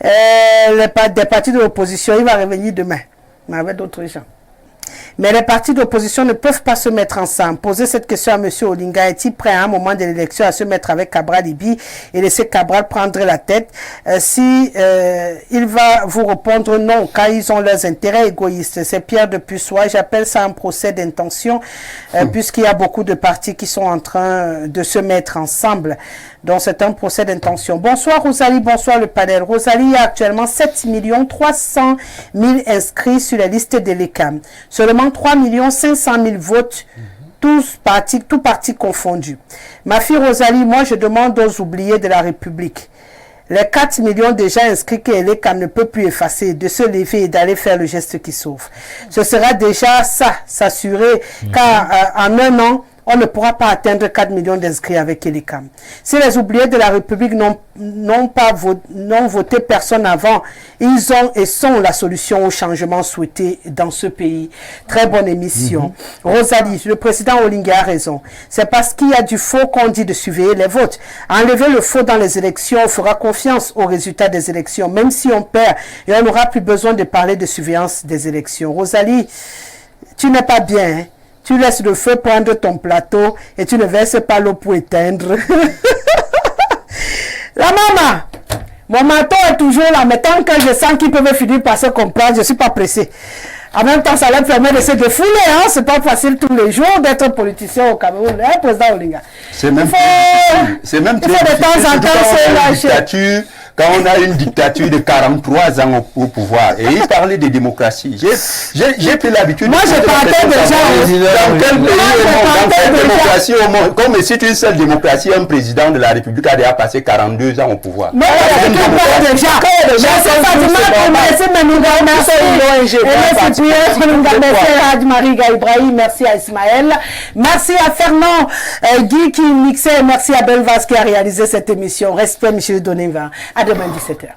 Des partis de l'opposition, il va revenir demain, mais avec d'autres gens. Mais les partis d'opposition ne peuvent pas se mettre ensemble. Posez cette question à M. Olinga. Est-il prêt à un moment de l'élection à se mettre avec Cabral Libi et laisser Cabral prendre la tête? Il va vous répondre non, car ils ont leurs intérêts égoïstes. C'est Pierre de Pussois. J'appelle ça un procès d'intention, puisqu'il y a beaucoup de partis qui sont en train de se mettre ensemble. Donc, c'est un procès d'intention. Bonsoir Rosalie, bonsoir le panel. Rosalie a actuellement 7 300 000 inscrits sur la liste de l'ECAM. Seulement 3 500 000 votes, tout partis confondus. Ma fille Rosalie, moi je demande aux oubliés de la République, les 4 millions déjà inscrits que l'ECAM ne peut plus effacer, de se lever et d'aller faire le geste qui sauve. Ce sera déjà ça, s'assurer, car en un an, on ne pourra pas atteindre 4 millions d'inscrits avec l'ECAM. Si les oubliés de la République n'ont voté personne avant, ils ont et sont la solution au changement souhaité dans ce pays. Très bonne émission. Rosalie, le président Olinga a raison. C'est parce qu'il y a du faux qu'on dit de surveiller les votes. Enlever le faux dans les élections, on fera confiance aux résultats des élections, même si on perd, et on n'aura plus besoin de parler de surveillance des élections. Rosalie, tu n'es pas bien, hein? Tu laisses le feu prendre ton plateau et tu ne verses pas l'eau pour éteindre. La maman, mon menton est toujours là, mais tant que je sens qu'ils peuvent finir par se comprendre, je ne suis pas pressé. En même temps, ça leur permet de se défouler. Hein? Ce n'est pas facile tous les jours d'être politicien au Cameroun. Hein, président Olinga. C'est même très difficile. De temps en temps se lâcher. Quand on a une dictature de 43 ans au pouvoir, et il parlait de démocratie. J'ai pris l'habitude. Moi, je partais déjà. Dans quel pays dans quelle démocratie au monde? Comme c'est une seule démocratie, un président de la République a déjà passé 42 ans au pouvoir. Non, je parle déjà. Merci à Ismaël. Merci à Fernand Guy qui mixait. Merci à Belvas qui a réalisé cette émission. Respect, M. Doneva. À demain 17h.